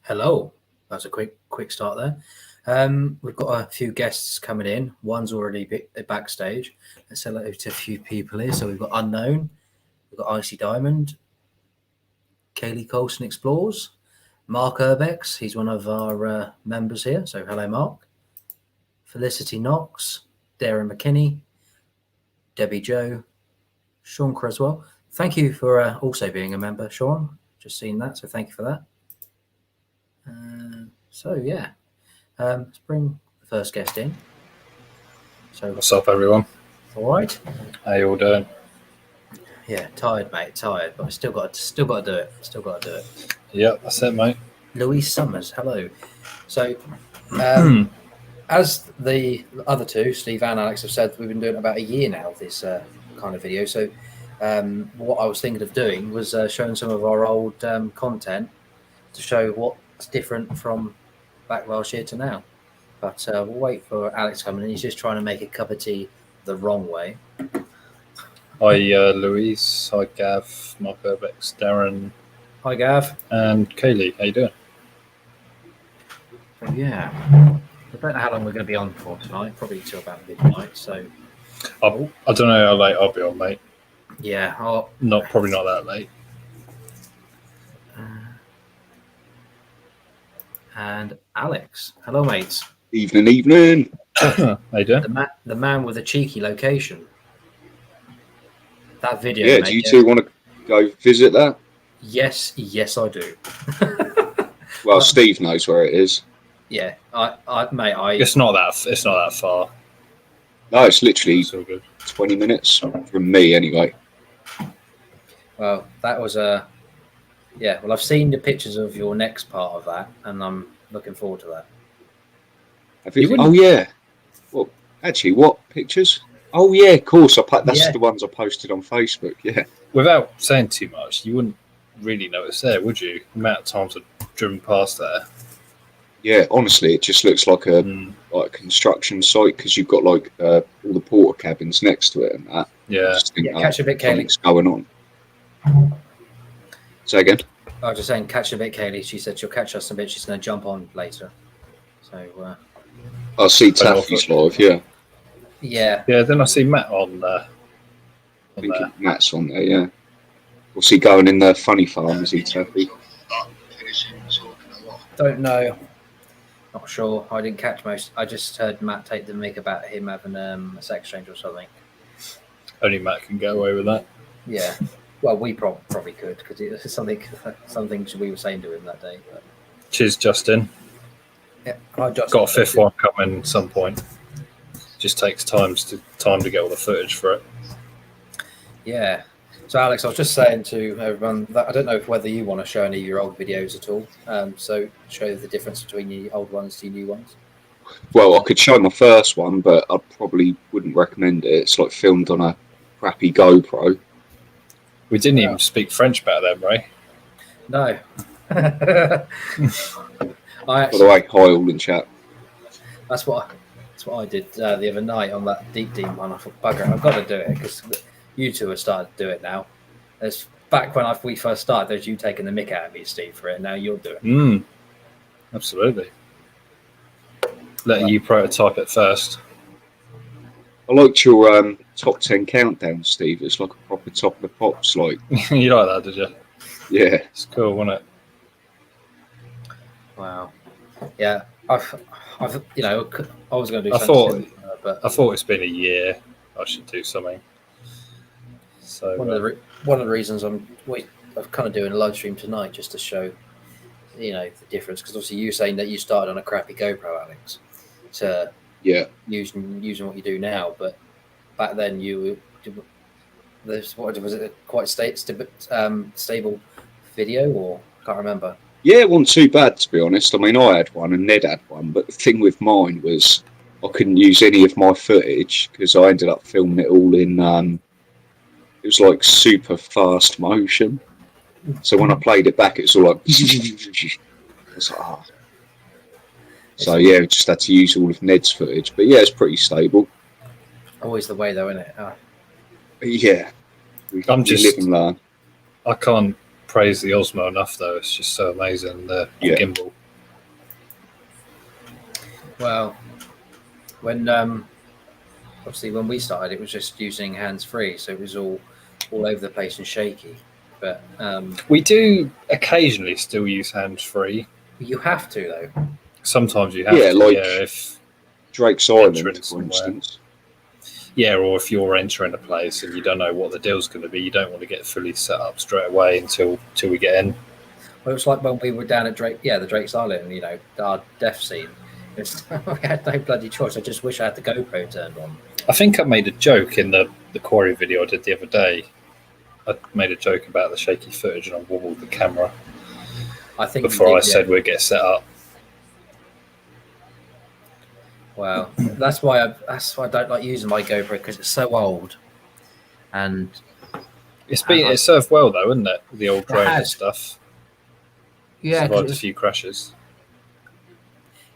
Hello. That's a quick start there. We've got a few guests coming in. One's already backstage. Let's say hello to a few people here. So we've got Unknown, we've got Icy Diamond, Kaylee Colson Explores, Mark Urbex. He's one of our members here. So hello, Mark. Felicity Knox, Darren McKinney, Debbie Joe, Sean Creswell. Thank you for also being a member, Sean. Just seen that, so thank you for that. Let's bring the first guest in. So, what's up, everyone? All right. How you all doing? Yeah, tired, mate. Tired, but I still got to do it. Yeah, that's it, mate. Louise Summers, hello. So, as the other two, Steve and Alex, have said, we've been doing about a year now this kind of video. So, what I was thinking of doing was showing some of our old content to show what's different from back last year to now. But we'll wait for Alex coming in. He's just trying to make a cup of tea the wrong way. Hi, Louise. Hi, Gav. Mark Urbex, Darren. Hi, Gav. And Kaylee. How you doing? So, yeah. I don't know how long we're going to be on for tonight. Probably till about midnight. So I don't know how late I'll be on, mate. Yeah. Probably not that late. And Alex. Hello, mates. Evening. How you doing? The man with a cheeky location. That video. Yeah, mate, do you two want to go visit that? Yes, I do. Well, Steve knows where it is. Yeah, It's not that far. No, it's literally It's all good. 20 minutes from me anyway. Well, that was a. Yeah, well, I've seen the pictures of your next part of that, and I'm looking forward to that. Oh, yeah. Well, actually, what pictures? Oh, yeah, of course. That's the ones I posted on Facebook, yeah. Without saying too much, you wouldn't really know it's there, would you? The amount of times I've driven past there. Yeah, honestly, it just looks like a construction site because you've got like all the porter cabins next to it and that. Yeah. Catch a bit, Kaylee. Something's going on. Say again? I was just saying, catch a bit, Kaylee. She said she'll catch us a bit. She's going to jump on later. So. I see Taffy's live, yeah. Yeah. Yeah, then I see Matt on there. I think Matt's on there, yeah. What's he going in the funny farm, is he, Taffy? Don't know. Not sure. I didn't catch most. I just heard Matt take the mic about him having a sex change or something. Only Matt can get away with that. Yeah. Well, we probably could because it was something we were saying to him that day. But. Cheers, Justin. Yeah, got a fifth one coming at some point. Just takes time to get all the footage for it. Yeah. So, Alex, I was just saying to everyone that I don't know whether you want to show any of your old videos at all. So, show the difference between the old ones to new ones. Well, I could show my first one, but I probably wouldn't recommend it. It's like filmed on a crappy GoPro. We didn't even speak French back then, Ray. No. By the way, hi all in chat. That's what I did the other night on that Deep Dean one. I thought, bugger, I've got to do it because you two have started to do it now. There's back when we first started, there's you taking the mick out of me, Steve, for it. Now you'll do it. Absolutely. Letting you prototype it first. I liked your top 10 countdown, Steve. It's like a proper top of the pops, like. You like that, did you? Yeah. It's cool, wasn't it? Wow. Yeah. I was going to do something. But I thought it's been a year. I should do something. So one of the reasons I'm kind of doing a live stream tonight just to show, the difference. Because obviously you're saying that you started on a crappy GoPro, Alex, to using what you do now, but back then was it quite stable video, or I can't remember. Yeah, it wasn't too bad, to be honest. I mean, I had one and Ned had one, but the thing with mine was I couldn't use any of my footage because I ended up filming it all in, it was like super fast motion. So when I played it back, it was all like, it's like, oh. So yeah, we just had to use all of Ned's footage. But yeah, it's pretty stable. Always the way though, isn't it? Yeah. I'm just live and learn. I can't praise the Osmo enough, though. It's just so amazing, the gimbal. Well, when obviously when we started, it was just using hands-free, so it was all over the place and shaky. But we do occasionally still use hands-free. You have to, though. Sometimes you have to. Like if Drake's Island, for instance. Yeah, or if you're entering a place and you don't know what the deal's going to be, you don't want to get fully set up straight away until we get in. Well, it was like when we were down at the Drake's Island, you know, our death scene. We had no bloody choice. I just wish I had the GoPro turned on. I think I made a joke in the quarry video I did the other day. I made a joke about the shaky footage and I wobbled the camera. I think before I said we'd get set up. Wow, that's why I don't like using my GoPro, because it's so old, and it served well though, isn't it? The old drone and stuff. Yeah, survived a few crashes.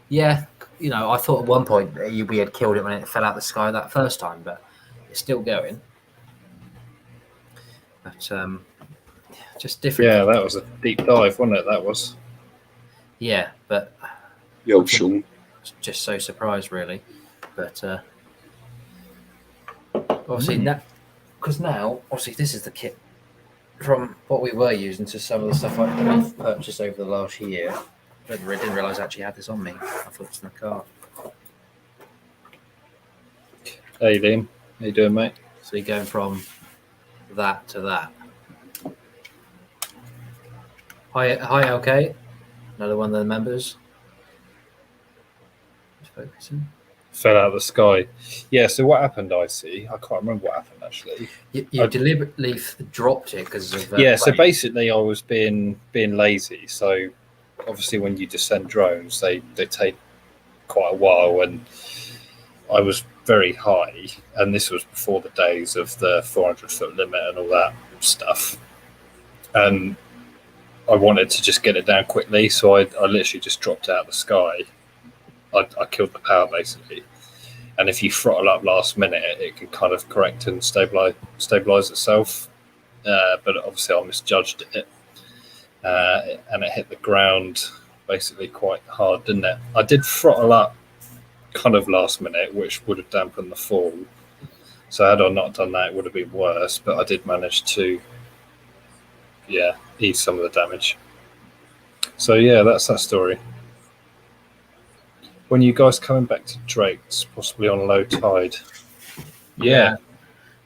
Yeah, you know, I thought at one point we had killed it when it fell out the sky that first time, but it's still going. But just different. Yeah, that was a deep dive, wasn't it? That was. Yeah, but. Yo, Sean. Just so surprised, really, but obviously because now obviously this is the kit from what we were using to some of the stuff I've purchased over the last year. I didn't realise I actually had this on me. I thought it was in the car. Hey Liam, how you doing, mate? So you're going from that to that. Hi, LK, another one of the members. Focusing. Fell out of the sky. Yeah, so what happened, I can't remember what happened actually. You deliberately dropped it because of so basically I was being lazy. So obviously when you descend drones, they take quite a while, and I was very high, and this was before the days of the 400-foot limit and all that stuff, and I wanted to just get it down quickly, so I literally just dropped it out of the sky. I killed the power basically, and if you throttle up last minute, it can kind of correct and stabilize itself. But obviously, I misjudged it, and it hit the ground basically quite hard, didn't it? I did throttle up kind of last minute, which would have dampened the fall. So had I not done that, it would have been worse. But I did manage to, ease some of the damage. So yeah, that's that story. When you guys coming back to Drake's, possibly on low tide? Yeah,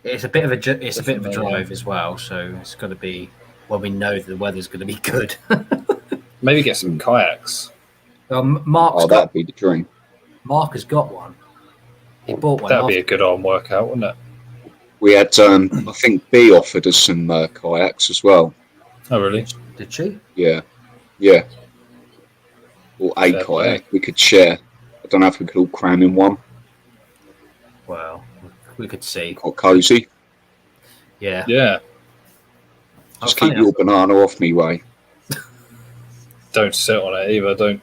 it's a bit of a drive as well. So it's got to be when we know that the weather's going to be good. Maybe get some kayaks. That'd be the dream. Mark has got one. He bought one. That'd be a good arm workout, wouldn't it? We had, I think B offered us some kayaks as well. Oh, really? Did she? Yeah. Or a kayak we could share. I don't know if we could all cram in one. Well, we could see. Quite cosy. Yeah. Yeah. Just keep your banana off me, Ray. Don't sit on it either. Don't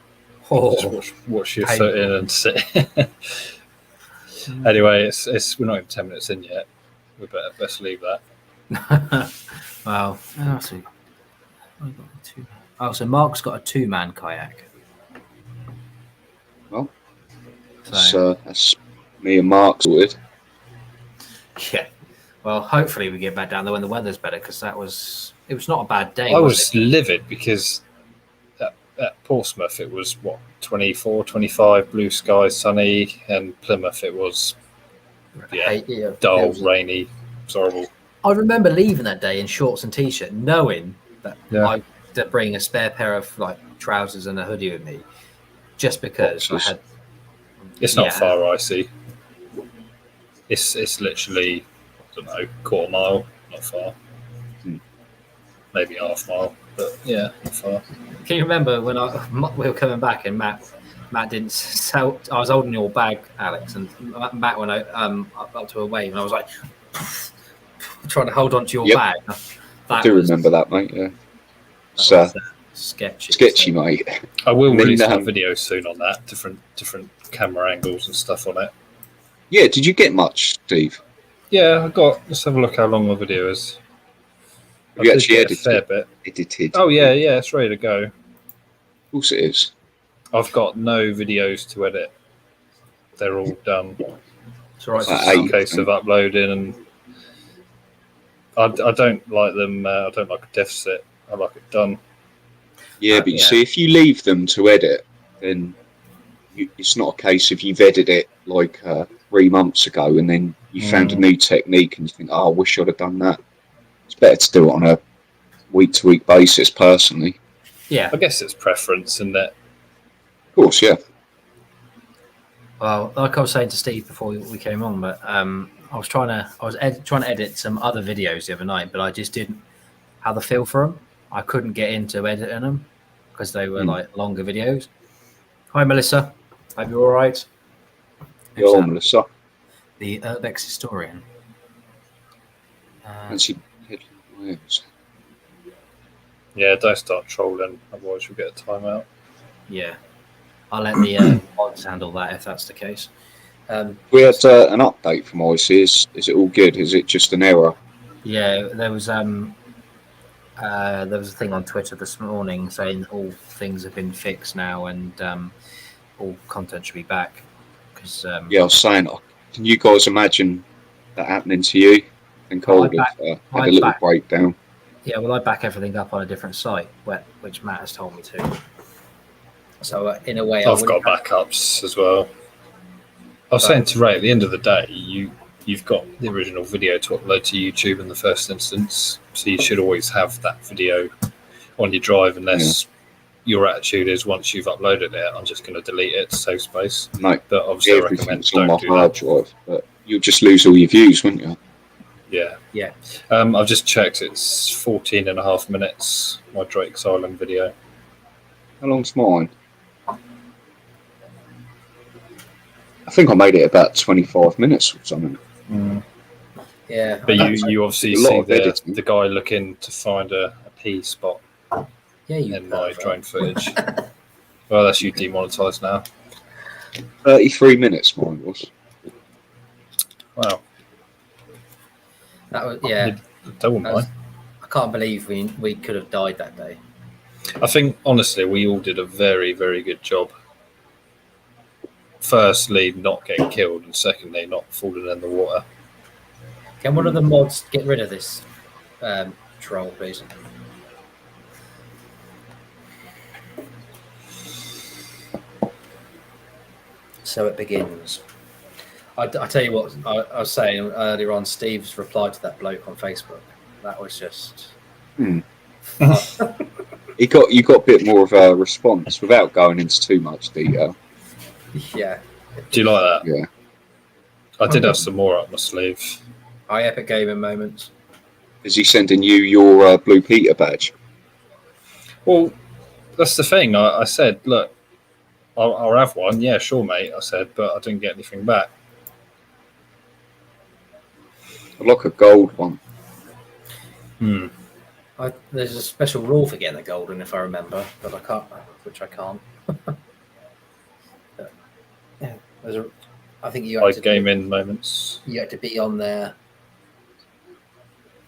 just watch your foot in and sit. Anyway, it's we're not even 10 minutes in yet. We best leave that. Well, so Mark's got a 2-man kayak. Well, so that's me and Mark sorted. Yeah. Well, hopefully we get back down there when the weather's better, because it was not a bad day. I was livid because at Portsmouth it was 24, 25, blue sky, sunny, and Plymouth it was dull, rainy. It's horrible. I remember leaving that day in shorts and t-shirt, knowing that I had bring a spare pair of trousers and a hoodie with me, just because I had. It's not far icy. It's literally, I don't know, quarter mile, not far. Maybe half mile, but not far. Can you remember when we were coming back and Matt didn't sell? I was holding your bag, Alex, and Matt went up to a wave, and I was like trying to hold on to your bag. I do remember that, mate. Yeah, sketchy, mate. I will release some videos soon on that, different camera angles and stuff on it. Yeah, did you get much, Steve? Yeah, let's have a look how long the video is. Have you actually a fair bit. edited? Oh yeah, it's ready to go. Of course it is. I've got no videos to edit. They're all done. It's all right. Like It's just a 8, case of uploading, and I don't like them. I don't like a deficit. I like it done. Yeah, but you see, if you leave them to edit, then it's not a case of you've edited it like 3 months ago and then you found a new technique and you think, oh, I wish I'd have done that. It's better to do it on a week-to-week basis, personally. Yeah. I guess it's preference, isn't it? Of course, yeah. Well, like I was saying to Steve before we came on, but I was trying to edit some other videos the other night, but I just didn't have the feel for them. I couldn't get into editing them because they were like longer videos. Hi, Melissa. Hope you're all right. Yo, Melissa. The Urbex historian. Yeah, don't start trolling, otherwise you'll get a timeout. Yeah, I'll let the mods handle that if that's the case. We had an update from IC. Is it all good? Is it just an error? Yeah, there was a thing on Twitter this morning saying all things have been fixed now and all content should be back. Because yeah, I was saying, can you guys imagine that happening to you? I think I would have had a little breakdown. Yeah, well, I back everything up on a different site, which Matt has told me to. So in a way, I've got backups as well. I was saying to Ray, at the end of the day, you've got the original video to upload to YouTube in the first instance, so you should always have that video on your drive, unless your attitude is once you've uploaded it, I'm just going to delete it to save space. No, but obviously I recommend on my don't do hard that. drive, but you'll just lose all your views, wouldn't you? Yeah. Yeah. I've just checked, it's 14 and a half minutes, my Drake's Island video. How long's mine? I think I made it about 25 minutes or something. Yeah. But you obviously see the guy looking to find a pea spot in my drone footage. Well, that's you demonetised now. 33 minutes mine was. Wow. That was, yeah. Double mine. I can't believe we could have died that day. I think, honestly, we all did a very, very good job. Firstly, not getting killed, and secondly, not falling in the water. Can one of the mods get rid of this troll, please? So it begins. I tell you what, I was saying earlier on, Steve's reply to that bloke on Facebook. That was just... You got a bit more of a response without going into too much detail. Yeah. Do you like that? Yeah. I did have some more up my sleeve. High epic gaming moments. Is he sending you your Blue Peter badge? Well, that's the thing. I said, look, I'll have one. Yeah, sure, mate. I said, but I didn't get anything back. I'd like a gold one. There's a special rule for getting the golden, if I remember, but I can't. Which I can't. Yeah, I think you have to gaming moments. You have to be on there.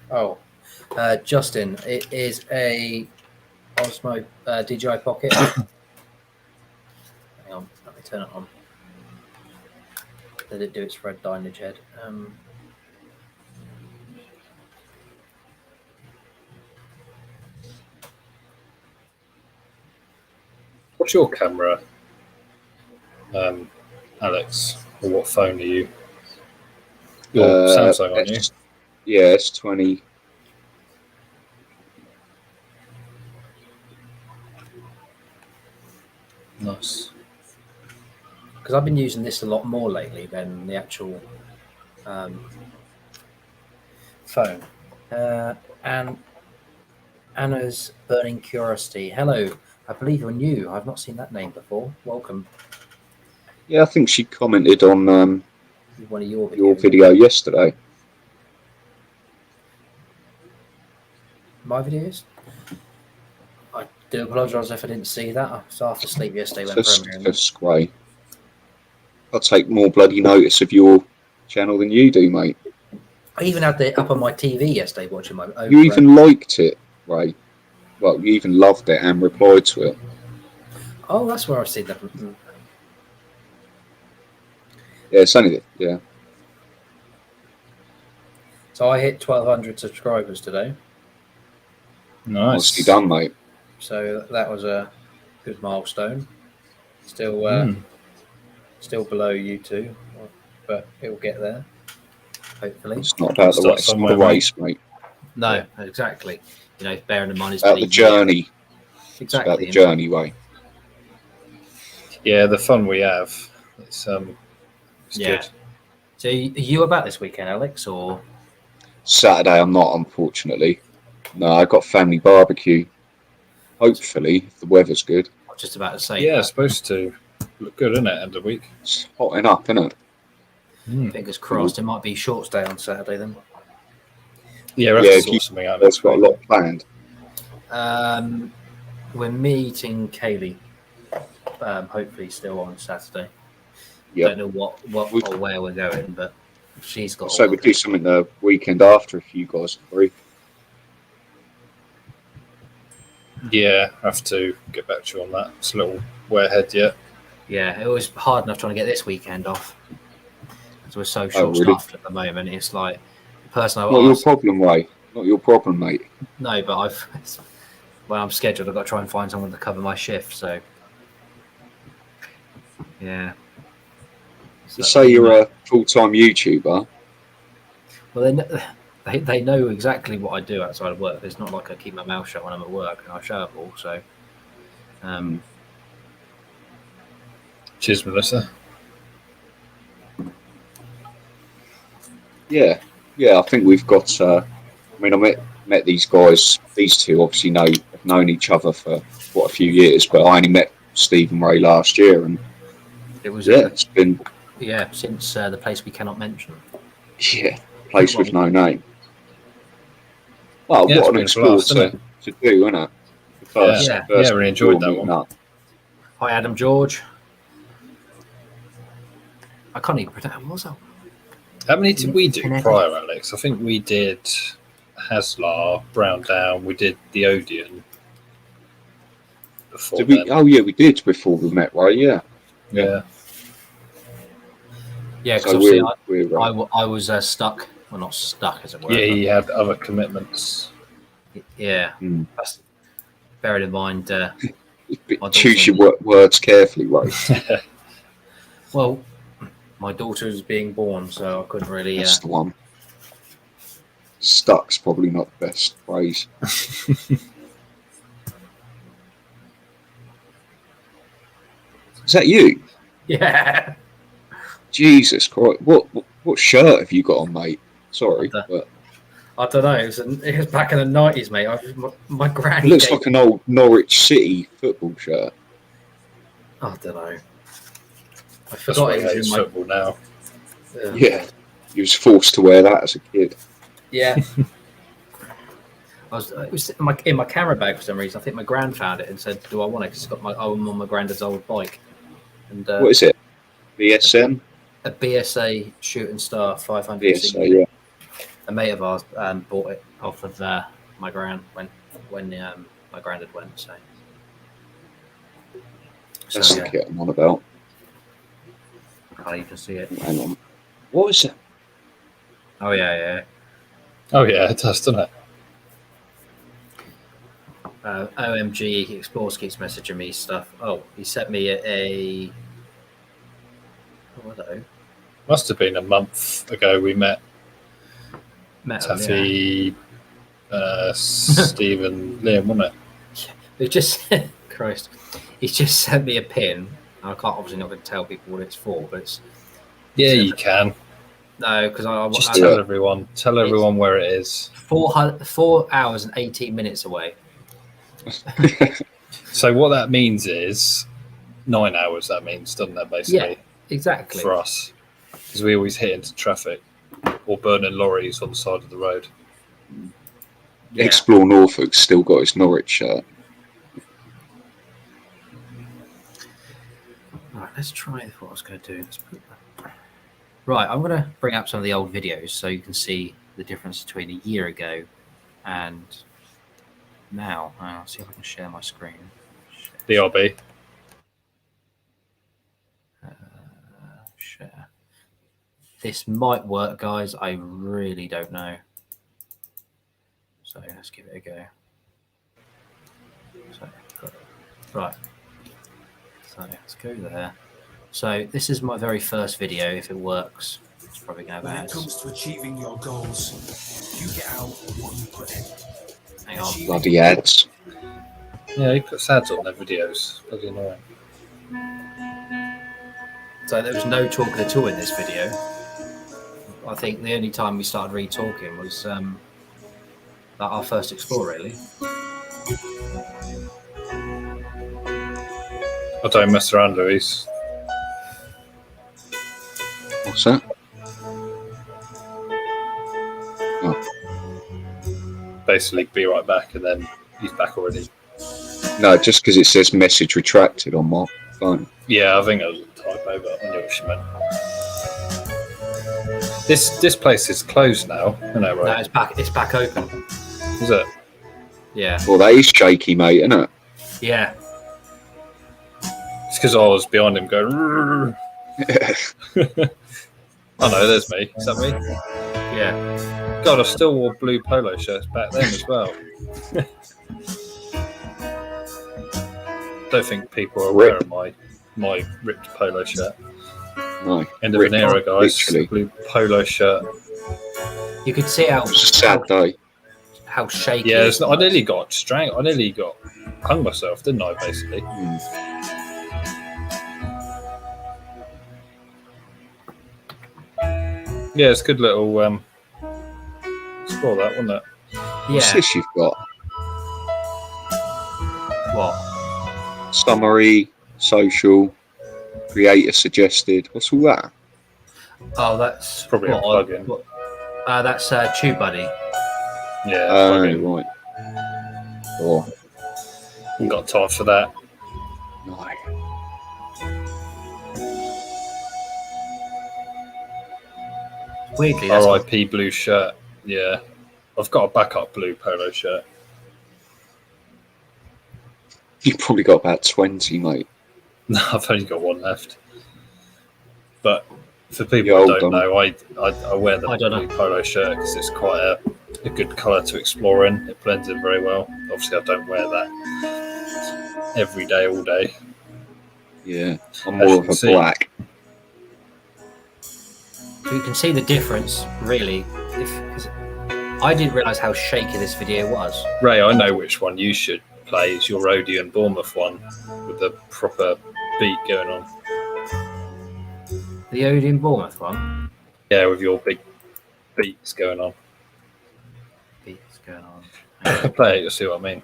Oh, Justin, it is a Osmo DJI Pocket. Hang on, let me turn it on. Did it do its red image head? What's your camera, Alex? Or what phone are you? Your Samsung, aren't you? Yeah, S20. Nice. Because I've been using this a lot more lately than the actual phone. And Anna's Burning Curiosity. Hello. I believe you're new. I've not seen that name before. Welcome. Yeah, I think she commented on one of your video yesterday. My videos? I do apologise if I didn't see that. I was half asleep yesterday when premiering. That's great. I'll take more bloody notice of your channel than you do, mate. I even had it up on my TV yesterday watching my own. You even liked it, Ray. Well, you even loved it and replied to it. Oh, that's where I've seen that. Yeah, it's only yeah. So I hit 1,200 subscribers today. Nice. Nicely done, mate. So that was a good milestone. Still, still below you two, but it will get there. Hopefully. It's not about the Start race. It's not somewhere, a race, mate. No, exactly. You know, bearing in mind It's about the journey. It's about Exactly. the journey, Ray. Yeah, the fun we have. It's Yeah. good. So, are you about this weekend, Alex, or? Saturday, I'm not, unfortunately. No, I got family barbecue. Hopefully, if the weather's good. I was just about to say. Yeah, it's supposed to look good, isn't it? End of the week. It's hotting up, isn't it? Fingers crossed. It might be short stay on Saturday then. Yeah, we'll have to sort something out. That's got a lot planned. We're meeting Kaylee. Hopefully, still on Saturday. Yeah. Don't know what or where we're going, but she's got. So we do something the weekend after if you guys are free. Yeah, I have to get back to you on that. It's a little way ahead yet. Yeah, it was hard enough trying to get this weekend off. Because we're so Oh, really? short-staffed at the moment. It's like the person I Not your asked. problem, Ray. Not your problem, mate. No, but when I'm scheduled, I've got to try and find someone to cover my shift. So, yeah. You say you're a full-time YouTuber. Well, they know exactly what I do outside of work. It's not like I keep my mouth shut when I'm at work and I show up all. So, Cheers, Melissa. Yeah, I think we've got. I mean, I met these guys. These two obviously have known each other for quite a few years, but I only met Steve and Ray last year, and it was it's been since the place we cannot mention. Yeah, place with no name. Well, Yeah, what an explore to do, isn't it? The first, yeah, really enjoyed that one. Up. Hi, Adam George. I can't even pretend. What was that? How many did we do prior, Alex? I think we did Haslar, Brown Down. We did the Odeon. Before did we? Oh yeah, we did before we met, right? Yeah. Yeah. Yeah, because So I was stuck. Well, not stuck as it were. Yeah, he had other commitments. Yeah. That's, bearing in mind. Choose your words carefully, right? Well, my daughter is being born, so I couldn't really. That's the one. Stuck's probably not the best phrase. Is that you? Yeah. Jesus Christ! What shirt have you got on, mate? Sorry, but I don't know. It was back in the 90s, mate. My granny. It looks like an old Norwich City football shirt. I don't know. I forgot it was in my football now. Yeah, you was forced to wear that as a kid. Yeah. It was in my camera bag for some reason. I think my gran found it and said, "Do I want it?" Because I'm on my granddad's old bike. And what is it? BSM? A BSA Shooting Star 500. BSA, yeah. A mate of ours bought it off of my gran when my granddad went. So That's the kit I'm on about. I can't even see it. Hang on. What is it? Oh yeah. Oh yeah, it does, doesn't it? OMG Explores keeps messaging me stuff. Oh, he sent me a what was that? Must have been a month ago we met. Taffy, Steve and Liam, wasn't it? It just Christ. He's just sent me a pin. I can't obviously not going to tell people what it's for, but it's you can. No, because I just tell everyone. Tell everyone where it is. 4 hours and 18 minutes away. So what that means is 9 hours. That means, doesn't it? Basically, yeah, exactly for us, because we always hit into traffic or burning lorries on the side of the road. Yeah. Explore Norfolk's still got his Norwich shirt. Right, let's try what I was going to do. Right, I'm going to bring up some of the old videos so you can see the difference between a year ago and now. I'll see if I can share my screen. BRB. Share. This might work, guys. I really don't know. So let's give it a go. So, right. So let's go there. So this is my very first video. If it works, it's probably going to have ads. When it comes to achieving your goals, you get out what you put in. Hang on. Bloody ads. Yeah, he puts ads on their videos. Bloody annoying. So there was no talking at all in this video. I think the only time we started re-talking was our first explore, really. I don't mess around, Louise. What's that? Basically, be right back, and then he's back already. No, just because it says message retracted on my phone. Yeah, I think it was a typo, but I knew what she meant. This place is closed now, isn't it, right? No, it's back. It's back open. Is it? Yeah. Well, that is shaky, mate, isn't it? Yeah. It's because I was behind him going. "Rrrr." Oh no, there's me. Is that me? Yeah. God, I still wore blue polo shirts back then as well. Don't think people are aware of my ripped polo shirt. No. End of an era, guys. Literally. Blue polo shirt. You could see It was a sad day. how shaky. Yeah, it I was. nearly got strangled. I nearly got hung myself, didn't I? Basically. Mm. Yeah, it's a good little explore that, wasn't it? What's Yeah. this you've got? What? Summary, social, creator suggested. What's all that? Oh, that's Probably a plugin. That's TubeBuddy. Yeah. Oh, plugin. right. Oh, Haven't got time for that. no. Weirdly, that's R.I.P. blue shirt. Yeah, I've got a backup blue polo shirt. You've probably got about 20, mate. No, I've only got one left. But for people You're who old, don't Dom. know, I wear the I don't blue polo shirt because it's quite a good colour to explore in. It blends in very well. Obviously, I don't wear that every day, all day. Yeah, I'm As more you of can a see. black. You can see the difference, really. Cause I didn't realise how shaky this video was. Ray, I know which one you should play. It's your Odeon Bournemouth one with the proper beat going on. The Odeon Bournemouth one. Yeah, with your big beats going on. What's going on? Play it, you'll see what I mean.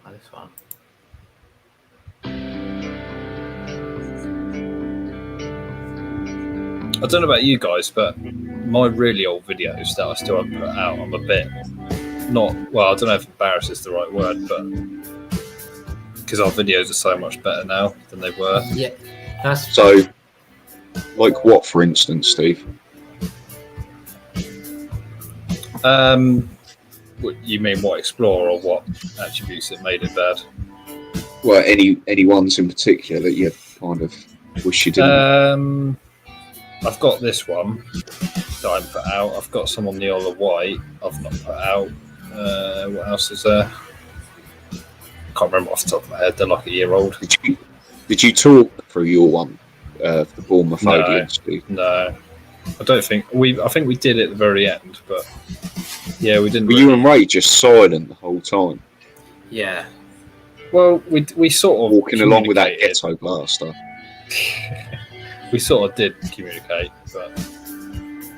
Oh, this one. I don't know about you guys, but my really old videos that I still haven't put out, I'm a bit not, well, I don't know if embarrassed is the right word, but because our videos are so much better now than they were. Yeah, that's So, like what, for instance, Steve? What, you mean what Explorer or what attributes that made it bad? Well, any ones in particular that you kind of wish you didn't? I've got this one that I put out. I've got some on the Isle of Wight I've not put out. What else is there? Can't remember off the top of my head. They're like a year old. Did you talk through your one, the Bournemouth No. audience, Steve? No, I don't think I think we did it at the very end, but yeah, we didn't. Were you and Ray just silent the whole time, yeah. Well, we sort of walking along with that communicated. ghetto blaster? We sort of did communicate, but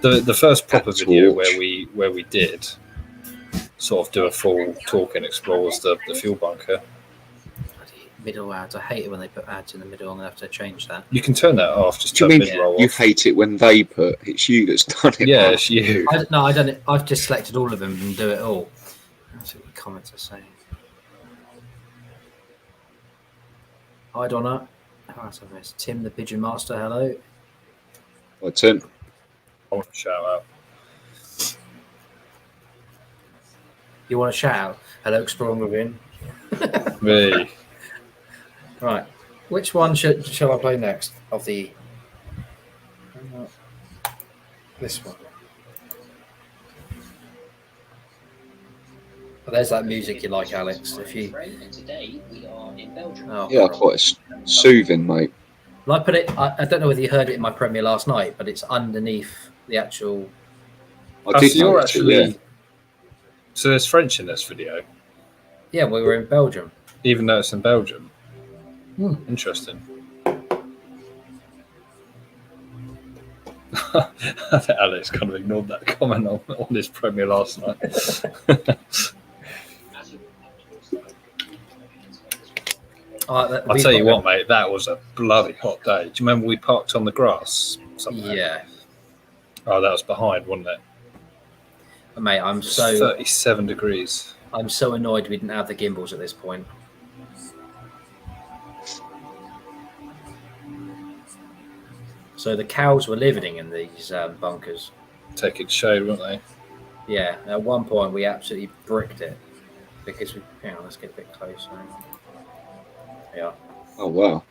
the first proper That video torch. where we did sort of do a full talk and explore was the fuel bunker. Middle ads. I hate it when they put ads in the middle. I'm gonna have to change that. You can turn that off. Just Do you turn mean mid-roll you off. hate it when they put it's you that's done it? Yeah, man? it's you. No, I don't. I've just selected all of them and do it all. Let's see what the comments are saying. Hi Donna. Tim the Pigeon Master. Hello. Right, Tim. I want to shout out. You want to shout out? Hello, Exploring Within. Me. Right. Which one shall I play next? Of the this one. Oh, there's that music you like, Alex. If you Yeah, quite soothing, mate. I put it. I don't know whether you heard it in my premiere last night, but it's underneath the actual. I did So you're notice actually. it, yeah. So there's French in this video, Yeah, we were in Belgium. even though it's in Belgium. Hmm. Interesting. I think Alex kind of ignored that comment on his premiere last night. I'll tell you what, mate, that was a bloody hot day. Do you remember we parked on the grass somewhere? Yeah. Oh, that was behind, wasn't it? Mate, I'm so 37 degrees. I'm so annoyed we didn't have the gimbals at this point. So the cows were living in these bunkers. Taking shade, weren't they? Yeah, at one point we absolutely bricked it because we. Hang on, let's get a bit closer. Yeah. Oh, wow.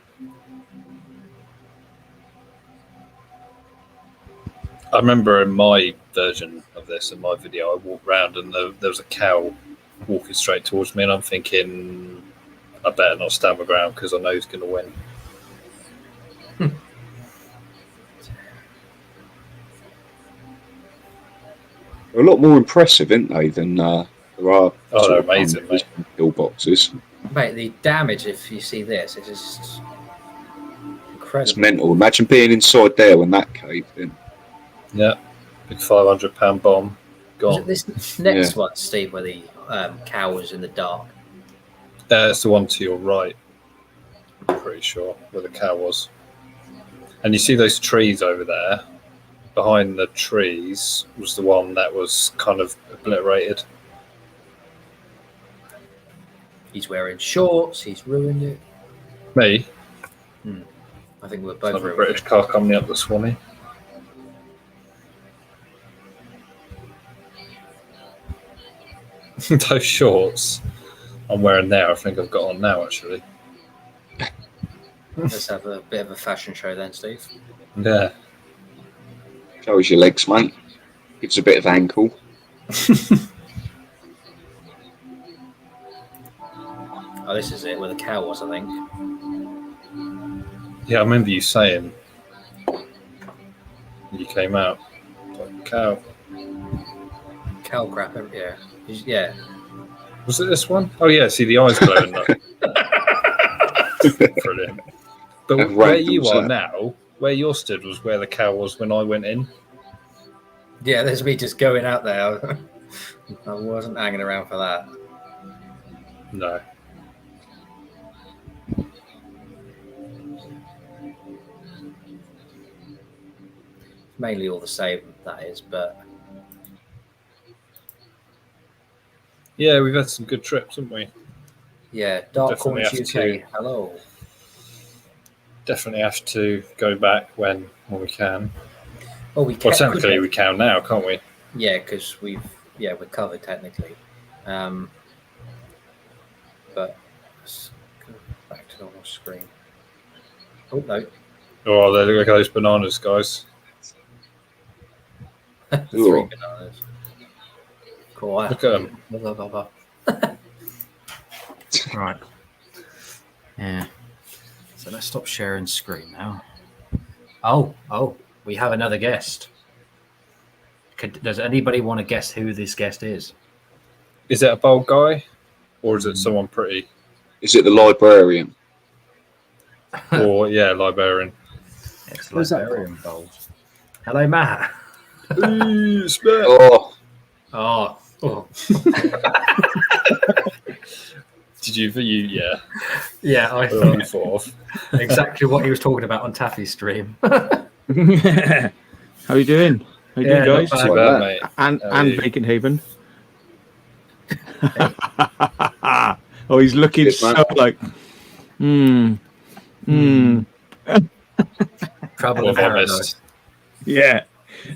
I remember in my version of this, in my video, I walked round and there was a cow walking straight towards me, and I'm thinking, I better not stand my ground because I know he's going to win. They're a lot more impressive, aren't they, than there are. Oh, they're amazing, mate. Pillboxes. Mate, the damage, if you see this, it's just incredible. It's mental. Imagine being inside there when that caved in. Yeah, big £500 bomb gone. Was it this next one, Steve, where the cow was in the dark? It's the one to your right. I'm pretty sure where the cow was. And you see those trees over there? Behind the trees was the one that was kind of obliterated. He's wearing shorts. He's ruined it. Me? I think we're both Another British car coming up the Swanee. Those shorts I'm wearing there, I think I've got on now, actually. Let's have a bit of a fashion show then, Steve. Yeah. Shows your legs, mate. Gives a bit of ankle. Oh, this is it, where the cow was, I think. Yeah, I remember you saying you came out. Like, cow. Cow crap, yeah. Yeah. Was it this one? Oh, yeah, see the eyes glowing up. Brilliant. But where you are now, where you're stood was where the cow was when I went in. Yeah, there's me just going out there. I wasn't hanging around for that. No. Mainly all the same, that is, but... Yeah, we've had some good trips, haven't we? Yeah, Dark Definitely Corners have UK, hello. Definitely have to go back when we can. Oh, Well, technically we can now, can't we? Yeah, because we're covered technically. But let's go back to the normal screen. Oh, no. Oh, there look at those bananas, guys. The 3 bananas. Cool. Look at them. Blah, blah, blah. Right. Yeah. So let's stop sharing screen now. Oh, we have another guest. Does anybody want to guess who this guest is? Is it a bald guy? Or is it someone pretty? Is it the librarian? Or, yeah, librarian. It's librarian bold. Hello, Matt. Oh, Oh. Did you? Yeah. Yeah, I Really thought exactly what he was talking about on Taffy's stream. How you doing? How you doing, guys? Not too bad, mate. And Bacon Haven. Oh, he's looking Good, so man. like, Trouble What in have I paradise. missed? Yeah.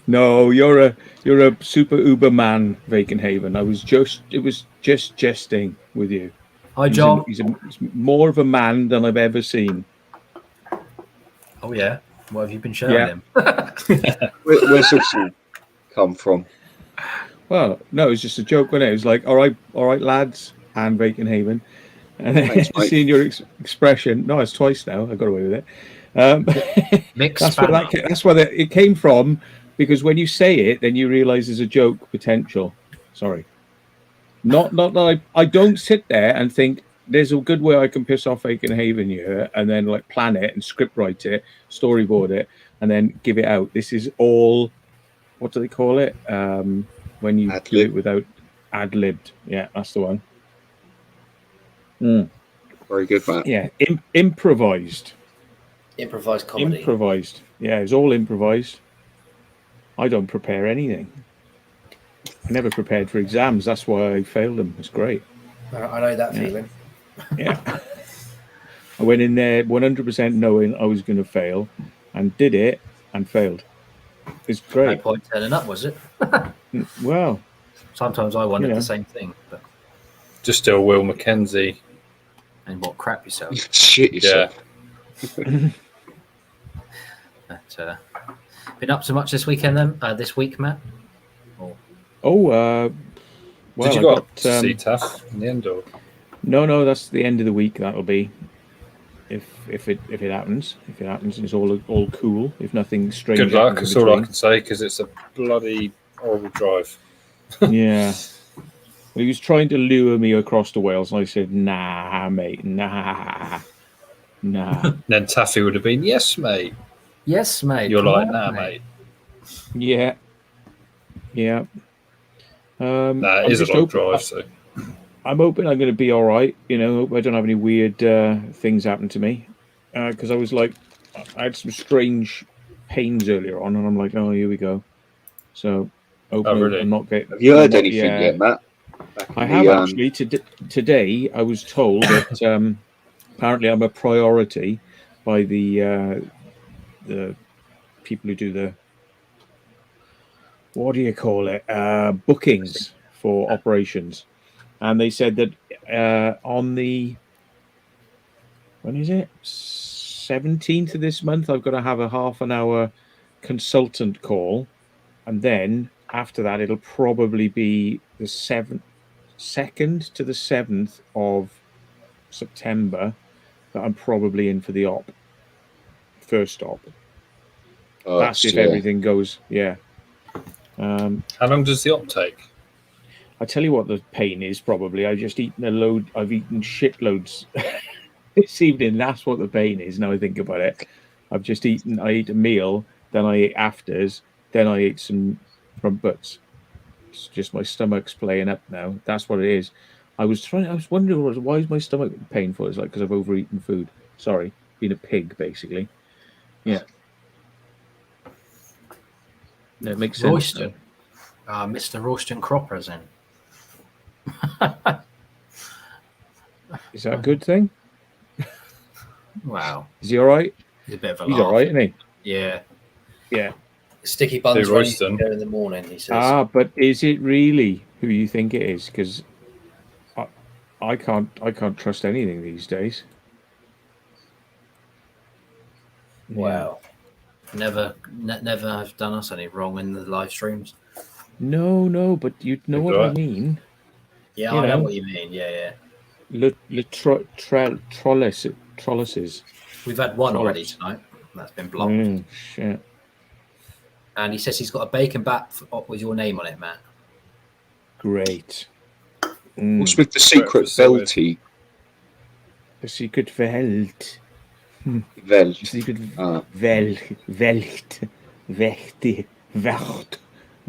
No, you're a super uber man, Vacant Haven. It was just jesting with you. Hi, John. He's more of a man than I've ever seen. Oh yeah. What have you been showing Yeah. him? Where's this all come from? Well, no, it was just a joke, wasn't it? It was like, all right, lads, and Vacant Haven. And then Thanks, mate. seeing your expression, no, it's twice now. I got away with it. Mixed That's where spanner. that's where it came from. Because when you say it, then you realise there's a joke potential. Sorry, not that I don't sit there and think there's a good way I can piss off Vacant Haven here, and then like plan it and script write it, storyboard it, and then give it out. This is all, what do they call it? When you do it without ad-libbed. Yeah, that's the one. Very good, Matt. Yeah, improvised. Improvised comedy. Improvised. Yeah, it's all improvised. I don't prepare anything. I never prepared for exams. That's why I failed them. It's great. I know that feeling. Yeah. I went in there 100% knowing I was going to fail, and did it and failed. It's No great. point turning up, was it? Well, Sometimes I wondered You know. the same thing. But Just still Will Mackenzie. and what crap yourself. Shit yourself. But, been up to much this weekend then? This week, Matt? well, Did you I go got, up to see TAF in the end, or? No, that's the end of the week. That'll be if it happens. If it happens, and it's all cool. If nothing strange. Good luck. happens That's in all I between. can say, because it's a bloody horrible drive. Yeah. Well, he was trying to lure me across to Wales, and I said, "Nah, mate, nah." Then Taffy would have been, "Yes, mate." Yes, mate. You're come like, on, "Nah, mate." Yeah. Nah, it I'm is a just long hoping- drive, so. I'm hoping I'm going to be all right. You know, hope I don't have any weird things happen to me. Because I was like, I had some strange pains earlier on, and I'm like, oh, here we go. So, hoping really? I'm not getting. Have you heard anything yet, Matt? I have actually. Today, I was told that apparently I'm a priority by the people who do the, what do you call it, bookings for operations. And they said that on the, when is it? 17th of this month, I've got to have a half an hour consultant call. And then after that, it'll probably be the 2nd to the 7th of September that I'm probably in for the first op. That's if everything goes, yeah. How long does the op take? I tell you what the pain is probably. I've just eaten I've eaten shitloads this evening. That's what the pain is. Now I think about it. I ate a meal, then I ate afters, then I ate some crumpets. It's just my stomach's playing up now. That's what it is. I was wondering why is my stomach painful? It's like because I've overeaten food. Sorry, being a pig basically. Yeah. No, it makes sense. Royston. Mr. Royston Cropper's in. Is that a good thing? Wow. Is he all right? He's a bit of a He's laugh. all right, isn't he? Yeah. Yeah. Sticky buns Who, ready Royston? to go in the morning, he says. But is it really who you think it is? Because I can't trust anything these days. Wow. Never have done us any wrong in the live streams. No, but you know what I Right. mean. Yeah, You I know know. what you mean. Yeah. Trolluses. We've had one already tonight. That's been blocked. Shit. And he says he's got a bacon bat with your name on it, Matt. Great. What's with the secret Breakfast so weird. Velty? The secret Welt. Vel. Secret Ah. Welt.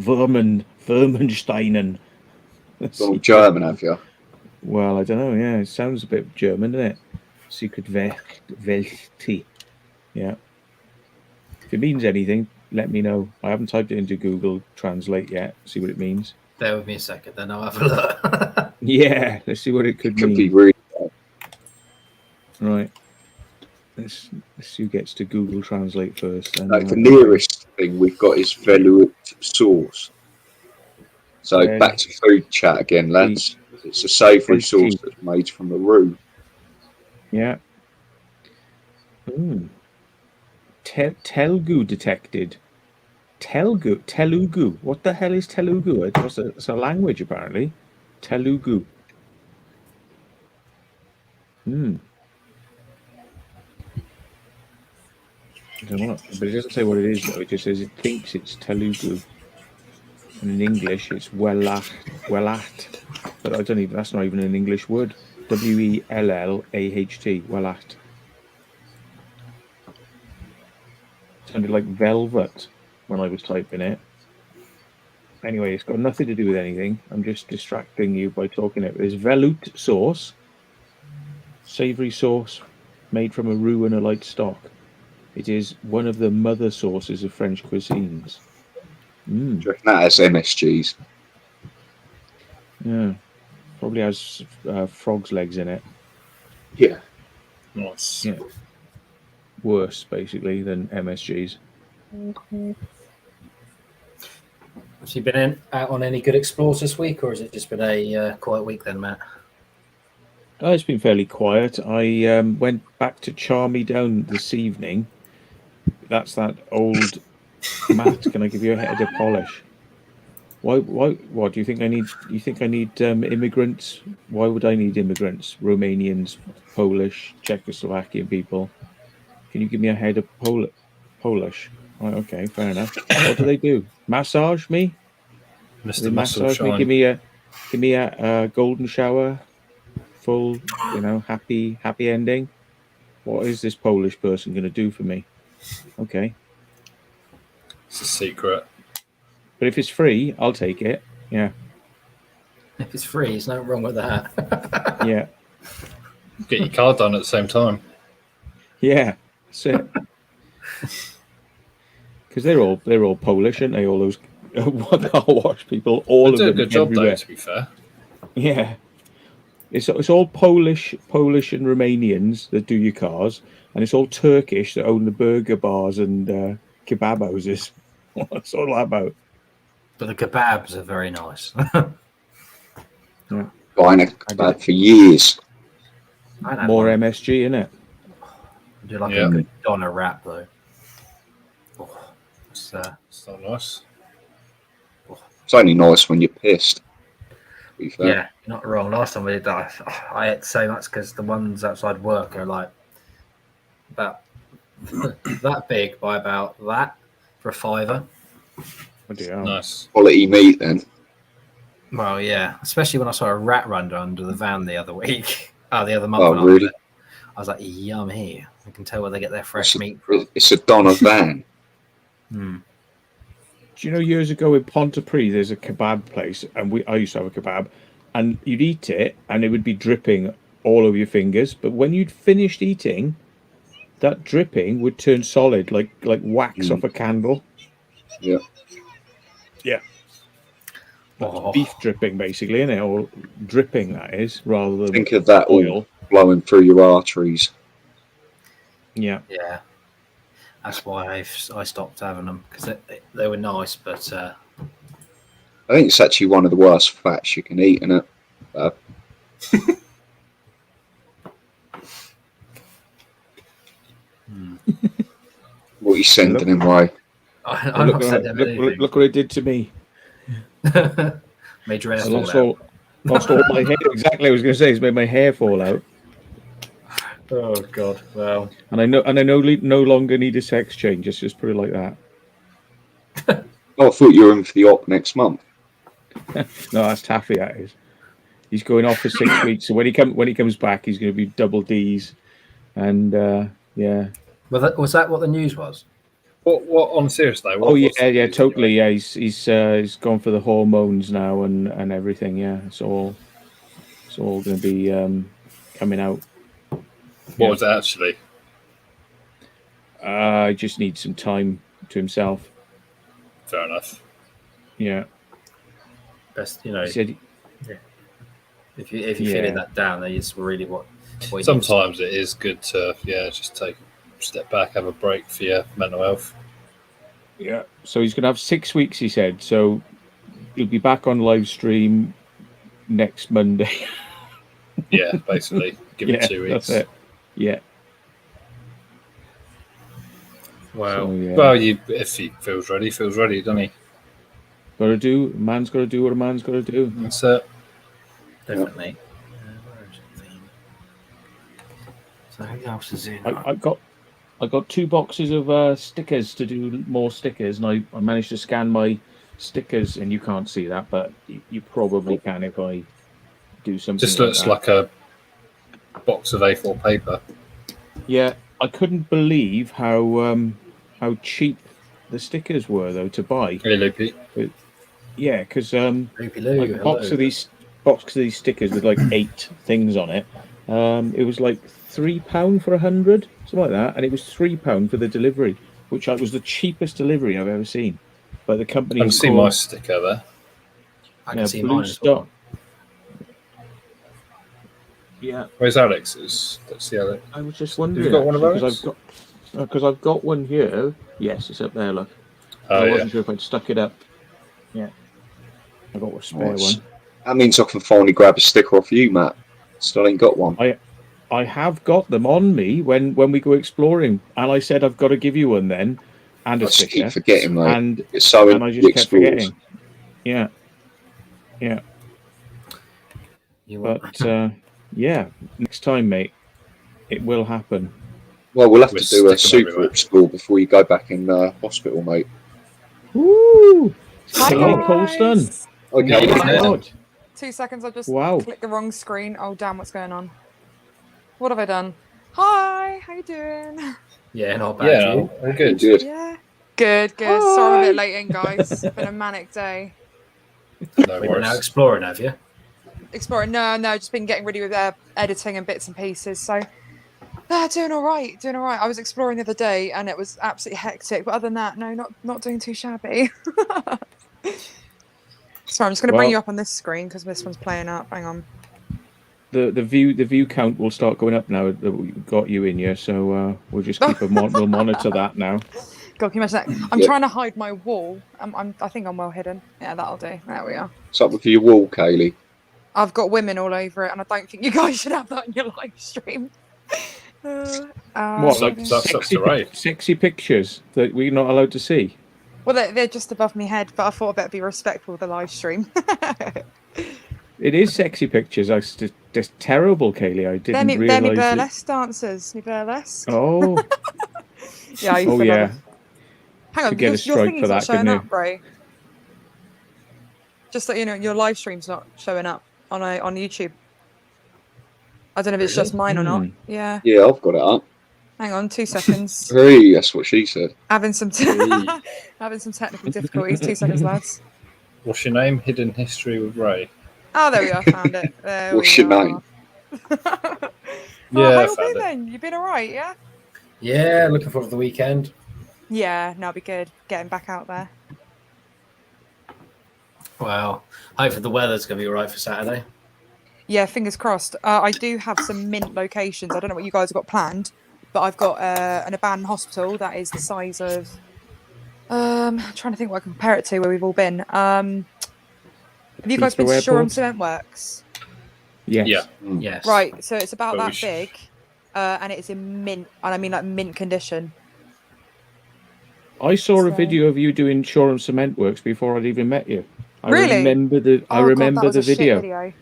Vermensteinen. It's all German, have you? Well, I don't know. Yeah, it sounds a bit German, doesn't it? Secret Welti. Yeah. If it means anything, let me know. I haven't typed it into Google Translate yet. See what it means. Bear with me a second, then I'll have a look. Yeah, let's see what it could Could mean. be really. Right. Let's see who gets to Google Translate first. Then Like the nearest thing we've got is velouté sauce. So back to food chat again, lads. It's a savoury sauce that's made from a roux. Yeah. Telugu detected. Telugu. What the hell is Telugu? It's a language apparently. Telugu. I don't know, but it doesn't say what it is though. It just says it thinks it's Telugu, and in English it's Wellat. But I don't even. That's not even an English word. WellalAht. Wellat. Sounded like velvet when I was typing it. Anyway, it's got nothing to do with anything. I'm just distracting you by talking it. There's velouté sauce, savoury sauce made from a roux and a light stock. It is one of the mother sauces of French cuisines. Do you reckon that has MSGs? Yeah, probably has frog's legs in it. Yeah. Nice. Yeah. Worse, basically, than MSGs. Have you been out on any good explores this week, or has it just been a quiet week then, Matt? Oh, it's been fairly quiet. I went back to Charmy Down this evening. That's that old Matt. Can I give you a head of polish? Why? What do you think I need? You think I need immigrants? Why would I need immigrants? Romanians, Polish, Czechoslovakian people. Can you give me a head of Polish? Right, okay, fair enough. What do they do? Massage me? Mr. They Muscle massage me. Shine. Give me a golden shower, full, happy ending. What is this Polish person going to do for me? Okay, It's a secret. but if it's free, I'll take it. Yeah, If it's free, there's nothing wrong with that. yeah, Get your car done at the same time. yeah. That's it. Because they're all Polish, aren't they? All those car wash people, all They of do a them good job, though, everywhere. to be fair. Yeah, it's all Polish and Romanians that do your cars, and it's all Turkish that own the burger bars and kebab houses. What's all that about? But the kebabs are very nice. Yeah. Buying a kebab for years. More MSG in it. I do like Yeah. a good doner wrap though. Oh, it's, It's not nice. It's only nice when you're pissed. To be fair. yeah, you're not wrong. Last time we did that, I ate so much because the ones outside work are like about that big by about that for a $5. Oh dear. Nice. Quality meat then. Well, yeah, especially when I saw a rat run under the van the other week. The other month. Oh, when I was really? there. I was like, yummy. I can tell where they get their fresh meat from. It's a Donna van. Hmm. Do you know years ago in Pontypridd there's a kebab place, and I used to have a kebab, and you'd eat it and it would be dripping all over your fingers, but when you'd finished eating, that dripping would turn solid like wax off a candle. Yeah. Yeah. That's Oh. beef dripping basically, isn't it? Or dripping, that is, rather than Think of that all oil. flowing through your arteries. Yeah. Yeah, that's why I stopped having them because they were nice, but I think it's actually one of the worst fats you can eat, isn't it? What are you sending him away? I'm not saying anything. Look what it did to me. Made your I ass fall lost out. all my hair. Exactly, I was going to say, it's made my hair fall out, Oh God! Well, and I no longer need a sex change. Just put it like that. Oh, I thought you were in for the op next month. No, that's Taffy. That is. He's going off for 6 weeks. So when he comes back, he's going to be double D's, and yeah. was that what the news was? What on a serious though? Oh yeah, totally. Yeah, he's gone for the hormones now and everything. Yeah, it's all going to be coming out. What was it actually? I just need some time to himself. Fair enough. Yeah. Best, He said, if you're feeling that down, then it's really what you Sometimes it is good to just take a step back, have a break for your mental health. Yeah. So he's going to have 6 weeks, he said. So he'll be back on live stream next Monday. Yeah, basically. Give it 2 weeks. That's it. Yeah. Well, So, yeah. Well, if he feels ready, doesn't he? Man's got to do what a man's got to do. That's it. definitely. Where is it? So who else is in? I got 2 boxes of stickers to do more stickers, and I managed to scan my stickers, and you can't see that, but you probably can if I do something. Just looks that. like a box of A4 paper. Yeah, I couldn't believe how cheap the stickers were though to buy. Hey, Loopy. Yeah, because Loopy Loo, like a box of these stickers with like 8 things on it. It was like £3 for 100, something like that, and it was £3 for the delivery, which was the cheapest delivery I've ever seen. But the company I can see my sticker there. I can see mine as well. Yeah, Where's Alex's? Let's see Alex. I was just wondering. You've got one of actually, those? Because I've got one here. Yes, it's up there. Look, Oh, I yeah. wasn't sure if I'd stuck it up. Yeah, I got a spare Nice. one. That means I can finally grab a sticker off you, Matt. Still ain't got one. I have got them on me when we go exploring, and I said I've got to give you one then, and a I just sticker. keep forgetting, mate. And It's so I just kept forgetting. Yeah, yeah. You But yeah, next time, mate, it will happen. Well, we'll have We'll to do a stick 'em super everywhere. explore before you go back in hospital, mate. Woo! Hi, Hello, guys. Colston. Okay. Yeah. God. 2 seconds, I've just Wow. clicked the wrong screen. Oh, damn, what's going on? What have I done? Hi, how you doing? Yeah, not bad. Yeah, You? all good. Good. Yeah. Good. Sorry I'm a bit late in, guys. It's been a manic day. No We're now worries. exploring, have you? Exploring, no, just been getting ready with editing and bits and pieces. So, doing all right. I was exploring the other day and it was absolutely hectic. But other than that, no, not doing too shabby. Sorry, I'm just going to bring Well- you up on this screen because this one's playing up. Hang on. The view count will start going up now that we've got you in here, so we'll just keep we'll monitor that now. God, can you imagine that? I'm trying to hide my wall. I think I'm well hidden. Yeah, that'll do. There we are. What's up with your wall, Kaylee? I've got women all over it, and I don't think you guys should have that on your live stream. What, like That's up to Ray. sexy pictures that we're not allowed to see? Well, they're just above my head, but I thought I'd better be respectful of the live stream. It is sexy pictures. It's just terrible, Kaylee. I they're didn't me realise. burlesque dancers. Me burlesque. Oh, Yeah, I used oh to love yeah. them. Hang on, Could get a your strike thingy's for not that, showing couldn't up, bro. Just so you know, your live stream's not showing up on YouTube. I don't know if it's just mine or not. Hmm. Yeah. Yeah, I've got it up. Hang on, 2 seconds. Hey, that's what she said. having some Hey. having some technical difficulties. 2 seconds, lads. What's your name? Hidden History with Ray. Oh, there we are. Found it. There What's we your are. name? Yeah, How I you found been it. then? You been alright, yeah? Yeah, looking forward to the weekend. Yeah, no, it'll be good. Getting back out there. Wow. Hopefully the weather's going to be all right for Saturday. Yeah, fingers crossed. I do have some mint locations. I don't know what you guys have got planned, but I've got an abandoned hospital that is the size of. I'm trying to think what I can compare it to where we've all been. Have you guys been to Heathrow Shoreham Airport? Cement Works? Yes. Yeah. Yes. Right, so it's about But we that big, and it's in mint, and I mean like mint condition. I saw a So- video of you doing Shoreham Cement Works before I'd even met you. I Really? remember the Oh, remember God, that was the a shit video.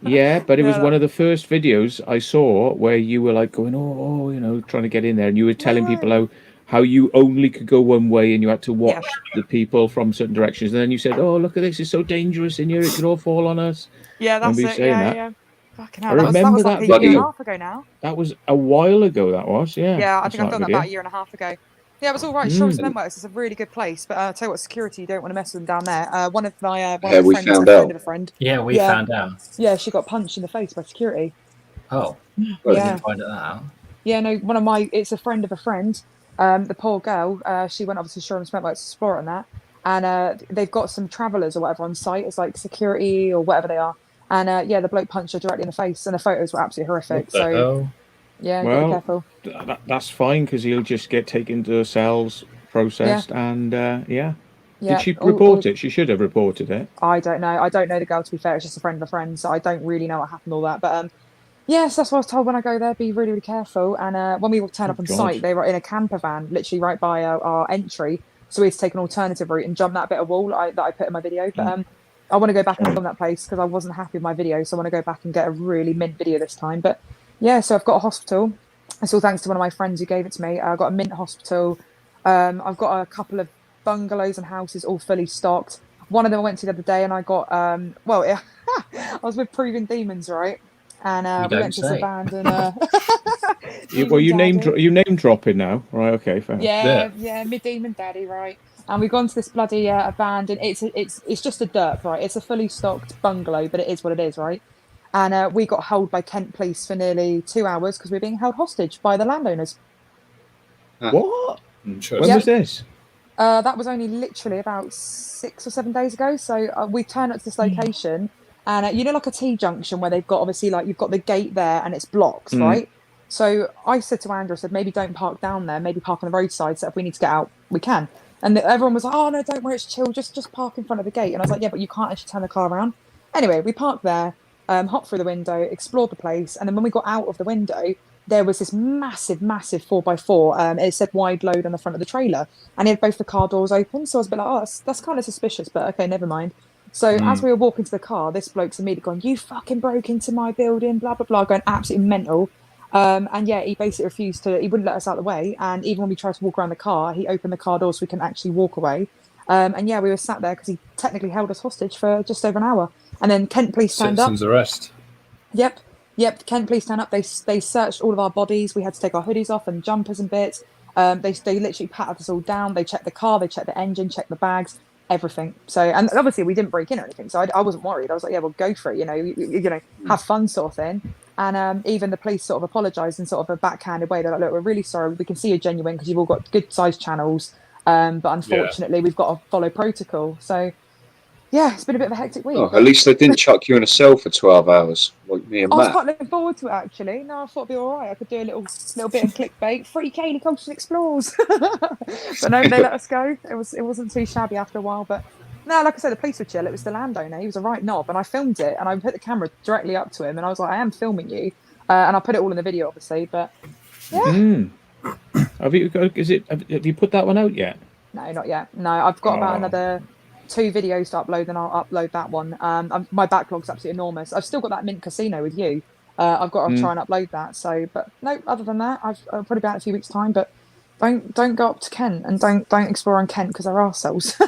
Yeah, but it was one of the first videos I saw where you were like going, oh, you know, trying to get in there, and you were telling people how you only could go one way and you had to watch the people from certain directions. And then you said, oh, look at this, it's so dangerous in here, it could all fall on us. Yeah, that's Remember you it. saying Yeah, that? yeah. Fucking I hell, that was remember like that a year and video. a half ago now. That was a while ago, that was, yeah. Yeah, I That's think I not filmed that video. about a year and a half ago. Yeah, it was all right. Mm. Shoreham Cement Works is a really good place, but I'll tell you what, security, you don't want to mess with them down there. One of my Yeah, friends, we a found friend out. of a friend. Yeah, we Yeah. found out. Yeah, she got punched in the face by security. Oh, Well, we Yeah. didn't find that out. Yeah, no, it's a friend of a friend. The poor girl, she went obviously to Shoreham Cement Works to explore on that. And they've got some travellers or whatever on site as like security or whatever they are. And yeah, the bloke punched her directly in the face, and the photos were absolutely horrific. What the So hell? yeah, gotta be Well, careful. that's fine because he'll just get taken to cells processed, and Yeah, did she all- report it? She should have reported it. I don't know. I don't know the girl, to be fair. It's just a friend of a friend, so I don't really know what happened, all that. But yes, that's what I was told when I go there. Be really, really careful. And when we turn Oh, up on God. site, they were in a camper van, literally right by our entry. So we had to take an alternative route and jump that bit of wall that I put in my video. But I want to go back and film that place because I wasn't happy with my video. So I want to go back and get a really mint video this time. But yeah, so I've got a hospital. It's all thanks to one of my friends who gave it to me. I got a mint hospital. I've got a couple of bungalows and houses all fully stocked. One of them I went to the other day, and I got well, yeah, I was with Proving Demons, right? And You we don't went to this say. abandoned. Well, you Demon Daddy. you name dropping now, right? Okay, fair. Yeah, me Demon Daddy, right? And we've gone to this bloody abandoned. It's just a derp, right? It's a fully stocked bungalow, but it is what it is, right? And we got held by Kent police for nearly 2 hours because we were being held hostage by the landowners. What? Interesting. When was this? That was only literally about 6 or 7 days ago. So we turned up to this location, and you know, like a T junction where they've got obviously like you've got the gate there and it's blocks, right? So I said to Andrew, I said maybe don't park down there, maybe park on the roadside. So if we need to get out, we can. And everyone was like, "Oh no, don't worry, it's chill. Just park in front of the gate." And I was like, "Yeah, but you can't actually turn the car around." Anyway, we parked there, hopped through the window, explored the place, and then when we got out of the window, there was this massive 4x4. It said wide load on the front of the trailer, and it had both the car doors open. So I was a bit like, "Oh, that's kind of suspicious," but okay, never mind. So as we were walking to the car, this bloke's immediately going, "You fucking broke into my building," blah blah blah, going absolutely mental. And yeah, he basically refused to. He wouldn't let us out of the way. And even when we tried to walk around the car, he opened the car door so we can actually walk away. And yeah, we were sat there because he technically held us hostage for just over an hour. And then Kent police turned up. Citizens arrest. Yep. Kent police turned up. They searched all of our bodies. We had to take our hoodies off and jumpers and bits. They literally patted us all down. They checked the car. They checked the engine. Checked the bags. Everything. So, and obviously we didn't break in or anything. So I wasn't worried. I was like, yeah, well, go for it. You know, have fun, sort of thing. And even the police sort of apologised in sort of a backhanded way. They're like, "Look, we're really sorry. We can see you're genuine because you've all got good sized channels. But unfortunately, we've got to follow protocol." So yeah, it's been a bit of a hectic week. Oh, at least they didn't chuck you in a cell for 12 hours, like me and I was Matt. quite looking forward to it, actually. No, I thought it'd be all right. I could do a little bit of clickbait. Free Kaylee Cultures Explores. But no, they let us go. It wasn't too shabby after a while. But no, like I said, the police were chill. It was the landowner. He was a right knob, and I filmed it, and I put the camera directly up to him, and I was like, "I am filming you," and I put it all in the video, obviously. But yeah, Have you put that one out yet? no, not yet. No, I've got about another 2 videos to upload, and I'll upload that one. My backlog's absolutely enormous. I've still got that Mint Casino with you. I've got to try and upload that. So, but no, other than that, I'll probably be out in a few weeks' time. But don't go up to Kent and don't explore on Kent because they're arseholes.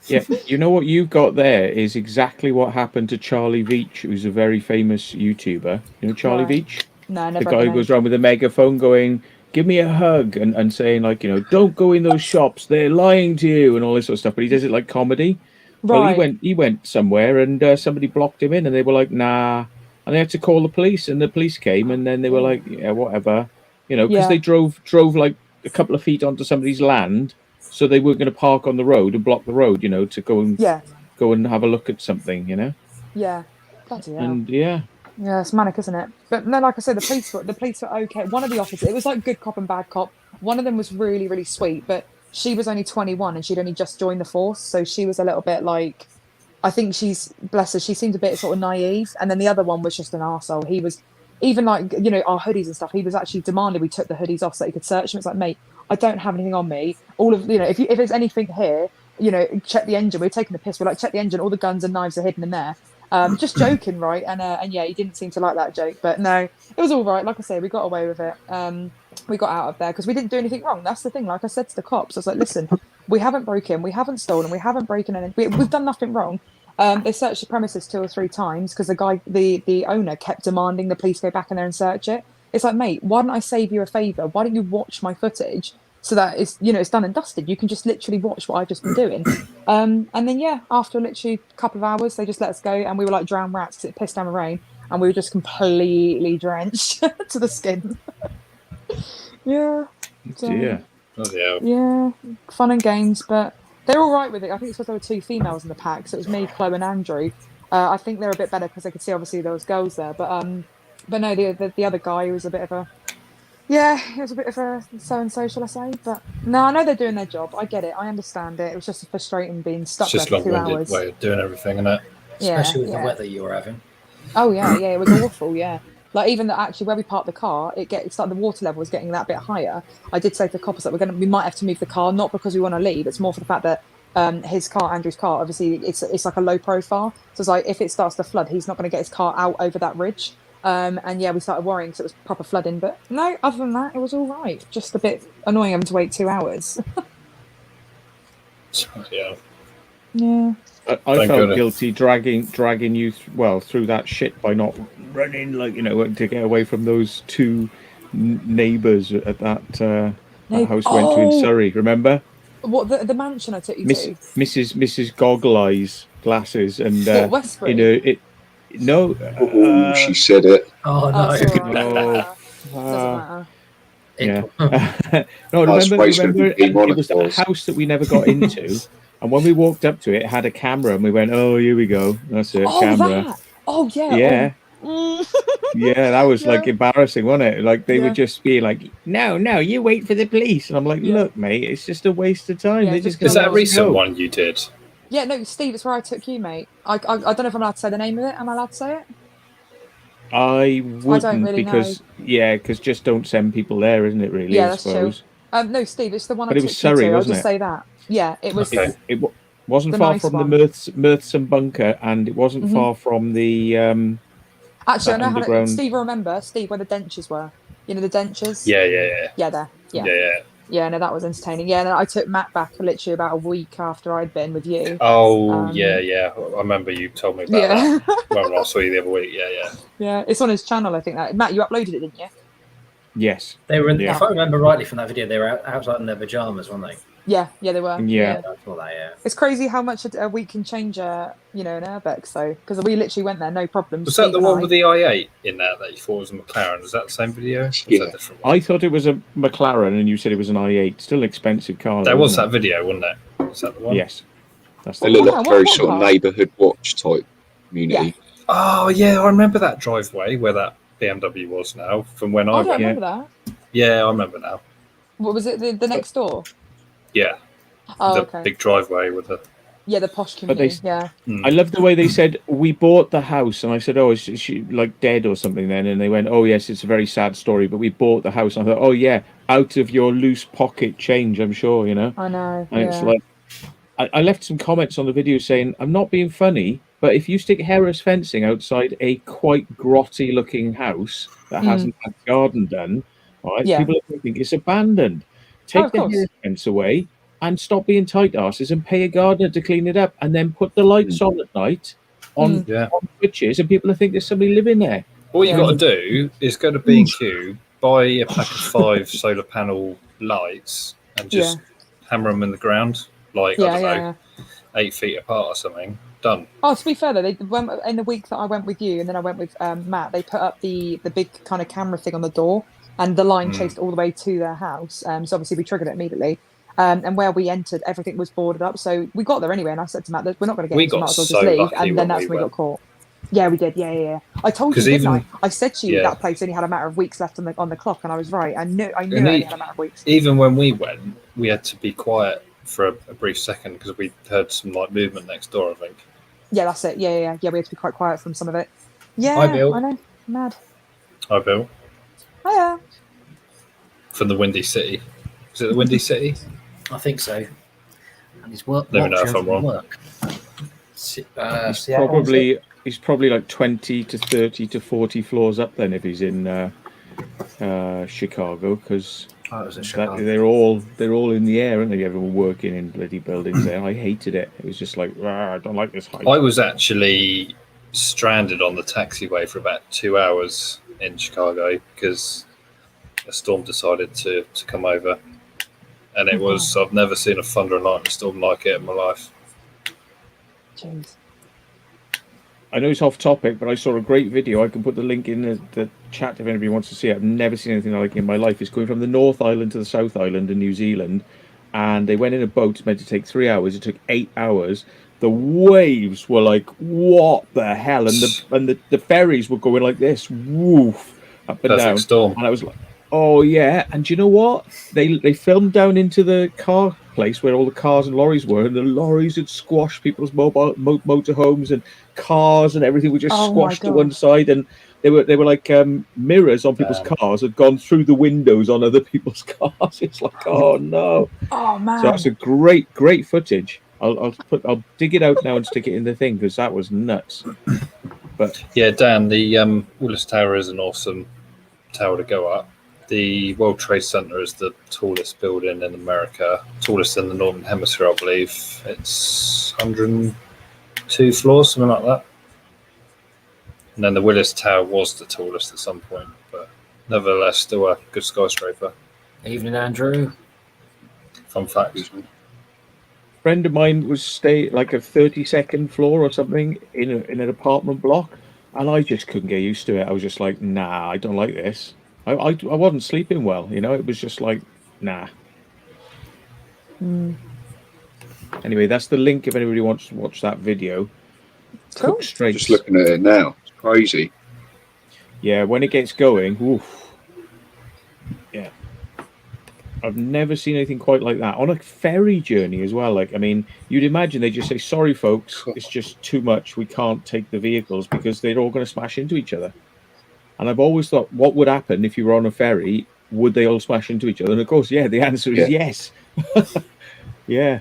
Yeah, you know what you've got there is exactly what happened to Charlie Veach, who's a very famous YouTuber. You know Charlie Right. Veach? No, The never. guy who goes around with a megaphone going, "Give me a hug," and saying like, "Don't go in those shops, they're lying to you," and all this sort of stuff. But he does it like comedy. Right. Well, he went somewhere and somebody blocked him in, and they were like, "Nah," and they had to call the police, and the police came, and then they were like, "Yeah, whatever," because Yeah. they drove like a couple of feet onto somebody's land, so they were going to park on the road and block the road, to go and have a look at something, Yeah. Bloody hell. and yeah. Yeah, it's manic, isn't it? But no, like I said, the police were okay. One of the officers, it was like good cop and bad cop. One of them was really, really sweet, but she was only 21 and she'd only just joined the force, so she was a little bit like, I think bless her, she seemed a bit sort of naive. And then the other one was just an arsehole. He was even like, our hoodies and stuff. He was actually demanding we took the hoodies off so he could search them. It's like, mate, I don't have anything on me. All of if there's anything here, check the engine. We're taking the piss. We're like, check the engine. All the guns and knives are hidden in there. Just joking, right? And yeah, he didn't seem to like that joke, but no, it was all right. Like I say, we got away with it. We got out of there because we didn't do anything wrong. That's the thing. Like I said to the cops, I was like, listen, we haven't broken, we haven't stolen, we haven't broken anything. We've done nothing wrong. They searched the premises 2 or 3 times because the owner kept demanding the police go back in there and search it. It's like, mate, why don't I save you a favour? Why don't you watch my footage so that it's done and dusted? You can just literally watch what I've just been doing. And then yeah, after literally a couple of hours, they just let us go, and we were like drowned rats because it pissed down the rain, and we were just completely drenched to the skin. Yeah. So, Dear. yeah, fun and games, but they're all right with it. I think it's because there were 2 females in the pack, so it was me, Chloe, and Andrew. I think they're a bit better because they could see obviously there was girls there, but no, the other guy was a bit of a Yeah, it was a bit of a so and so, shall I say? But no, I know they're doing their job. I get it. I understand it. It was just frustrating being It's stuck there just for 2 long-winded hours. way of doing everything, isn't it? Yeah, Especially with the yeah. weather you were having. Oh yeah, yeah. It was awful. Yeah, like even that actually where we parked the car, it's like the water level was getting that bit higher. I did say to the coppers that we might have to move the car, not because we want to leave. It's more for the fact that his car, Andrew's car, obviously it's like a low profile. So it's like if it starts to flood, he's not going to get his car out over that ridge. And yeah, we started worrying because it was proper flooding. But no, other than that, it was all right. Just a bit annoying having to wait 2 hours. So, yeah. Yeah. I Thank felt goodness. guilty dragging you through that shit by not running, like, you know, to get away from those two neighbours at that house we went to in Oh, Surrey. Remember, what the mansion I took you to? Mrs. Goggle Eyes glasses and What, in Westbury? a it no Oh, she said it. Oh Oh, no! it's all right. oh Doesn't matter. yeah. It- No, That's remember, why should be and it was that demonetised. house that we never got into. And when we walked up to it, it had a camera, and we went, "Oh, here we go. That's it, Oh, camera." that. Oh, yeah. Yeah, Oh. yeah, that was like Yeah. embarrassing, wasn't it? Like they Yeah. would just be like, "No, no, you wait for the police," and I'm like, Yeah. "Look, mate, it's just a waste of time. Yeah, They're it's just just Is gonna that a let us recent go." one you did? Yeah, no, Steve, it's where I took you, mate. I don't know if I'm allowed to say the name of it. Am I allowed to say it? I wouldn't really because because just don't send people there, isn't it? Really, Yeah, I that's chill. suppose. No, Steve, it's the one I But it was took you Surrey, to. I'll wasn't just it? say that. Yeah, it was Okay. Wasn't the far nice from the one. Mirthsome bunker, and it wasn't Mhm. far from the Actually, I that know how to. underground. Steve, remember, Steve, where the dentures were. You know, the dentures? Yeah, yeah, yeah. Yeah, there. Yeah. Yeah, yeah. Yeah, no, that was entertaining. Yeah, and I took Matt back literally about a week after I'd been with you. Oh, Um, yeah, yeah. I remember you told me about Yeah. that when I saw you the other week. Yeah, yeah. Yeah, it's on his channel, I think. That Matt, you uploaded it, didn't you? Yes. They were, Yeah. if I remember rightly from that video, they were outside in their pajamas, weren't they? Yeah, they were. Yeah. I thought that, yeah. It's crazy how much a week can change, you know, an Urbex though, because we literally went there, no problems. Was that Steve the and one I. with the i8 in there that you thought was a McLaren? Was that the same video? Or was Yeah. that a different one? I thought it was a McLaren, and you said it was an i8. Still an expensive car. There though, was isn't that video, wasn't it? Was that the it? one? Yes. That's They the look one. like what- very what sort of car? neighbourhood watch type community. Oh, yeah, I remember that driveway where that BMW was now from when I I don't went. remember that. Yeah, I remember now. What was it? The next door? Yeah, Oh, the okay. big driveway with the. Yeah, the posh But they- community. Yeah. I love the way they said we bought the house, and I said, "Oh, is she like dead or something?" Then, and they went, "Oh, yes, it's a very sad story, but we bought the house." And I thought, "Oh, yeah, out of your loose pocket change, I'm sure, you know." I know. And it's Yeah. like, I left some comments on the video saying, "I'm not being funny, but if you stick Harris fencing outside a quite grotty looking house that hasn't had the garden done, right, Yeah. people are going to think it's abandoned. Take of the course. Harris fence away and stop being tight asses and pay a gardener to clean it up, and then put the lights on at night on Yeah. switches, and people will think there's somebody living there." What you Yeah. got to do is go to B&Q, buy a pack of 5 solar panel lights, and just hammer them in the ground, like I Yeah, don't know, yeah. 8 feet apart or something. Done. Oh, to be fair though, in the week that I went with you and then I went with Matt, they put up the big kind of camera thing on the door, and the line chased all the way to their house. So obviously we triggered it immediately. And where we entered, everything was boarded up. So we got there anyway, and I said to Matt, "We're not going to get We in, so we got might as well so just leave." lucky And then when that's we when we got went. caught. Yeah, we did. Yeah. I told you, 'Cause didn't even- I? I said to you yeah. that place only had a matter of weeks left on the clock, and I was right. I knew And it only had a matter of weeks. Even when we went, we had to be quiet for a brief second because we heard some like movement next door, I think. Yeah, that's it. Yeah. We had to be quite quiet from some of it. Yeah, Hi, Bill. I know. Mad. Hi, Bill. Oh yeah. From the Windy City. Is it the Windy City? I think so. And his work. Let me know if watch I'm wrong. Work. He's probably like 20 to 30 to 40 floors up then if he's in Chicago, because Oh, it was in Chicago. they're all in the air, aren't they? Everyone working in bloody buildings there. I hated it. It was just like, "Rah, I don't like this height." I was actually stranded on the taxiway for about 2 hours in Chicago because a storm decided to come over. And it was, I've never seen a thunder and lightning storm like it in my life. Jeez. I know it's off topic, but I saw a great video. I can put the link in the chat if anybody wants to see it. I've never seen anything like it in my life. It's going from the North Island to the South Island in New Zealand, and they went in a boat. It's meant to take 3 hours. It took 8 hours. The waves were like, what the hell? And the ferries were going like this, woof, up and Perfect down. storm. And I was like, Oh yeah, and do you know what? They filmed down into the car place where all the cars and lorries were, and the lorries had squashed people's motorhomes and cars and everything were just Oh my squashed to one God. side, and they were like mirrors on people's Damn. cars had gone through the windows on other people's cars. It's like, oh no! Oh So man. that's a great footage. I'll dig it out now and stick it in the thing because that was nuts. But Yeah, Dan, the Willis Tower is an awesome tower to go up. The World Trade Center is the tallest building in America, tallest in the Northern Hemisphere, I believe. It's 102 floors, something like that. And then the Willis Tower was the tallest at some point, but nevertheless, still a good skyscraper. Evening, Andrew. Fun fact. Excuse me. friend of mine was stay like a 32nd floor or something in an apartment block, and I just couldn't get used to it. I was just like, nah, I don't like this. I wasn't sleeping well, you know. It was just like, nah. Mm. Anyway, that's the link if anybody wants to watch that video. Cool. Cook straight. Just looking at it now, it's crazy. Yeah, when it gets going, oof. Yeah. I've never seen anything quite like that on a ferry journey as well. Like, I mean, you'd imagine they just say, "Sorry, folks, it's just too much. We can't take the vehicles," because they're all going to smash into each other. And I've always thought, what would happen if you were on a ferry? Would they all smash into each other? And of course, yeah, the answer is yes. Yeah.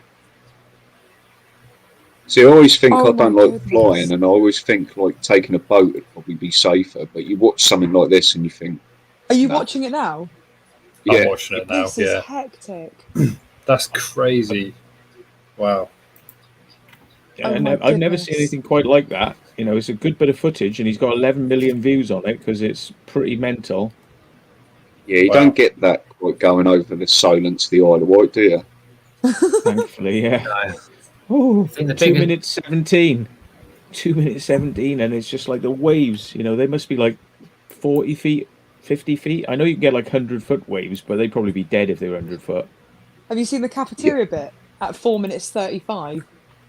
See, I always think Oh I don't my like goodness. flying, and I always think like taking a boat would probably be safer. But you watch something like this, and you think, Are you Nah. watching it now? I'm yeah, watching it now. This is Yeah, hectic. that's crazy. Wow. Yeah, Oh my I've never seen goodness. anything quite like that. You know, it's a good bit of footage, and he's got 11 million views on it because it's pretty mental. yeah, you Wow. don't get that quite going over the Solent to the Isle of Wight, do you? Thankfully, yeah. No. Oh, I think the 2 biggest- minutes 17. 2 minutes 17, and it's just like the waves. You know, they must be like 40 feet, 50 feet. I know you can get like 100-foot waves, but they'd probably be dead if they were 100-foot. Have you seen the cafeteria bit at 4 minutes 35?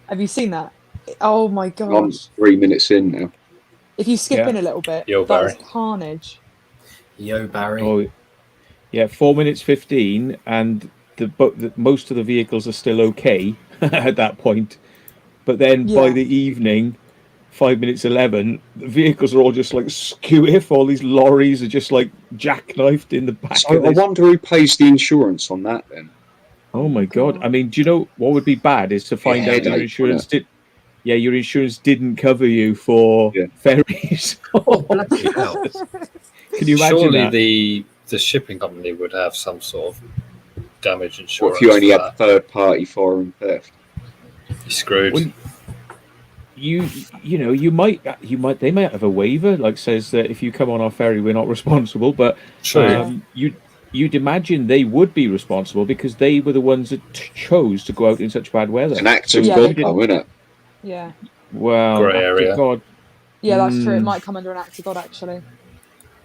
Have you seen that? Oh my I'm gosh. 3 minutes in now. If you skip Yeah. in a little bit, Yo, that is Barry. carnage. Yo, Barry. Oh, yeah, 4 minutes 15, and most of the vehicles are still okay at that point. But then by Yeah. the evening, 5 minutes 11, the vehicles are all just like skew if all these lorries are just like jackknifed in the back So of I this. wonder who pays the insurance on that then. Oh my god! I mean, do you know what would be bad is to find out your headache, insurance wouldn't your insurance didn't cover you for Yeah. ferries. Oh, bloody hell. Can you imagine Surely that? the shipping company would have some sort of damage What insurance. if you only for had that. third-party foreign theft? You're screwed. Well, you know they might have a waiver like says that if you come on our ferry we're not responsible, but True. you'd imagine they would be responsible because they were the ones that chose to go out in such bad weather. It's an act So of Yeah, God, they though, could. isn't it? Yeah. well, Grey act of area. God, Yeah, that's true. It Mm. might come under an act of God, actually.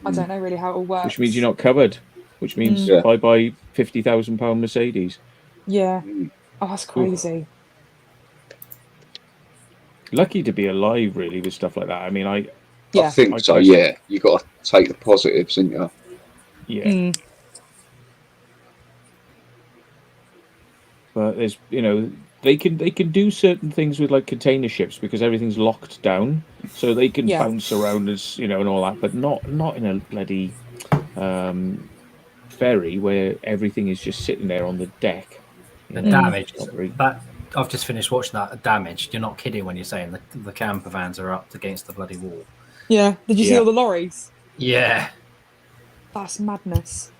I don't know really how it all works. which means you're not covered. Which means Yeah. if I buy £50,000 Mercedes, Yeah. Mm. Oh, that's crazy. lucky to be alive, really, with stuff like that. I mean, I Yeah. I think so, yeah. You got to take the positives, ain't you? yeah. Mm. But there's, you know, they can do certain things with like container ships because everything's locked down, so they can Yeah. bounce around as you know and all that. But not in a bloody ferry where everything is just sitting there on the deck. The You know, damage. it's not very- That I've just finished watching that. Damaged. You're not kidding when you're saying the camper vans are up against the bloody wall. Yeah. Did you see Yeah. all the lorries? Yeah. That's madness.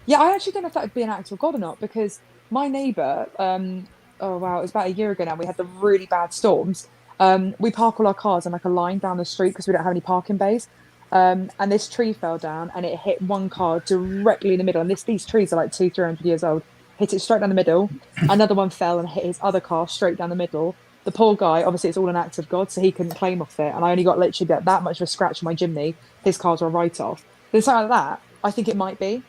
Yeah, I actually don't know if that would be an act of God or not because my neighbour, oh wow, it was about a year ago now, we had the really bad storms. We park all our cars in like a line down the street because we don't have any parking bays. And this tree fell down and it hit one car directly in the middle. And these trees are like 200-300 years old. Hit it straight down the middle. Another one fell and hit his other car straight down the middle. The poor guy, obviously it's all an act of God, so he couldn't claim off it. And I only got literally that much of a scratch on my chimney. His cars were a write-off. There's something like that. I think it might be.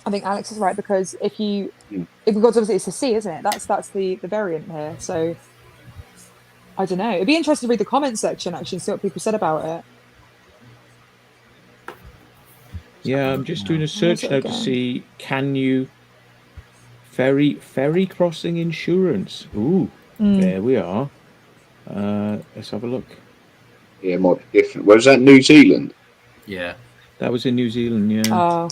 I think Alex is right because if because obviously it's the sea, isn't it? That's the variant here. So I don't know. It'd be interesting to read the comment section actually and see what people said about it. Yeah, I'm just doing a search it now to again? see, can you ferry crossing insurance? Ooh, there we are. Let's have a look. Yeah, it might be different. Where was that? New Zealand? Yeah. That was in New Zealand, yeah. Oh,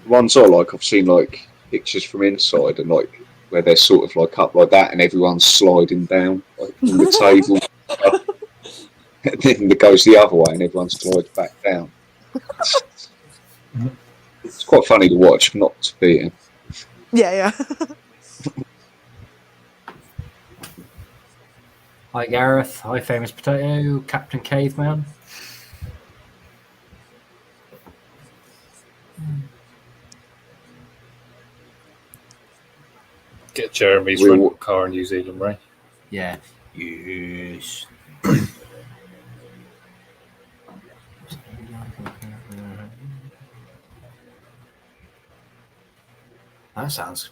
The ones I like, I've seen like pictures from inside and like where they're sort of like up like that and everyone's sliding down like from the table. And then it goes the other way and everyone slides back down. It's quite funny to watch, not to beat him. yeah. Hi Gareth. Hi Famous Potato. Captain Caveman. Get Jeremy's We rental will- car in New Zealand, Ray. Yeah. Yes. That sounds.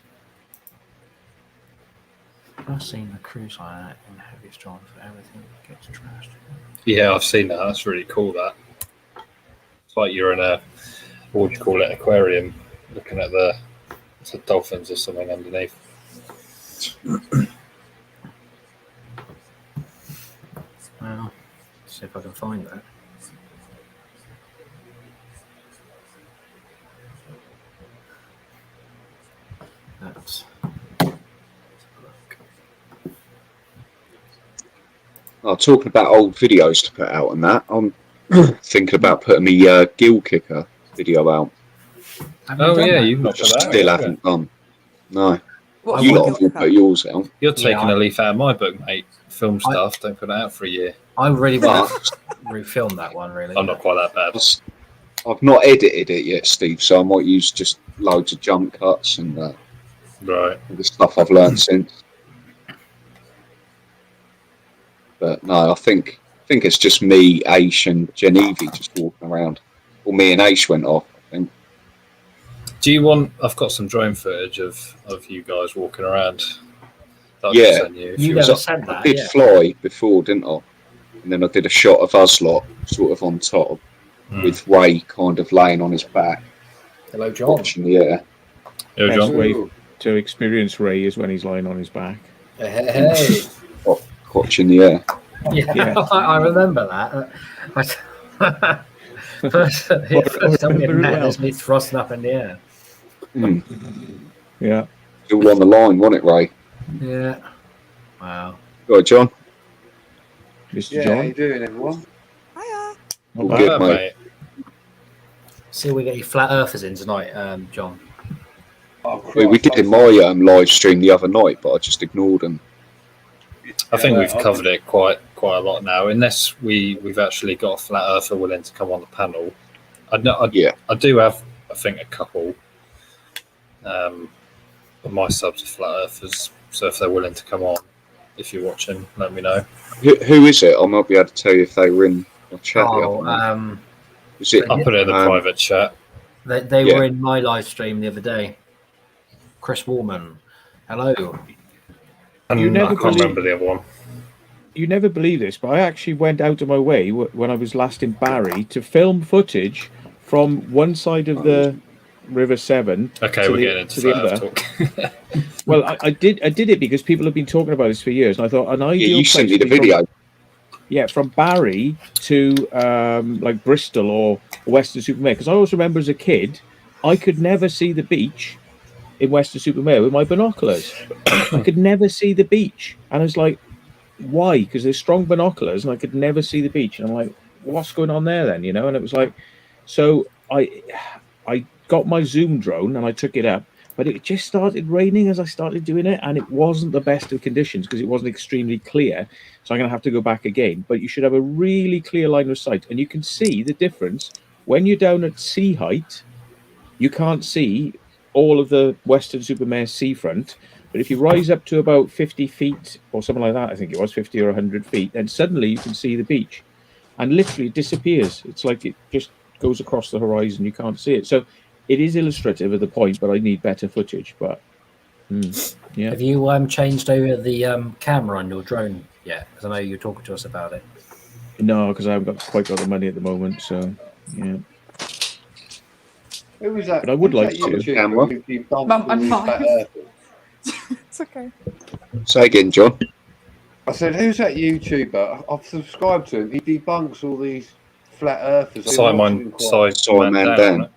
I've seen the cruise line in the heaviest storms where everything gets trashed. Yeah, I've seen that. That's really cool. That it's like you're in a, what would you call it, aquarium, looking at the dolphins or something underneath. Well, let's see if I can find that. That's. Oh, talking about old videos to put out on that, I'm thinking about putting me gill kicker video out. Oh yeah, you've not put that. Still out, have you? haven't done. No, What, you what lot have all gill put yours out. You're Yeah, taking a leaf out of my book, mate. Film stuff. Don't put it out for a year. I really want But to refilm that one. Really. I'm not quite that bad. I've not edited it yet, Steve, so I might use just loads of jump cuts and Right. the stuff I've learned since. But no, I think it's just me, Aish, and Genevieve just walking around. Well, me and Aish went off, I think. Do you want? I've got some drone footage of you guys walking around. That I Yeah. can send you. If You you never want. said I that. did Yeah. fly before, didn't I? And then I did a shot of us lot sort of on top with Ray kind of laying on his back, Hello, John. watching the air. Yo, Best John. way to experience Ray is when he's lying on his back. Hey. Watching the air. Yeah, Yeah. I remember that. First time we remember it met, well. there's me thrusting up in the air. Yeah. Still on the line, wasn't it, Ray? Yeah. Wow. Go on, John. Mr. Yeah, how you John. doing, everyone? Hiya. All Not good, bad. mate. See, we get you flat earthers in tonight, John. Oh, We did in my live stream the other night, but I just ignored them. I think we've covered it quite a lot now. Unless we've actually got a flat earther willing to come on the panel. I do have, I think, a couple. But my subs are flat earthers, so if they're willing to come on, if you're watching, let me know. Who is it? I might be able to tell you if they were in my chat the other night. Was it? I'll put it in the private chat. They Yeah. were in my live stream the other day. Chris Warman. Hello. And You never I can't believe- remember the other one. You never believe this, but I actually went out of my way when I was last in Barry to film footage from one side of the River Severn Okay, to we're the- getting into to the flat other. earth talk. Well, I did it because people have been talking about this for years, and I thought an ideal Yeah, you sent me the place to be video. Yeah, from Barry to like Bristol or Western-super-Mare. Because I always remember as a kid, I could never see the beach in Western-super-Mare with my binoculars. I could never see the beach, and I was like, why? Because there's strong binoculars, and I could never see the beach. And I'm like, what's going on there then? You know? And it was like, so I got my Zoom drone and I took it up. But it just started raining as I started doing it, and it wasn't the best of conditions because it wasn't extremely clear. So I'm going to have to go back again. But you should have a really clear line of sight, and you can see the difference when you're down at sea height. You can't see all of the Western-super-Mare seafront, but if you rise up to about 50 feet or something like that, I think it was 50 or 100 feet, then suddenly you can see the beach, and literally it disappears. It's like it just goes across the horizon. You can't see it. So it is illustrative of the point, but I need better footage. But yeah, Have you changed over the camera on your drone yet? Because I know you're talking to us about it. No, because I haven't quite got the money at the moment. So yeah, Who was that? but I would Who's like that to. YouTuber Camera. who debunked Mum all and these mine. flat earthers? It's okay. Say again, John. I said, who's that YouTuber? I've subscribed to him. He debunks all these flat earthers. I've been watching him quite Simon Dan.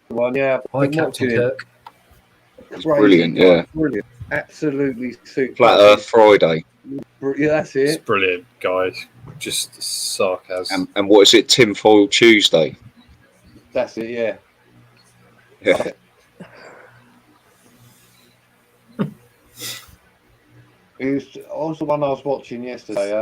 one. Yeah, Hi, I've been Captain watching him. Kirk. He's Crazy brilliant, guy, yeah. brilliant. Absolutely super. Flat Earth Friday. Yeah, that's It's it. brilliant, guys. Just sarcasm. And what is it, Tinfoil Tuesday? That's it. Yeah. Yeah. It was the one I was watching yesterday.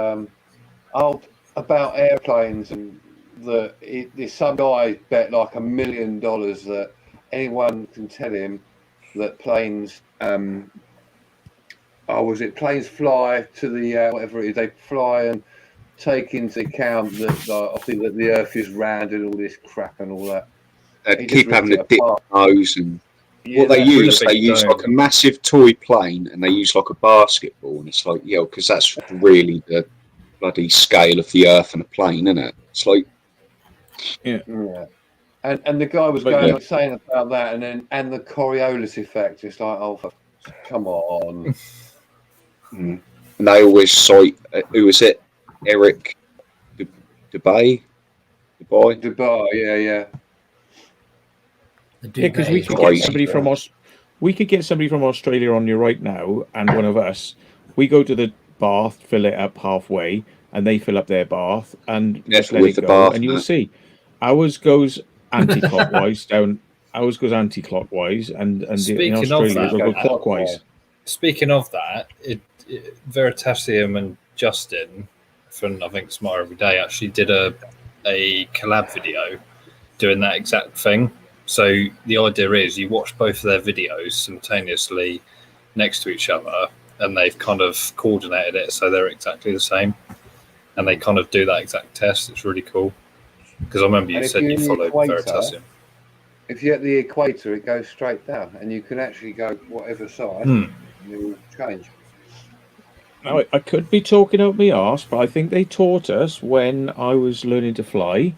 About airplanes and there's some guy bet like $1 million that anyone can tell him that planes planes fly to the whatever it is, they fly and take into account that obviously that the Earth is round and all this crap and all that. They He keep just having ripped a it dip apart. nose and Yeah, what they that's use, it. they use Dome. like a massive toy plane and they use like a basketball, and it's like, yeah, because that's really the bloody scale of the Earth and a plane, isn't it? It's like, Yeah. And the guy was But going yeah. on saying about that, and the Coriolis effect. It's like, oh, come on. and they always cite, who was it? Eric Dubai? Dubai, yeah. The Yeah, because we duvet could is get crazy, somebody from we could get somebody from Australia on you right now, and one of us. We go to the bath, fill it up halfway, and they fill up their bath, and just let with it the go, bath and you'll mat. see. Ours goes anti-clockwise down. Ours goes anti-clockwise, and in Speaking of Australia that, it'll go Go clockwise. Speaking of that, Veritasium and Justin from I think Smart Every Day actually did a collab video doing that exact thing. So the idea is you watch both of their videos simultaneously next to each other, and they've kind of coordinated it so they're exactly the same, and they kind of do that exact test. It's really cool because I remember you And if said you're you in the followed equator, Veritasium. If you're at the equator, it goes straight down, and you can actually go whatever side, Hmm. and it will change. Now, I could be talking out my arse, but I think they taught us when I was learning to fly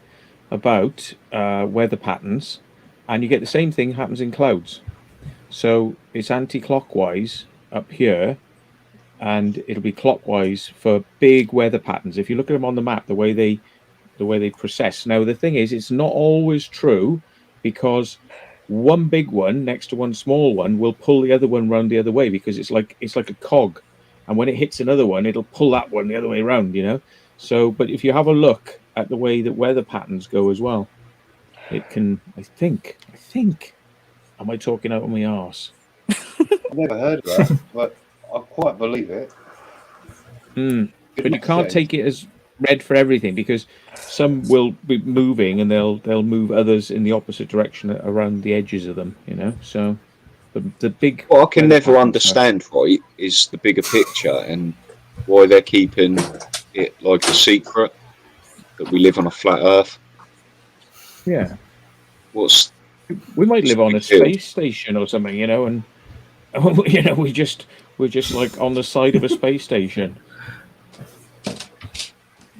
about weather patterns, and you get the same thing happens in clouds. So it's anti-clockwise up here, and it'll be clockwise for big weather patterns. If you look at them on the map, the way they process. Now the thing is, it's not always true, because one big one next to one small one will pull the other one round the other way, because it's like a cog, and when it hits another one, it'll pull that one the other way around. So, but if you have a look at the way that weather patterns go as well, it can. I think. Am I talking out of my arse? I've never heard of that, but I quite believe it. It But you makes can't sense. take it as read for everything, because some will be moving and they'll move others in the opposite direction around the edges of them. So the big. What I can weather never pattern stuff- understand, right, is the bigger picture and why they're keeping it like a secret that we live on a flat Earth. Yeah, What's we might live on a Big deal. space station or something, and we're just like on the side of a space station.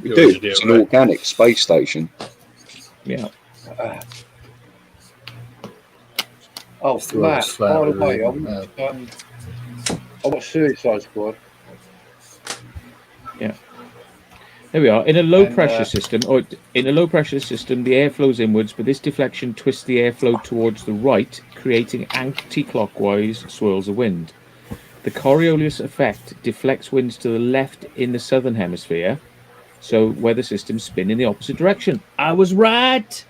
we You're do? an idiot, It's an right? organic space station. Yeah. Oh, If the world Matt, was flat, by the we way, I wouldn't watched Suicide Squad. There we are. In a low And, pressure system, the air flows inwards, but this deflection twists the airflow towards the right, creating anti-clockwise swirls of wind. The Coriolis effect deflects winds to the left in the southern hemisphere, so weather systems spin in the opposite direction. I was right.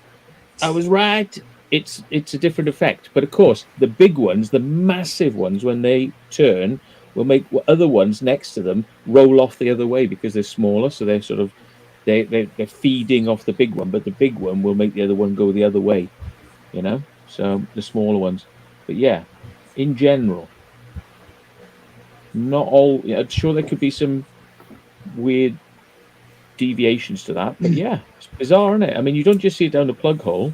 It's a different effect, but of course, the big ones, the massive ones, when they turn, will make other ones next to them roll off the other way because they're smaller. So they're sort of they're feeding off the big one, but the big one will make the other one go the other way. So the smaller ones. But yeah, in general, not all. Yeah, I'm sure there could be some weird deviations to that, but yeah, it's bizarre, isn't it? I mean, you don't just see it down the plug hole;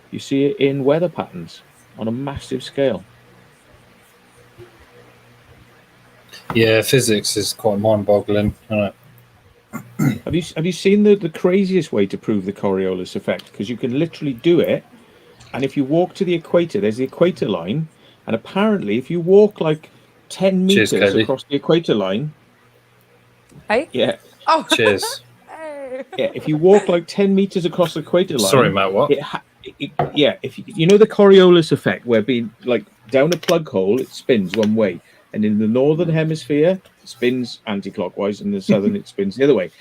you see it in weather patterns on a massive scale. Yeah, physics is quite mind-boggling, isn't it? Have you seen the craziest way to prove the Coriolis effect? Because you can literally do it, and if you walk to the equator, there's the equator line, and apparently, if you walk like 10 Cheers, meters Katie. across the equator line, Hey? yeah, Oh. Cheers. Hey. yeah, if you walk like 10 meters across the equator line, Sorry, Matt. What? yeah, if you know the Coriolis effect, where being like down a plug hole, it spins one way, and in the northern hemisphere, it spins anti-clockwise, and in the southern, it spins the other way.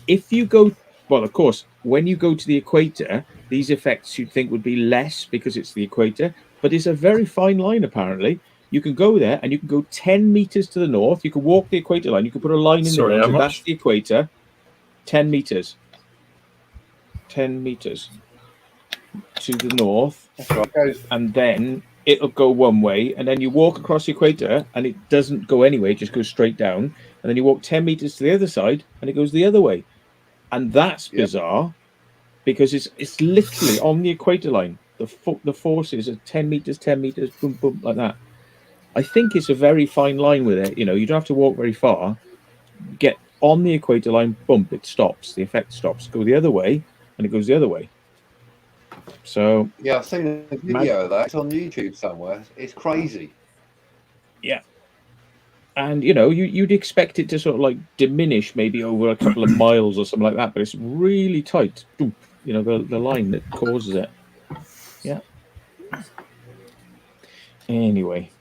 If you go, well, of course, when you go to the equator, these effects you'd think would be less because it's the equator, but it's a very fine line apparently. You can go there and you can go 10 meters to the north. You can walk the equator line. You can put a line in Sorry, the middle. how So much? that's the equator. 10 meters. 10 meters to the north. That's right. Goes And then it'll go one way. And then you walk across the equator and it doesn't go anyway. It just goes straight down. And then you walk 10 meters to the other side and it goes the other way. And that's Yep. bizarre because it's literally on the equator line. The forces are 10 meters, boom, boom, like that. I think it's a very fine line with it. You know, you don't have to walk very far. Get on the equator line, bump, it stops. The effect stops. Go the other way, and it goes the other way. So yeah, I've seen a video of that. It's on YouTube somewhere. It's crazy. yeah. And you know, you'd expect it to sort of like diminish maybe over a couple of miles or something like that, but it's really tight. Boom, you know, the line that causes it. Yeah. Anyway.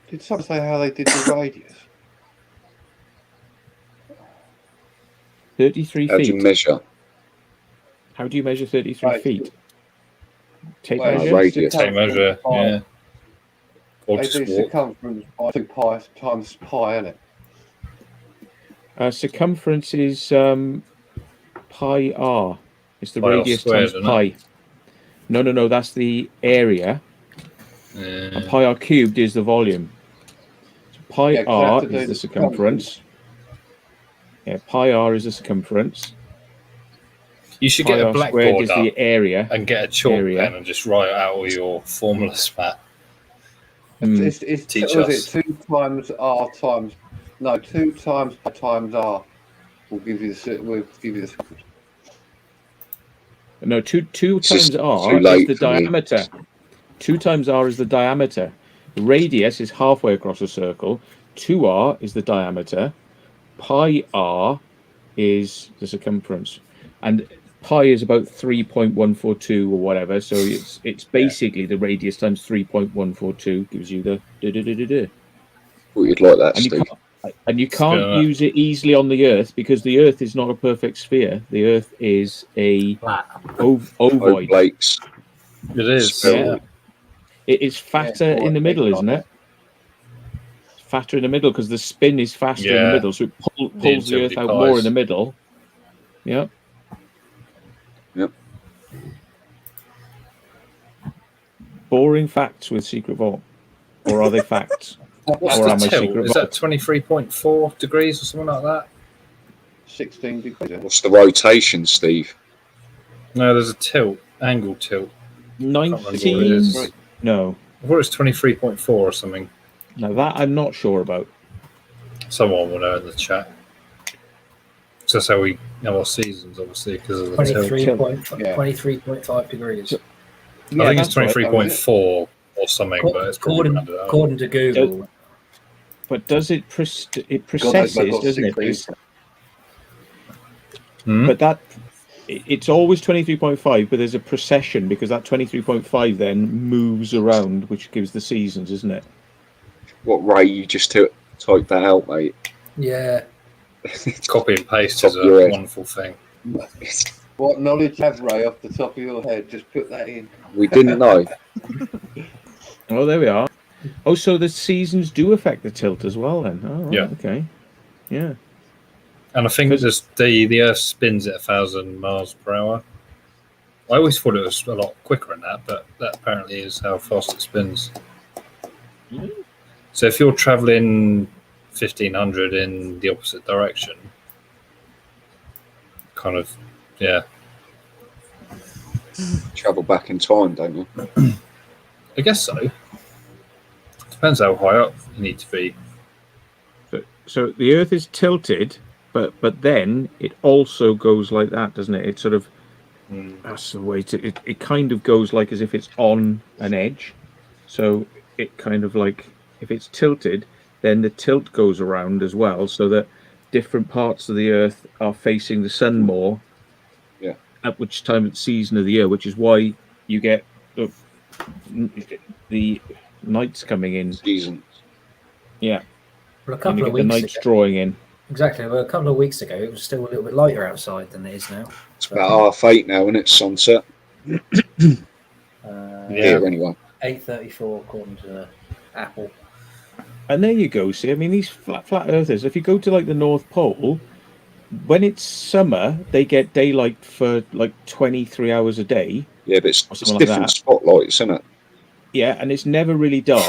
Did someone say how they did the radius? 33 How do you feet. measure? How do you measure 33 Right. feet? Tape Well, measure? radius. Tape measure. Yeah. Or They just do walk. circumference by 2 pi times pi, isn't it? Circumference is pi r. It's the Pi r radius squared, times isn't pi. No, that's the area. And pi r cubed is the volume. So pi Yeah, 'cause they have r to do is the the circumference. Yeah, pi r is the circumference. You should Pi get a r squared blackboard is up the area. and get a chalk area. pen and just write out all your formulas, Matt. It's Teach was us. it 2 times r times 2 times pi times r will give you the circumference. No, two It's times just r too is late the for me. diameter. 2 times r is the diameter. The radius is halfway across a circle. 2r is the diameter. Pi r is the circumference. And pi is about 3.142 or whatever. So it's basically the radius times 3.142 gives you the da-da-da-da-da. Thought you'd like that, And you Steve. can't Yeah. use it easily on the Earth because the Earth is not a perfect sphere. The Earth is a Flat. Oh, ovoid. It Blake's. is. Yeah. It is fatter Yeah, in the middle, isn't it? Fatter in the middle because the spin is faster in the Yeah. middle, so it pulls the infinity Earth out more pies. in the middle. Yeah. Yep. Boring facts with Secret Vault, or are they facts? What's Or the am I tilt? secret Is that vault? 23.4 degrees or something like that? 16 degrees. What's the rotation, Steve? No, there's a tilt, angle tilt. remember what it 19? is. No, I thought it was 23.4 or something. no, that I'm not sure about. Someone will know in the chat. So that's how we know our seasons, obviously, because of the tilt. 23.5 degrees. I think it's that's right. 23.4 or something, but it's probably rounded out. According to Google, But does it God, processes, they've got doesn't it? 16. But that it's always 23.5, but there's a precession because that 23.5 then moves around, which gives the seasons, isn't it? What, Ray, you just typed that out, mate? yeah. Copy and paste Top is of your a head. wonderful thing. What knowledge you have, Ray, off the top of your head? Just put that in. We didn't know. Oh, there we are. Oh, so the seasons do affect the tilt as well then. Oh, right, Yeah. okay. Yeah. And I think there's the Earth spins at 1,000 miles per hour. I always thought it was a lot quicker than that, but that apparently is how fast it spins. So if you're traveling 1,500 in the opposite direction, kind of, yeah. Travel back in time, don't you? I guess so. Depends how high up you need to be. So the Earth is tilted, but then it also goes like that, doesn't it? It sort of that's the way it kind of goes like as if it's on an edge. So it kind of like if it's tilted, then the tilt goes around as well, so that different parts of the Earth are facing the sun more. Yeah. At which time of the season of the year, which is why you get the nights coming in. Seasons. Yeah. Well, a And couple you of get the weeks nights ago, drawing in. exactly. Well, a couple of weeks ago, it was still a little bit lighter outside than it is now. It's about 8:30 now, and it's sunset. Here, anyway. 8:34 according to Apple. And there you go. See, I mean, these flat earthers, if you go to like the North Pole, when it's summer, they get daylight for like 23 hours a day. Yeah, but it's something like different that. spotlights, isn't it? Yeah, and it's never really dark.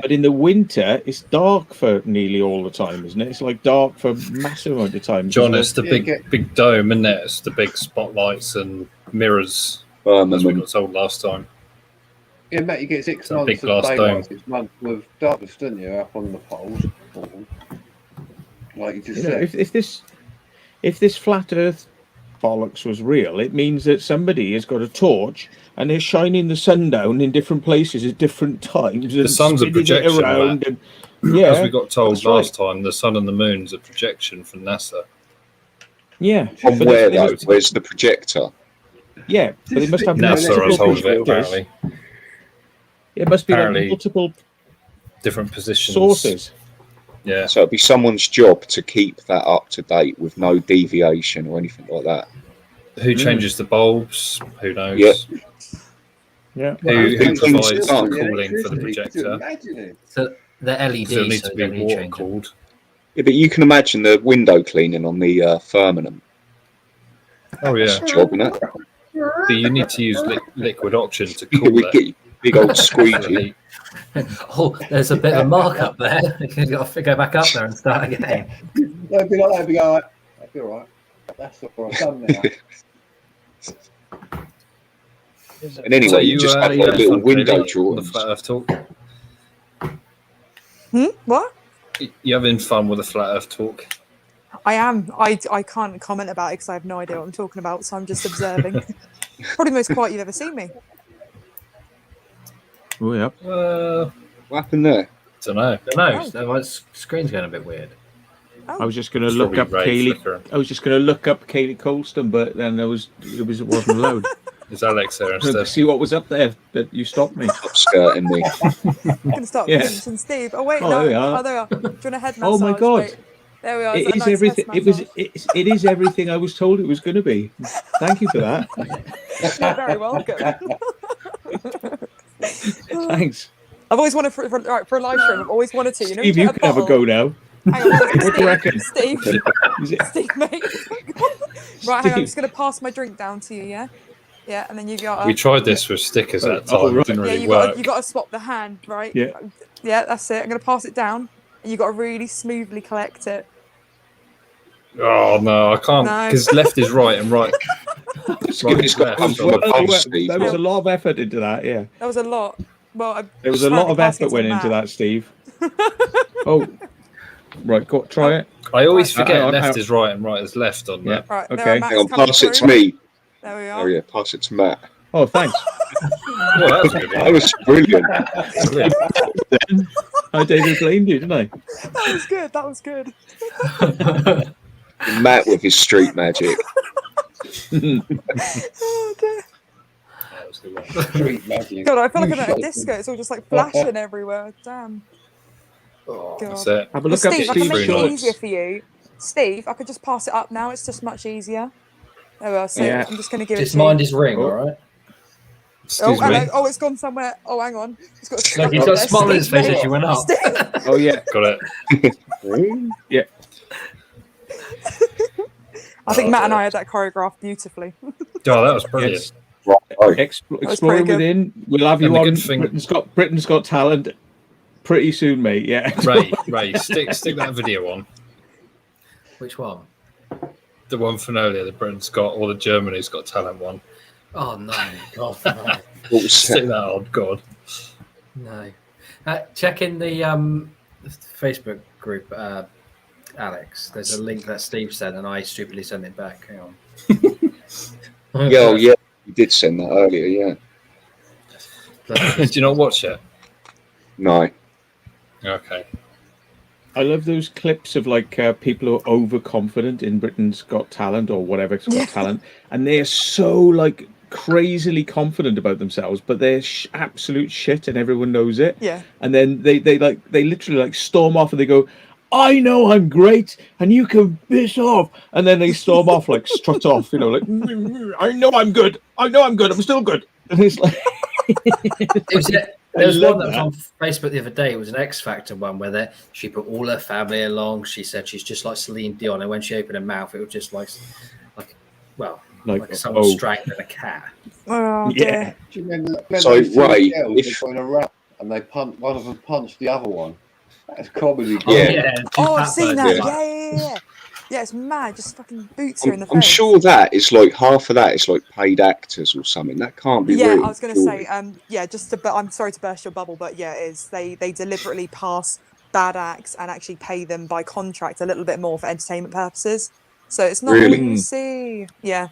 But in the winter, it's dark for nearly all the time, isn't it? It's like dark for a massive amount of time. John, because it's the big dome, isn't it? It's the big spotlights and mirrors. As we Firmament. got told last time. Yeah, Matt, you get 6 That months big of glass daylight, dome. 6 months of darkness, don't you, up on the poles? Like you just you know, said. if this flat Earth bollocks was real, it means that somebody has got a torch and they're shining the sun down in different places at different times. The sun's a spinning it projection, around. Matt. And, yeah, As we got told that's last time, the sun and the moon's a projection from NASA. Yeah. From But where, they though? must- Where's the projector? Yeah, but they must have NASA are multiple told of it, projectors. apparently. It must be like Apparently. multiple Different positions. sources. Yeah. So it'd be someone's job to keep that up to date with no deviation or anything like that. Who changes the bulbs? Who knows? Yep. Yeah. Who Who provides cleans the it up? cooling for the projector? Imagine it. So the LED, Because it'll need so to they be don't need water changing. cooled. Yeah, but you can imagine the window cleaning on the firmament. Oh, yeah. That's a job, innit? But you need to use liquid oxygen to Yeah, cool we it. get big old for the squeegee. heat. Oh, there's a bit of a mark up there. You've got to go back up there and start again. That'd be like that. It'd be all right. That'd be all right. That's all right. Done now. And anyway, you just have like little fun, window Kaylee, on the drawings. Flat Earth talk. What? You having fun with the Flat Earth talk? I am. I can't comment about it because I have no idea what I'm talking about, so I'm just observing. Probably the most quiet you've ever seen me. Oh, yeah. What happened there? Don't know. No, my screen's going a bit weird. I was just going to It's look probably up ray Kaylee. flickering. I was just going to look up Kaylee Colston, but then it wasn't allowed. Is Alex there to instead? see what was up there, but you stopped me. Upskirting me. I'm going to start Yeah. pinching Steve. Oh, wait, Oh, no. there we are. Oh, there we are. Do you want a head massage? Oh my God. Wait. There we are. It a is nice everything. head It was. massage. It is everything I was told it was going to be. Thank you for that. You're very welcome. Thanks, I've always wanted for a live stream. I've always wanted to. You know, Steve. You you get can have a bottle- go now. Hang on, What do you reckon? Steve, Is it- Steve, mate. Right, hang on. I'm just going to pass my drink down to you. Yeah, yeah, and then you got. We tried this with stickers at the time. Oh, right. It didn't Yeah, really you work. got to swap the hand, right? Yeah. Yeah, that's it. I'm going to pass it down, and you got to really smoothly collect it. Oh no, I can't No. because left is right and right. It's got to come from above, Steve. There was a lot of effort into that. Yeah, That was a lot. Well, there was a lot of effort went into that, Steve. Oh, right. Go try it. I always forget hang on, left hang on. is right and right is left on Yeah. that. Right, Okay. there, Matt's Hang on, coming pass it to through. me. There we Oh are. yeah, pass it to Matt. Oh, thanks. Well, that was a good That one. was brilliant. Brilliant. I David blamed you, didn't I? That was good. That was good. Matt with his street magic. Oh, dear. That was a good one. Street magic. God, I feel like You I'm at shot a disco. It's all just like flashing everywhere. Damn. That's God. it. Have a Well, look up Steve, I can Steve's make it shorts. easier for you. Steve, I could just pass it up now. It's just much easier. There we are. So Yeah. I'm just going to give it Just to you. mind his ring, Oh. all right? Excuse Oh, me. hello. Oh, it's gone somewhere. Oh, hang on. It's got a No, he's got a smile on his face as you went up. Steve. Oh yeah, Got it. I think Oh, Matt and dear. I had that choreographed beautifully. Oh, that was brilliant. yes. Right. Exploring pretty good. within. We'll have you And the on. good thing- Britain's Got Talent pretty soon, mate. Yeah. Ray, stick that video on. Which one? The one from earlier, the Britain's Got or the Germany's Got Talent one. Oh no, God, no, What was Stick that? that on, God. no. Check in the Facebook group, Alex. There's a link that Steve sent, and I stupidly sent it back. Hang on. Yeah, oh, yeah, you did send that earlier. Yeah. Do you not watch it? No. Okay. I love those clips of like people who are overconfident in Britain's Got Talent or whatever's got talent, and they're so like crazily confident about themselves, but they're absolute shit, and everyone knows it. Yeah. And then they literally like storm off, and they go, "I know I'm great, and you can piss off." And then they storm off, like strut off, you know, like, "I know I'm good. I know I'm good. I'm still good." And it's like, there was one that was on Facebook the other day. It was an X Factor one where she put all her family along. She said she's just like Celine Dion, and when she opened her mouth, it was just like someone strangling a cat. Oh, yeah. Do you remember So, Ray, if in a rap and they one of them punched the other one? That's comedy. Yeah. Oh, I've seen that. Yeah. Yeah, it's mad. Just fucking boots her in the face. I'm sure that is like half of that is like paid actors or something. That can't be real. Yeah, I was going to say, but I'm sorry to burst your bubble, but yeah, it is. They deliberately pass bad acts and actually pay them by contract a little bit more for entertainment purposes. So it's not Really? what you see. Yeah.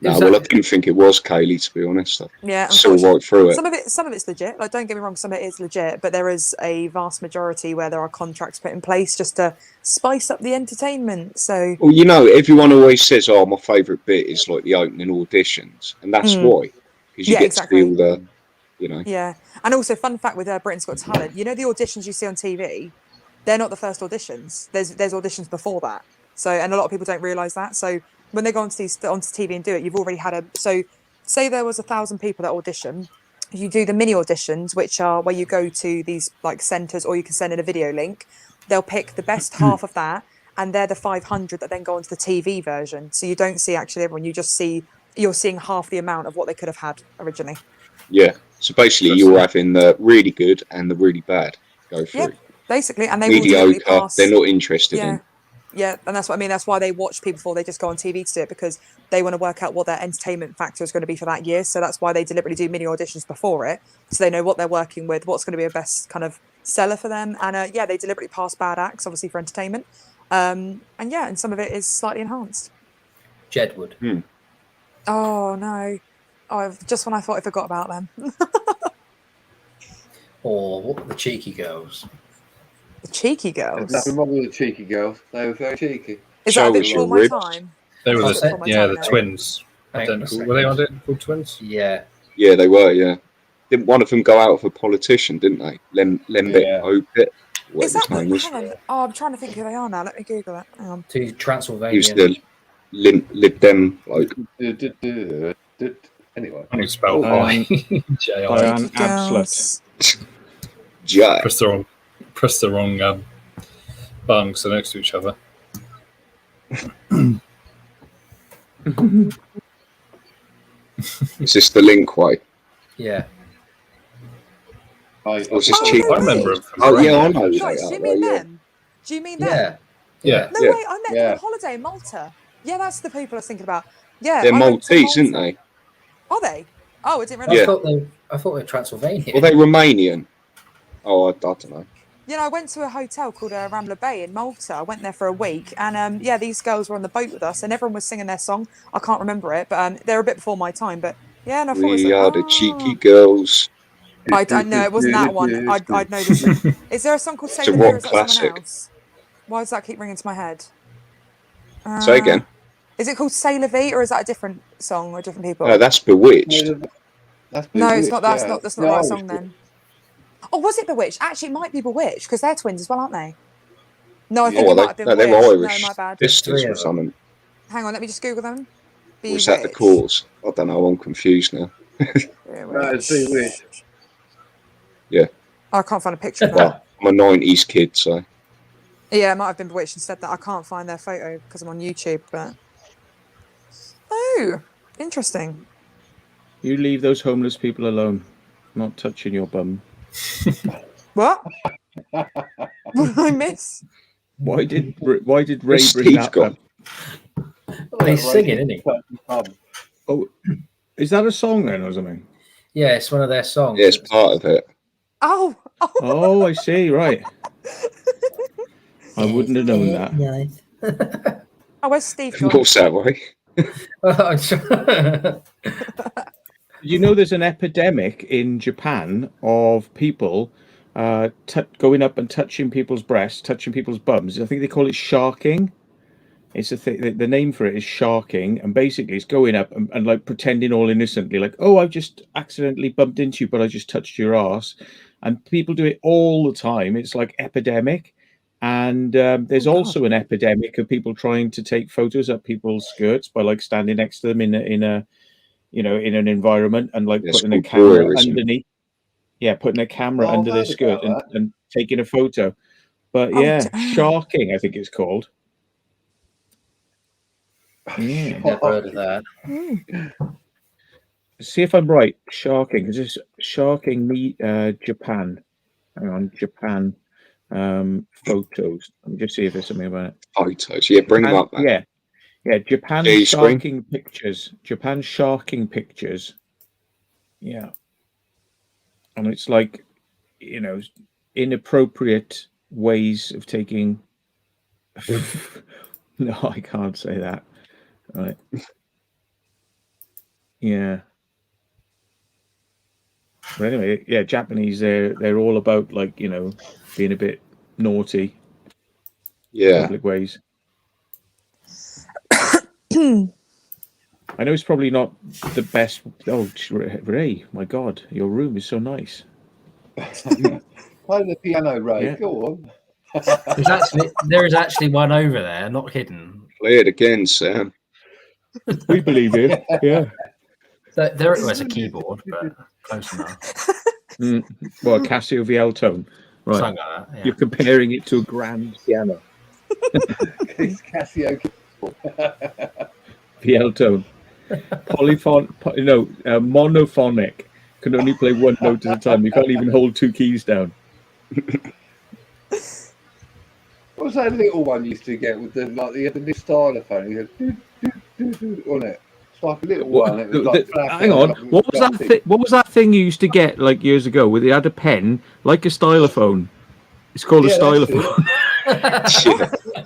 No, well, I didn't think it was Kaylee, to be honest. Yeah, saw right through it. Some of it's legit. Like, don't get me wrong, some of it is legit, but there is a vast majority where there are contracts put in place just to spice up the entertainment. So, well, you know, everyone always says, "Oh, my favourite bit is like the opening auditions," and that's why, because you get to see all the, you know. Yeah, and also fun fact with Britain's Got Talent, you know, the auditions you see on TV, they're not the first auditions. There's auditions before that. So, and a lot of people don't realise that. So, when they go onto TV and do it, you've already had so say there was 1,000 people that audition. You do the mini auditions, which are where you go to these like centres, or you can send in a video link. They'll pick the best half of that, and they're the 500 that then go onto the TV version. So you don't see actually everyone. You're seeing half the amount of what they could have had originally. Yeah. So basically, you're having the really good and the really bad go through. Yeah, basically, and they mediocre. Will pass. They're not interested in. Yeah, and that's what I mean. That's why they watch people before they just go on TV to do it, because they want to work out what their entertainment factor is going to be for that year. So that's why they deliberately do mini auditions before it, so they know what they're working with, what's going to be a best kind of seller for them. And they deliberately pass bad acts, obviously for entertainment. And some of it is slightly enhanced. Jedward. Oh no! Just when I thought I forgot about them. Or the Cheeky Girls. The Cheeky Girls. There's nothing wrong with the Cheeky Girls. They were very cheeky. Is that a bit before my time? They were the twins. Were they on it called twins? Yeah. Yeah, they were. Yeah. Didn't one of them go out with a politician? Didn't they? Lembit Opit. Is that hang on? Oh, I'm trying to think who they are now. Let me Google it. Hang on. To Transylvania. He was the Lib Dem bloke. Anyway. I need to spell Diane Cheeky Absolute. Jay. Press the wrong bungs are next to each other. Is this the link way? Yeah. I remember them. Oh yeah, I know. Guys, do you mean them? Do you mean them? Yeah. No way, I met them on holiday in Malta. Yeah, that's the people I was thinking about. Yeah, they're Maltese, aren't they? Are they? Oh, I didn't realise. I thought they were Transylvanian. Were they Romanian? Oh, I don't know. You know, I went to a hotel called Rambler Bay in Malta. I went there for a week, and these girls were on the boat with us, and everyone was singing their song. I can't remember it, but they're a bit before my time. But yeah, and I thought we are the Cheeky Girls. I know it wasn't that one. I'd know this one. Is there a song called Sailor Moon, or is that someone else? Why does that keep ringing to my head? Say again. Is it called Sailor V, or is that a different song or different people? No, that's Bewitched. No, it's not. That's not the right song then. Oh, was it Bewitched? Actually, it might be Bewitched because they're twins as well, aren't they? No, I think it might have been Bewitched. They're Irish. No, my bad. Sisters or something. Hang on, let me just Google them. Was that the cause? I don't know. I'm confused now. No, it's Bewitched. Yeah. I can't find a picture of that. I'm a 90s kid, so. Yeah, it might have been Bewitched instead. That I can't find their photo because I'm on YouTube. But oh, interesting. You leave those homeless people alone. I'm not touching your bum. What? What did I miss? Why did Ray bring Steve that up? Well, he's singing, isn't he? Oh, is that a song then or something? Yeah, it's one of their songs. Yeah, it's part of it. Oh, Oh, I see. Right. I wouldn't have known that. Nice. oh, where's Steve gone? What's that way? You know, there's an epidemic in Japan of people going up and touching people's breasts, touching people's bums. I think they call it sharking. It's a thing. The name for it is sharking, and basically, it's going up and like pretending all innocently, like, "Oh, I've just accidentally bumped into you, but I just touched your ass." And people do it all the time. It's like epidemic. And there's Oh, God. also an epidemic of people trying to take photos of people's skirts by like standing next to them in a in an environment and like It's putting a called camera voyeurism. underneath. Yeah, putting a camera Oh, under I've their heard skirt about and taking a photo. But Oh, yeah, damn. sharking, I think it's called. Yeah. Never heard of that. See if I'm right. Sharking, because it's sharking me Japan. Hang on, Japan photos. Let me just see if there's something about it. Photos. Yeah, bring them And, up, man. yeah, Japan Share your screen. sharking pictures. Japan sharking pictures. Yeah. And it's like, inappropriate ways of taking. No, I can't say that. Right. Yeah. But anyway, yeah, Japanese, they're all about like, being a bit naughty, Yeah. public ways. I know it's probably not the best. Oh, Ray, my God, your room is so nice. Play the piano, Ray. Yeah. Go on. There is actually one over there. Not hidden. Play it again, Sam. We believe you. Yeah. There was a keyboard, but close enough. Well, a Casio VL tone. Right. Something like that, yeah. You're comparing it to a grand piano. It's Casio. VL tone. Monophonic. Can only play one note at a time. You can't even hold two keys down. What was that little one you used to get with the this stylophone? You had on it. It's like a little one. It was like Hang on. What was that? What was that thing you used to get like years ago? Where it had a pen like a stylophone. It's called a stylophone.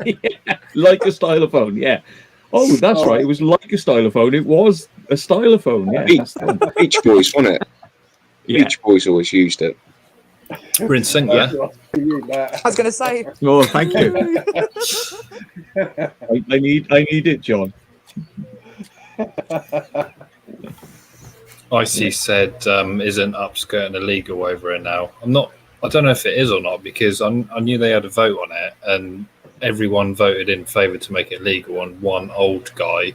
Yeah, like a stylophone. Yeah. Oh, that's right. It was like a stylophone. It was a stylophone. Yeah. That's the one. Beach Boys, wasn't it? Yeah. Beach Boys always used it. We're in sync there. I was going to say. Oh, thank you. I need it, John. Icy said, "Isn't upskirting illegal over here now?" I don't know if it is or not because I knew they had a vote on it and everyone voted in favour to make it legal, and one old guy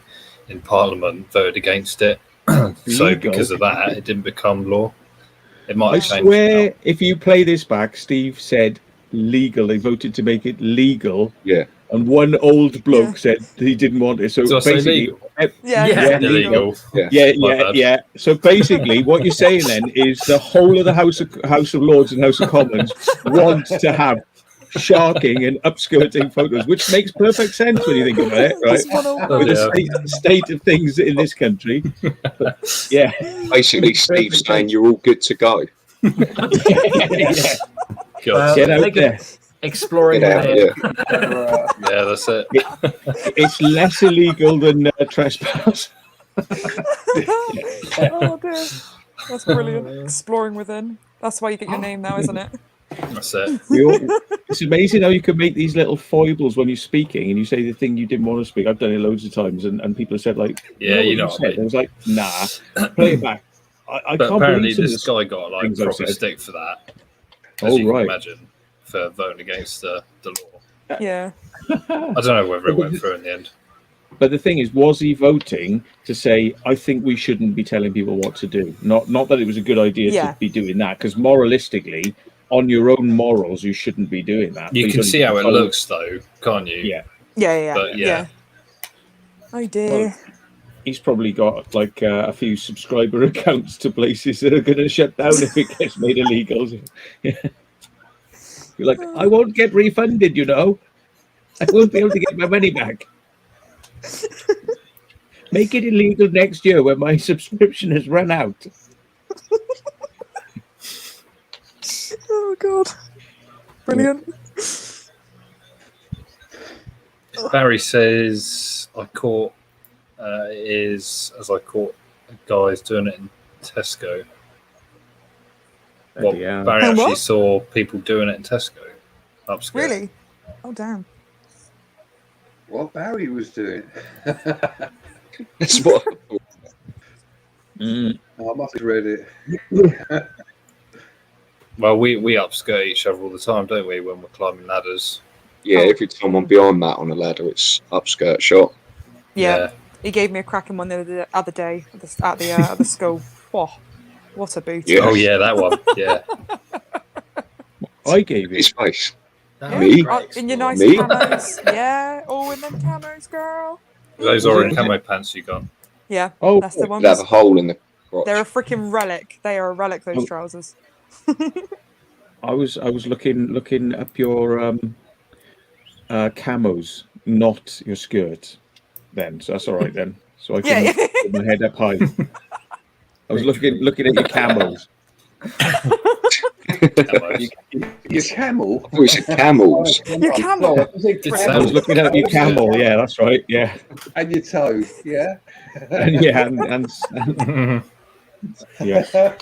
in Parliament voted against it. So Legal? because of that, it didn't become law. It might I have changed. swear, now. if you play this back, Steve said legal. They voted to make it legal. Yeah. And one old bloke said he didn't want it. So Did I say basically, legal? Yeah. Illegal. Yeah. So basically, what you're saying then is the whole of the House of Lords and House of Commons want to have sharking and upskirting photos, which makes perfect sense when you think about it, right? With the state of things in this country. But, yeah. Basically, Steve's saying you're all good to go. Yeah. God. Get out there. Exploring Get out, it. Yeah, that's it. It's less illegal than trespass. Oh dear, that's brilliant. Exploring within. That's why you get your name now, isn't it? That's it. It's amazing how you can make these little foibles when you're speaking and you say the thing you didn't want to speak. I've done it loads of times, and people have said like, Yeah, you know what what I said. mean. I was like, nah, play it back. I But can't apparently, believe some of this the guy got like things I've proper said. stick for that. Oh, As you right. can imagine, for voting against the law. Yeah. I don't know whether it went through in the end. But the thing is, was he voting to say, I think we shouldn't be telling people what to do? Not that it was a good idea Yeah. to be doing that, because moralistically, on your own morals, you shouldn't be doing that. You Please can don't see how it follow- looks, though, can't you? Yeah. Yeah. But, yeah. Oh dear. He's probably got like a few subscriber accounts to places that are going to shut down if it gets made illegal. Yeah. You're like, I won't get refunded, you know. I won't be able to get my money back. Make it illegal next year when my subscription has run out. God. Brilliant. Barry says I caught is as I caught guys doing it in Tesco. Well, Yeah. Barry And actually what? saw people doing it in Tesco. Upskirt. Really? Oh, damn. What Barry was doing. That's what. Mm. I must have read it. Well, we upskirt each other all the time, don't we, when we're climbing ladders? Yeah, Oh. every time I'm behind Matt on a ladder, it's upskirt shot. Yeah. He gave me a cracking one the other day at the school. Whoa, what a booty. Yeah. Oh yeah, that one. Yeah. I gave His it. face. That Yeah. was Me? a great In your explore. nice Me? camos. Yeah, all in them camos, girl. Those orange camo pants you got. Yeah, Oh, that's the Could have a ones. hole in the crotch. They're a freaking relic. They are a relic, those Oh. trousers. I was looking up your camos, not your skirt. Then, so that's all right then. So I can Yeah. put my head up high. I was looking at your camos. Camos. Your camel? I thought you said camels. Your camel. I was looking at your camel. Yeah, that's right. Yeah, And your toe, yeah? and yeah, and yeah,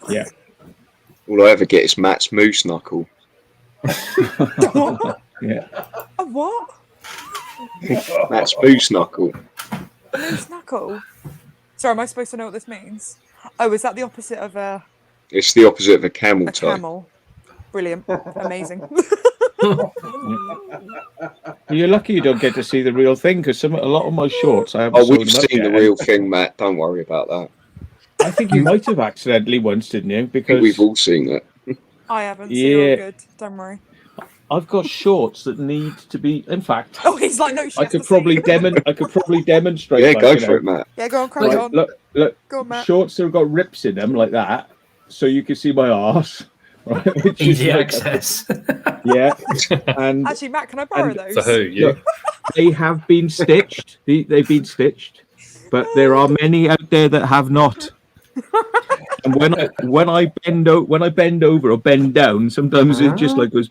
yeah. All I ever get is Matt's moose knuckle. Yeah. A what? Matt's moose knuckle. Moose knuckle. Sorry, am I supposed to know what this means? Oh, is that the opposite of a It's the opposite of a camel toe. camel? Brilliant. Amazing. You're lucky you don't get to see the real thing because a lot of my shorts I haven't. Oh, sewn we've them up seen the yet. real thing, Matt. Don't worry about that. I think you might have accidentally once, didn't you? I think Because we've all seen it. I haven't, so you're Yeah. all good. Don't worry. I've got shorts that need to be. In fact, Oh, he's like, no, she I has could to probably see. I could probably demonstrate. Yeah, like, go you for know, it, Matt. Yeah, go on, crack Like, on. look, Go on, Matt. shorts that have got rips in them like that, so you can see my arse. Right? Which is Easy like- access. Yeah, and Actually, Matt, can I borrow and those? For who? You? Look, they have been stitched. They've been stitched, but there are many out there that have not. And when I bend over or bend down, sometimes it just goes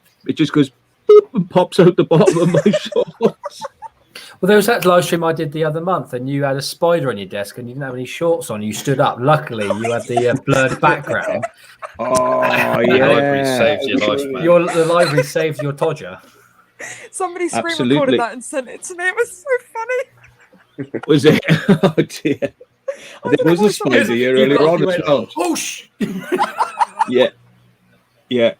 boop, and pops out the bottom of my shorts. Well, there was that live stream I did the other month, and you had a spider on your desk, and you didn't have any shorts on. You stood up. Luckily, you had the blurred background. Oh The library saved your life, man. The library saved your todger. Somebody screen Absolutely. recorded that and sent it to me. It was so funny. Was it? Oh dear. There was a spider here earlier on as well. Whoosh! Yeah, yeah.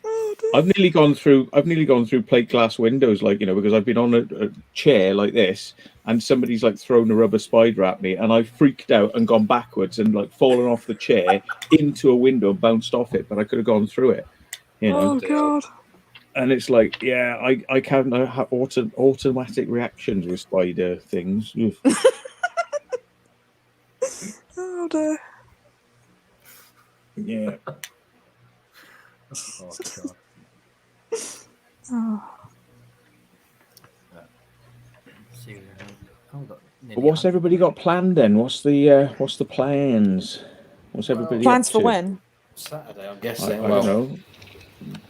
Oh, dear. I've nearly gone through plate glass windows, like, you know, because I've been on a chair like this, and somebody's like thrown a rubber spider at me, and I freaked out and gone backwards and like fallen off the chair into a window and bounced off it, but I could have gone through it, you know. Oh, God. And it's like, yeah, I can't have automatic reactions with spider things. Oof. Oh, dear. Yeah. Oh, God. Oh. But what's everybody got planned then? What's the plans? What's everybody Plans up for to? when? Saturday, I'm I guessing. don't know.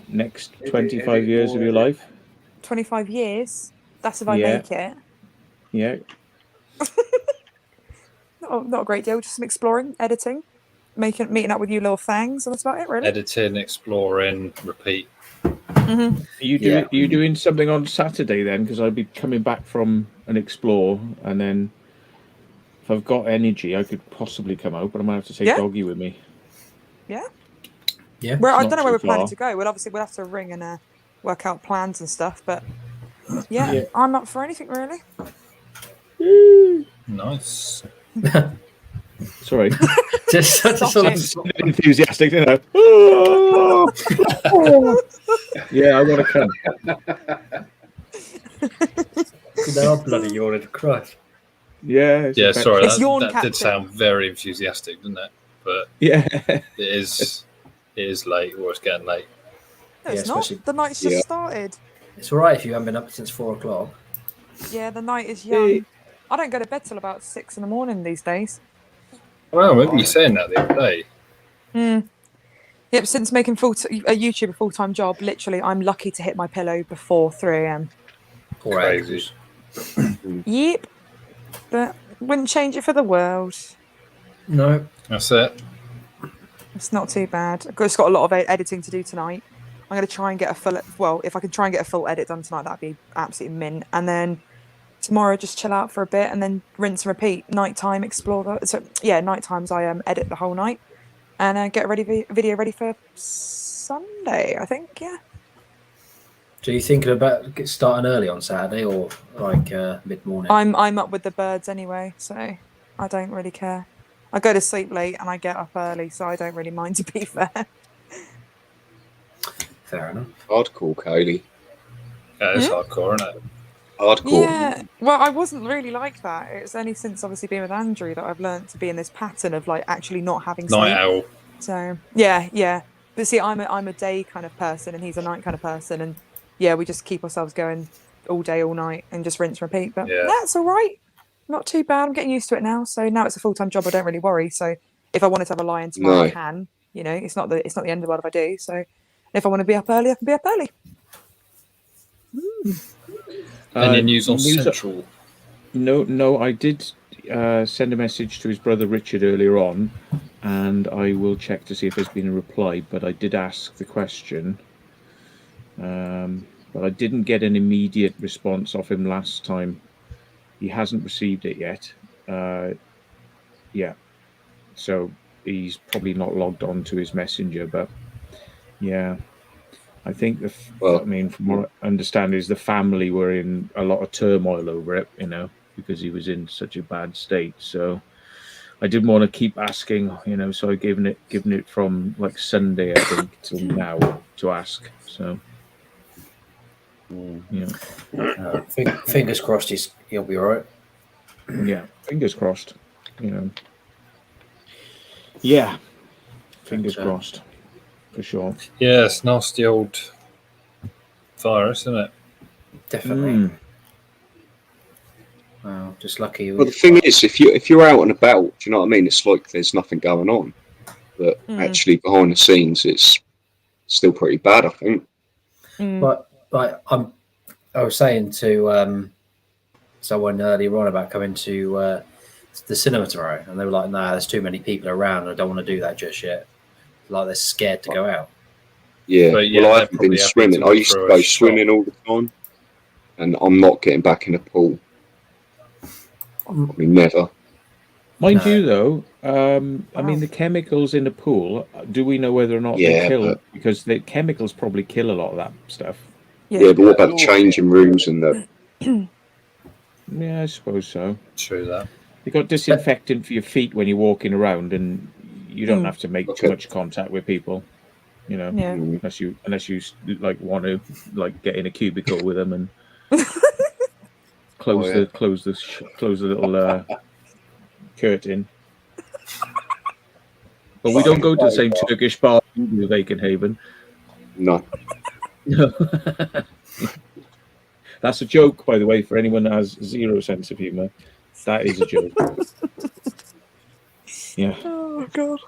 Next 25 years of your life? 25 years. That's if I Yeah. make it. Yeah. Not a great deal. Just some exploring, editing, meeting up with you little fangs, and that's about it, really. Editing, exploring, repeat. Mm-hmm. Are you doing something on Saturday then? Because I'd be coming back from an explore, and then if I've got energy, I could possibly come out, but I might have to take Yeah. Doggy with me. Yeah. Well, I not don't know where we're too planning far. to go. We'll have to ring and work out plans and stuff. But yeah, Yeah. I'm up for anything really. Nice. Sorry. Just sort of Enthusiastic, you know. Yeah, I want to come. they are bloody yawning to Christ. Yeah. it's Yeah, a bit- sorry, It's yawn that captain. did sound very enthusiastic, didn't it? But Yeah. it is late, or it's getting late. No, Yeah, it's not. especially- The night's just Yeah. started. It's all right if you haven't been up since 4 o'clock. Yeah, the night is young. I don't go to bed till about 6 in the morning these days. Well, I remember you saying that the other day. Yep, since making a YouTube a full-time job, literally, I'm lucky to hit my pillow before 3 a.m. Poor Crazy. ankles. Yep, but wouldn't change it for the world. No. That's it. It's not too bad. I've just got a lot of editing to do tonight. I'm going to try and get a full. Well, if I can try and get a full edit done tonight, that'd be absolutely mint. And then tomorrow, just chill out for a bit and then rinse and repeat. Nighttime, explore. So yeah, night times I edit the whole night and get a video ready for Sunday. I think. Yeah. So you thinking about starting early on Saturday or like mid morning? I'm up with the birds anyway, so I don't really care. I go to sleep late and I get up early, so I don't really mind, to be fair. Fair enough. Hardcore, Kaylee. Yeah, it's Yeah. hardcore, isn't it? Hardcore. Yeah, well, I wasn't really like that. It's only since obviously being with Andrew that I've learned to be in this pattern of like actually not having Night sleep. owl. So yeah. But see, I'm a day kind of person, and he's a night kind of person, and yeah, we just keep ourselves going all day, all night, and just rinse and repeat. But Yeah. that's all right. Not too bad. I'm getting used to it now. So now it's a full-time job. I don't really worry. So if I wanted to have a lie-in tomorrow, I No. can. You know, it's not the end of the world if I do. So if I want to be up early, I can be up early. Any news on news- Central? No, I did send a message to his brother Richard earlier on, and I will check to see if there's been a reply. But I did ask the question, but I didn't get an immediate response off him last time. He hasn't received it yet. Yeah, so he's probably not logged on to his messenger. But yeah, I think Well- I mean, from what I understand, is the family were in a lot of turmoil over it, you know, because he was in such a bad state. So I didn't want to keep asking, you know, so I've given it from like Sunday, I think, till now to ask. So you know, Fingers crossed he'll be all right. yeah, fingers crossed, you know. Yeah, fingers But, crossed, for sure. Yeah, it's nasty old virus, isn't it? Definitely. Mm. Wow, just lucky. Well, the thing is, if you're out and about, do you know what I mean? It's like there's nothing going on, but actually behind the scenes, it's still pretty bad, I think. But like I was saying to someone earlier on about coming to the cinema tomorrow, and they were like, "Nah, there's too many people around. And I don't want to do that just yet." Like they're scared to go out. Yeah, But yeah, well, I they're haven't probably been happy swimming. to I used to throw go a shot. swimming all the time, and I'm not getting back in the pool. Probably never. Mind No. you, though, I mean, the chemicals in the pool, do we know whether or not they Yeah, kill? but- Because the chemicals probably kill a lot of that stuff. Yeah, but what about the changing rooms and the? Yeah, I suppose so. True that. You got disinfectant for your feet when you're walking around, and you don't have to make too Okay. much contact with people, you know, Yeah. unless you like want to like get in a cubicle with them and close Oh, yeah. the little curtain. But we don't go to the same Turkish bar you do, Vakenhaven. No. No. That's a joke, by the way, for anyone that has zero sense of humour. That is a joke. Yeah. Oh god.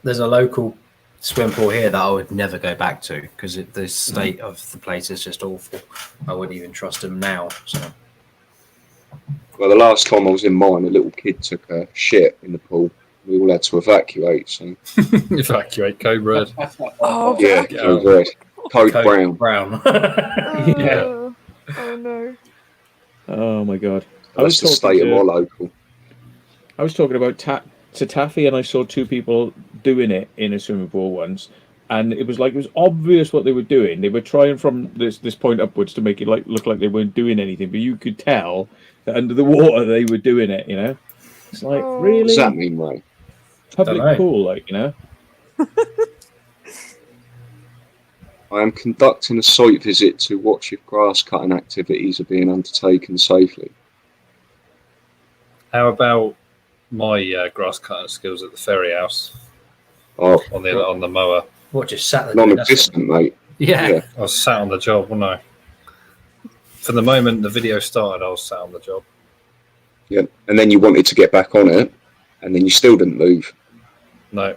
There's a local swim pool here that I would never go back to because the state of the place is just awful. I wouldn't even trust them now. So Well, the last time I was in mine, a little kid took a shit in the pool. We all had to evacuate. So Evacuate Code Red. Oh, yeah, yeah. code red, code brown. Brown. Yeah. Oh no. Oh my god. That's the state of my local. I was talking about Taffy, and I saw two people doing it in a swimming pool once, and it was obvious what they were doing. They were trying from this point upwards to make it look like they weren't doing anything, but you could tell that under the water they were doing it. You know, it's like Oh. What really does that mean, Ray? Dunno. public pool, like, you know. I am conducting a site visit to watch if grass cutting activities are being undertaken safely. How about my grass cutting skills at the ferry house Oh, on the mower? What, just sat there? non-existent, mate. Yeah. Yeah. I was sat on the job, wasn't I? From the moment the video started, I was sat on the job. Yeah, and then you wanted to get back on it, and then you still didn't move. No,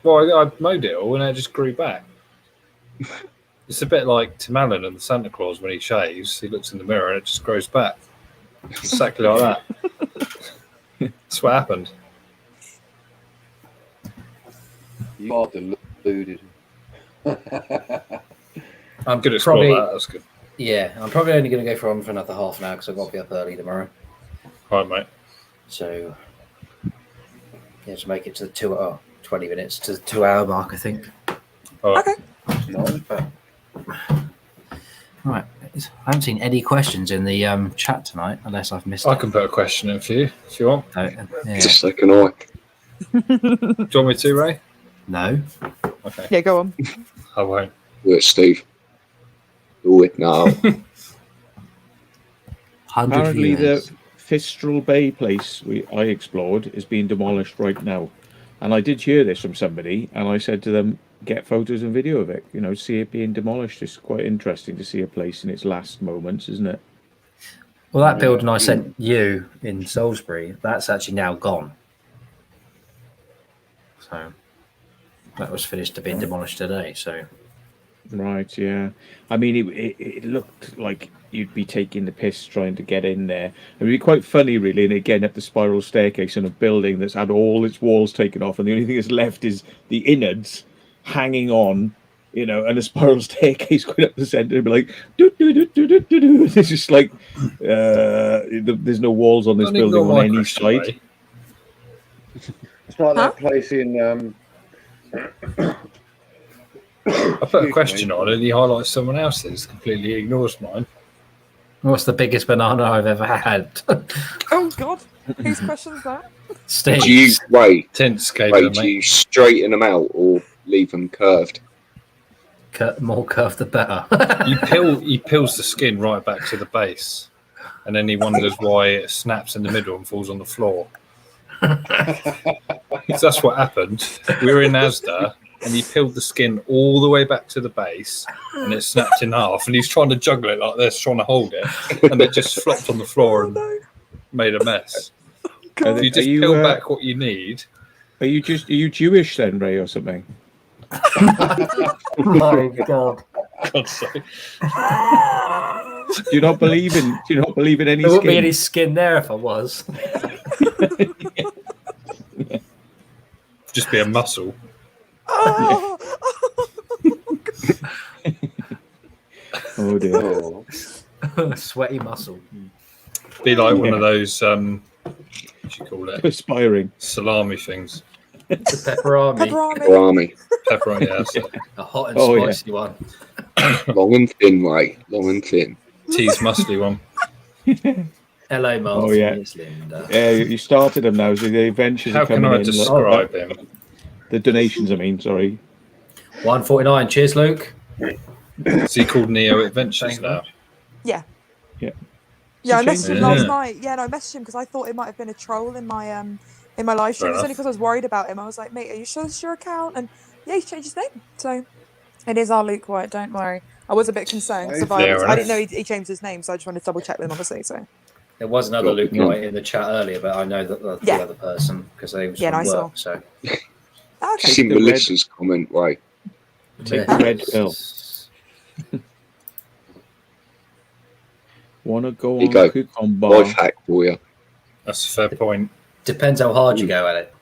Well, I mowed it all and it just grew back. It's a bit like Tim Allen and the Santa Claus when he shaves. He looks in the mirror and it just grows back. Exactly like that. That's what happened. You are deluded. I'm Good explore probably, that. That's good. yeah, I'm probably only going to go for another half an hour because I've got to be up early tomorrow. All right, mate. So, yeah, to make it to the 20 minutes to the 2 hour mark, I think. All right. Okay. Right. I haven't seen any questions in the chat tonight, unless I've missed I it. can put a question in for you if you want. Yeah. Just like an eye. Do you want me to, Ray? No. Okay. Yeah, go on. I won't. Do it, Steve. Do it now. 100 Apparently, viewers. the Fistral Bay place I explored is being demolished right now. And I did hear this from somebody, and I said to them, get photos and video of it. You know, see it being demolished. It's quite interesting to see a place in its last moments, isn't it? Well, that building I sent you in Salisbury, that's actually now gone. So that was finished to being demolished today. So Right, yeah. I mean, it looked like you'd be taking the piss trying to get in there. It would be quite funny, really, and again, up the spiral staircase in a building that's had all its walls taken off, and the only thing that's left is the innards hanging on, you know, and a spiral staircase going up the centre, and be like, do do do do do do do. It's just like there's no walls on this Don't ignore building on my any question, side. Ray. It's like that place in. I put a question on and he highlights someone else's, completely ignores mine. what's the biggest banana I've ever had? Oh God, whose question's that? Steve. Do you Tints gave wait? it, Do mate. you straighten them out or leave them curved? More curved the better. He peels the skin right back to the base, and then he wonders why it snaps in the middle and falls on the floor. That's what happened. We were in Asda, and he peeled the skin all the way back to the base, and it snapped in half. And he's trying to juggle it like this, trying to hold it, and it just flopped on the floor and made a mess. If you just peel back what you need. Are you Jewish then, Ray, or something? My God. God's sake. Do you not believe in any There wouldn't be skin? any skin there if I was. Just be a muscle. Oh, Oh dear. Oh, Sweaty muscle. Be like one of those what do you call it? Perspiring. Salami things. The pepperami. pepperoni. Army. Pepperoni, yeah, so A hot and Oh, yeah. spicy one. Long and thin, Ray. Long and thin. tease muscly one. Hello, Martin. Oh, yeah. It's Linda. Yeah, you started them now, so the ventures How are can coming I in. describe him? The donations, I mean, sorry. 149. Cheers, Luke. Is he called Neo Adventures Thank now? Yeah. Yeah. Yeah, I So messaged him change- last Yeah. night. Yeah, no, I messaged him because I thought it might have been a troll in my live stream. It's only because I was worried about him. I was like, mate, are you sure this is your account? And yeah, he's changed his name. So it is our Luke White, don't worry. I was a bit concerned. Fair I didn't enough. know he changed his name, so I just wanted to double check with him, obviously. So There was another Luke Yeah. White in the chat earlier, but I know that the Yeah. other person because they was Yeah, from no, I saw. work. So okay. Seen the red- Melissa's comment, Ray. Take the red pill. Want to go There you on go. a coupon bar? Life hack for you. That's a fair point. Depends how hard you go at it.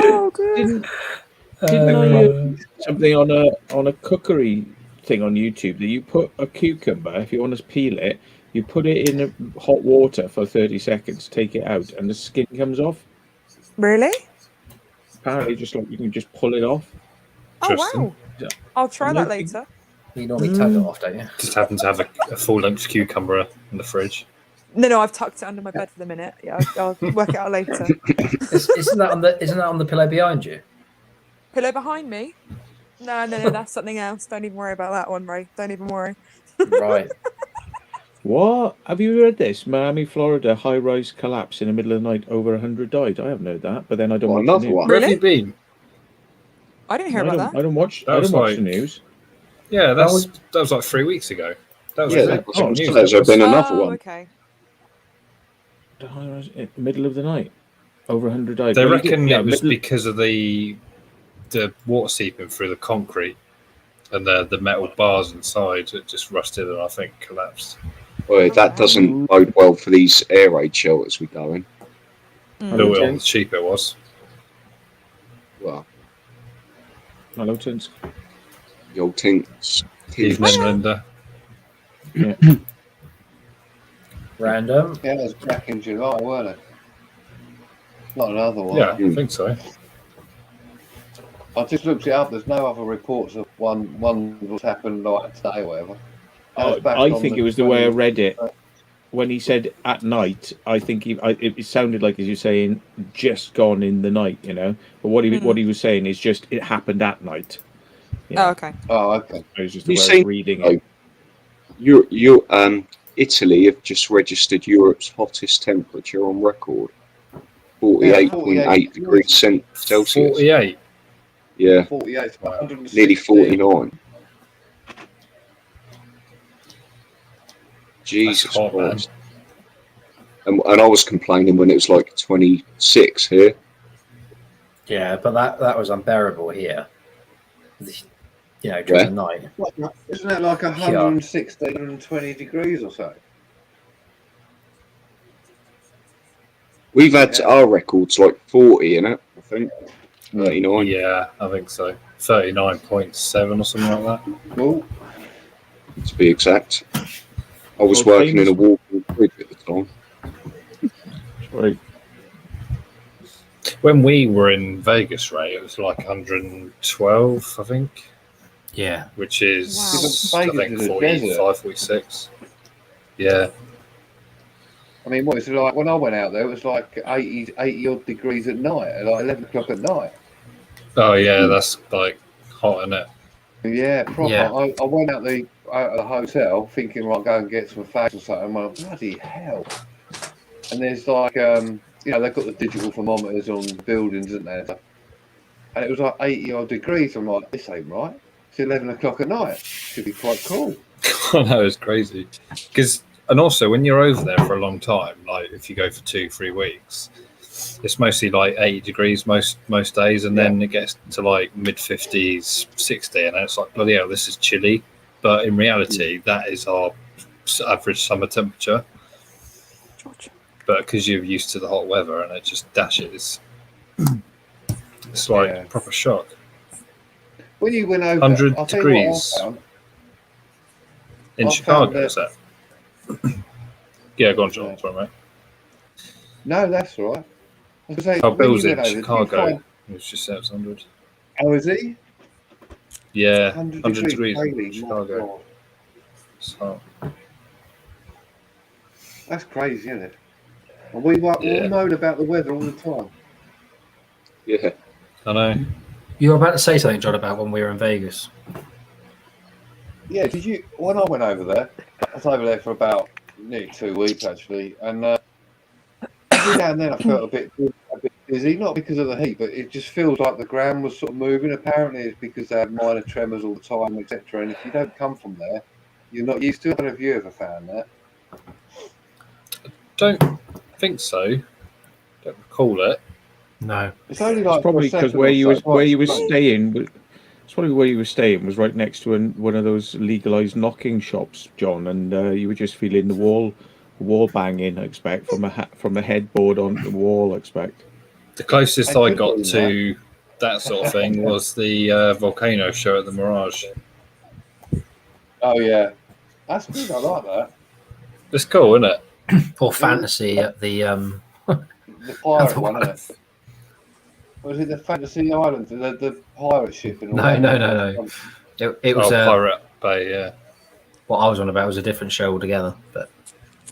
Oh, good. Didn't I hear something on a cookery thing on YouTube that you put a cucumber, if you want to peel it, you put it in hot water for 30 seconds, take it out, and the skin comes off. Really? Apparently, just like you can just pull it off. Oh, Interesting. wow. I'll try I'm that looking- later. You normally tug it off, don't you? Just happen to have a full-length cucumber in the fridge. No, I've tucked it under my bed for the minute. Yeah, I'll work it out later. Isn't that on the pillow behind you? Pillow behind me? No, that's something else. Don't even worry about that one, Ray. Don't even worry. Right. What? Have you heard this? Miami, Florida, high-rise collapse in the middle of the night. Over 100 died. I haven't heard that, but then I don't Well, watch the another news. one. Where have Really? you been? I didn't hear I about don't, that. I don't watch. That I was don't watch like- the news. Yeah, That that was like 3 weeks ago. That was Yeah, really that was- big news. there's been another Oh, one. okay. The high-rise in the middle of the night. Over 100 died. They Well, he reckon did- yeah, it was middle- because of the water seeping through the concrete and the metal bars inside. It just rusted and I think collapsed. Well, that doesn't bode well for these air raid shelters we go in. Built it on the cheap it was. Well, Hello, Tins. the old tints. Evening, Linda. Yeah. Random. Yeah, it was back in July, weren't it? Not another one. Yeah, I think so. I just looked it up. There's no other reports of one was happened like today or whatever. That was back I on think the it was the way I 20th. read it. When he said at night, I think it sounded like, as you're saying, just gone in the night, you know. But what he was saying is just it happened at night. Oh, okay. Oh, okay. It was just You the way see- of reading it. Italy have just registered Europe's hottest temperature on record. 48.8 degrees Celsius. 48. Yeah, 48, 116. nearly 49. Jesus hot, man. Christ. And I was complaining when it was like 26 here. Yeah, but that was unbearable here. You know, during Where? the night. Isn't that like 116, 120 degrees or so? We've had our records like 40 in it, I think. 39. Yeah, I think so. 39.7 or something like that. Well, To be exact. I was Well, working in a famous- walking bridge at the time. Right. When we were in Vegas, Ray, it was like 112, I think, Yeah. which is, Wow. I Vegas think, is a 45, desert. 46. Yeah. I mean, what is it like? When I went out there, it was like 80 odd degrees at night, at like 11 o'clock at night. Oh, yeah, that's like hot, isn't it? Yeah, proper. Yeah. I went out the hotel thinking, right, go and get some fags or something. I'm like, bloody hell. And there's like, you know, they've got the digital thermometers on buildings, isn't there? And it was like 80 odd degrees. I'm like, this ain't right. It's 11 o'clock at night. Should be quite cool. I know, it's crazy. And also, when you're over there for a long time, like if you go for 2-3 weeks, it's mostly like 80 degrees most days, and then it gets to like mid 50s, 60, and it's like, bloody hell, this is chilly. But in reality, that is our average summer temperature. George. But because you're used to the hot weather and it just dashes, it's like Yeah. proper shock. When you went over, 100 I'll tell you what I degrees. found. In I Chicago, found is that? Yeah, go on, John. Sorry, mate. No, that's all right. I was gonna say, Oh, when Bill's you in went over, did you Chicago. find- It was just 700. Oh, is he? Yeah, 100 100 degrees in daily, my Chicago. God. So, That's crazy, isn't it? And we Yeah. moan about the weather all the time. Yeah. I know. You were about to say something, John, about when we were in Vegas. Yeah, did you? When I went over there, I was over there for about nearly 2 weeks actually, and every now and then I felt a bit dizzy, not because of the heat, but it just feels like the ground was sort of moving. Apparently, it's because they have minor tremors all the time, etc. And if you don't come from there, you're not used to it. I don't know if you ever found that. Don't think so. Don't recall it. No. It's only like It's probably for a because second where or you so, was it's quite where you were strange. staying. It's probably where you were staying was right next to one of those legalized knocking shops, John, and you were just feeling the wall banging. I expect from a headboard on the wall. I expect. The closest I I could got do to that sort of thing was the volcano show at the Mirage. Oh yeah, that's good. I like that. It's cool, isn't it? Or fantasy at the The pirate one, isn't it? Was it the Fantasy Island, the pirate ship? And all No, that? no. It was Pirate Bay, yeah. what I was on about was a different show altogether, but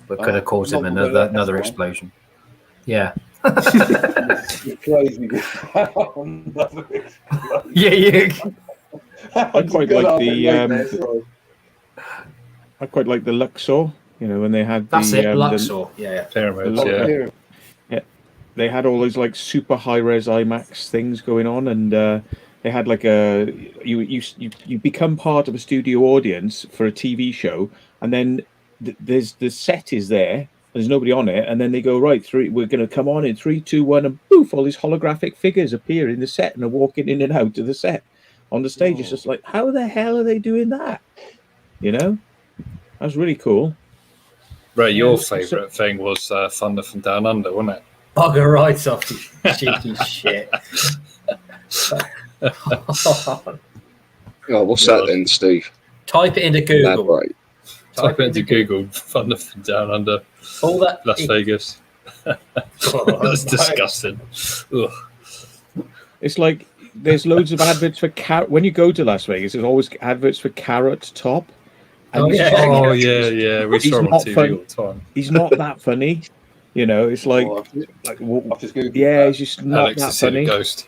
we could have caused him not the another last one. explosion. Yeah. It's crazy. Another explosion. Yeah. I quite Good like old the, mate there, sorry. I quite like the Luxor. You know, when they had That's the it, the- Luxor. Yeah. Pyramids, The- yeah. Here, they had all those like super high res IMAX things going on, and they had like you become part of a studio audience for a TV show, and then there's the set is there, there's nobody on it, and then they go, right, we're going to come on in 3, 2, 1, and poof, all these holographic figures appear in the set and are walking in and out of the set on the stage. It's just like, how the hell are they doing that? You know, that was really cool. Ray, your favourite thing was Thunder from Down Under, wasn't it? Bugger right off, you cheeky shit. Oh, what's that then, Steve? Type it into Google. Elaborate. Type it into Google. Thunder from Down Under. All that Las Vegas. That's disgusting. Ugh. It's like there's loads of adverts for carrot. When you go to Las Vegas, there's always adverts for Carrot Top. And Oh, yeah. Yeah. We He's saw him on not TV funny. all the time. He's not that funny. You know, it's like, Well, like I've just Googled yeah, that. he's just not Alex that has seen a funny. ghost.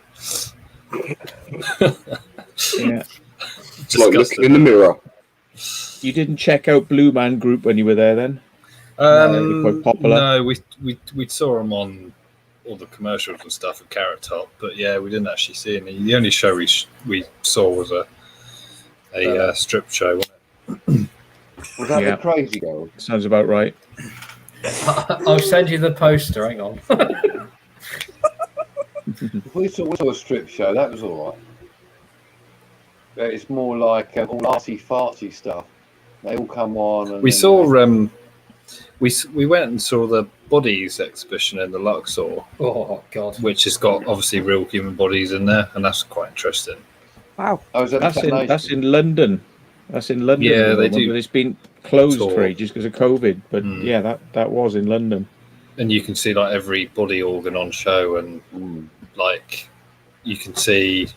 Yeah. It's like looking in the mirror. You didn't check out Blue Man Group when you were there then? They're quite popular. No, we saw him on all the commercials and stuff at Carrot Top, but yeah, we didn't actually see any. The only show we saw was a strip show. Wasn't it? Was that Yeah. the Crazy Girl? Sounds about right. I'll send you the poster. Hang on. We saw a strip show. That was all right. But it's more like all arty-farty stuff. They all come on. And We then saw we went and saw the bodies exhibition in the Luxor, Oh God. which has got obviously real human bodies in there, and that's quite interesting. Wow. Oh, is that That's in London. That's in London. Yeah, at the they moment, do But it's been closed tour. for ages because of COVID. But Mm. yeah, that was in London. And you can see like every body organ on show, and like you can see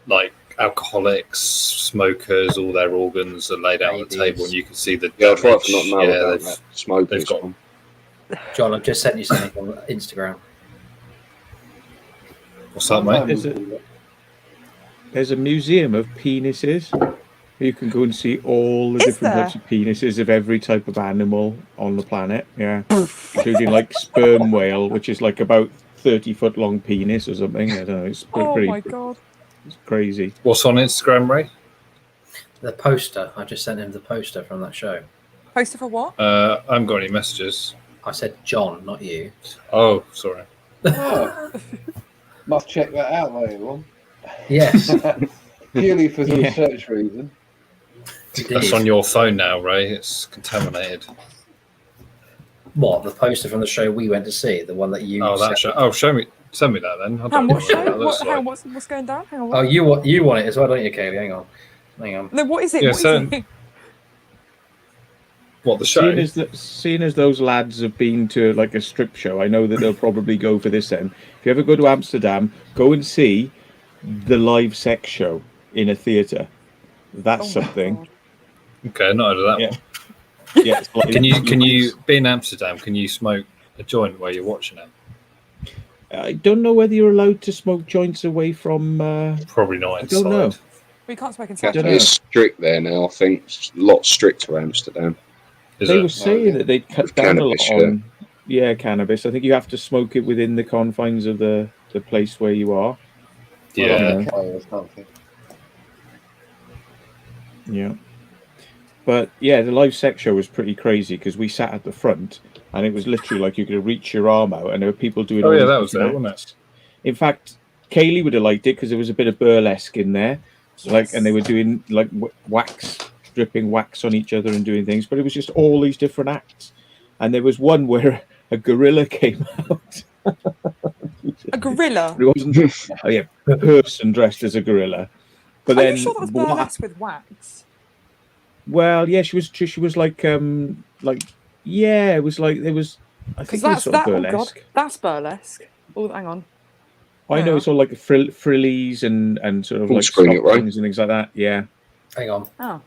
like alcoholics, smokers, all their organs are laid out on the Babies. table, and you can see the Yeah, I'd rather not damage. know Yeah, about they've- that. Smokers. they've got- one. John, I've just sent you something on Instagram. What's that, mate? There's a museum of penises. You can go and see all the Is different there? types of penises of every type of animal on the planet. Yeah, including like sperm whale, which is like about 30-foot long penis or something. I don't know. It's Oh pretty my god. it's crazy. What's on Instagram, Ray? The poster. I just sent him the poster from that show. Poster for what? I haven't got any messages. I said John, not you. Oh, sorry. Oh, must check that out later on. Yes. Purely for the Yeah. research reason. That's on your phone now, Ray. It's contaminated. What? The poster from the show we went to see, the one that you. Oh, that sent show. me? Oh, send me that then. I Hang on, don't what know show? that looks Hang on, like. what's going down? Hang on. Oh, What? you want it as well, don't you, Kaylee? Hang on. No, what is it? Yeah, What is so- it? What, the show? Seeing as those lads have been to like a strip show, I know that they'll probably go for this then. If you ever go to Amsterdam, go and see the live sex show in a theatre. That's Oh my something. God. Okay, not heard of that Yeah. one. Yeah, it's like- Can you be in Amsterdam? Can you smoke a joint while you're watching it? I don't know whether you're allowed to smoke joints away from. Probably not I inside. don't know. We can't smoke Yeah, inside. don't know. it's strict there now. I think it's a lot stricter Amsterdam. Is They it? were saying yeah. that they'd cut With down a lot cannabis, on. Yeah, cannabis. I think you have to smoke it within the confines of the place where you are. Yeah. Yeah. Okay, or something. Yeah. But yeah, the live sex show was pretty crazy because we sat at the front and it was literally like you could reach your arm out and there were people doing Oh, all yeah, these that was different there, wasn't acts. In fact, Kaylee would have liked it because there was a bit of burlesque in there. Like, and they were doing like wax, dripping wax on each other and doing things, but it was just all these different acts. And there was one where a gorilla came out. A gorilla. It wasn't, oh yeah, a person dressed as a gorilla. But Are then, you sure that was what- burlesque with wax? well, yeah, she was like, yeah, it was like there was. I Because think it was that's sort of that. Oh god, burlesque. that's burlesque. Oh, hang on. I know Yeah. it's all like frillies and sort of Full like screen it, right? stockings and things like that. Yeah, Hang on. Oh,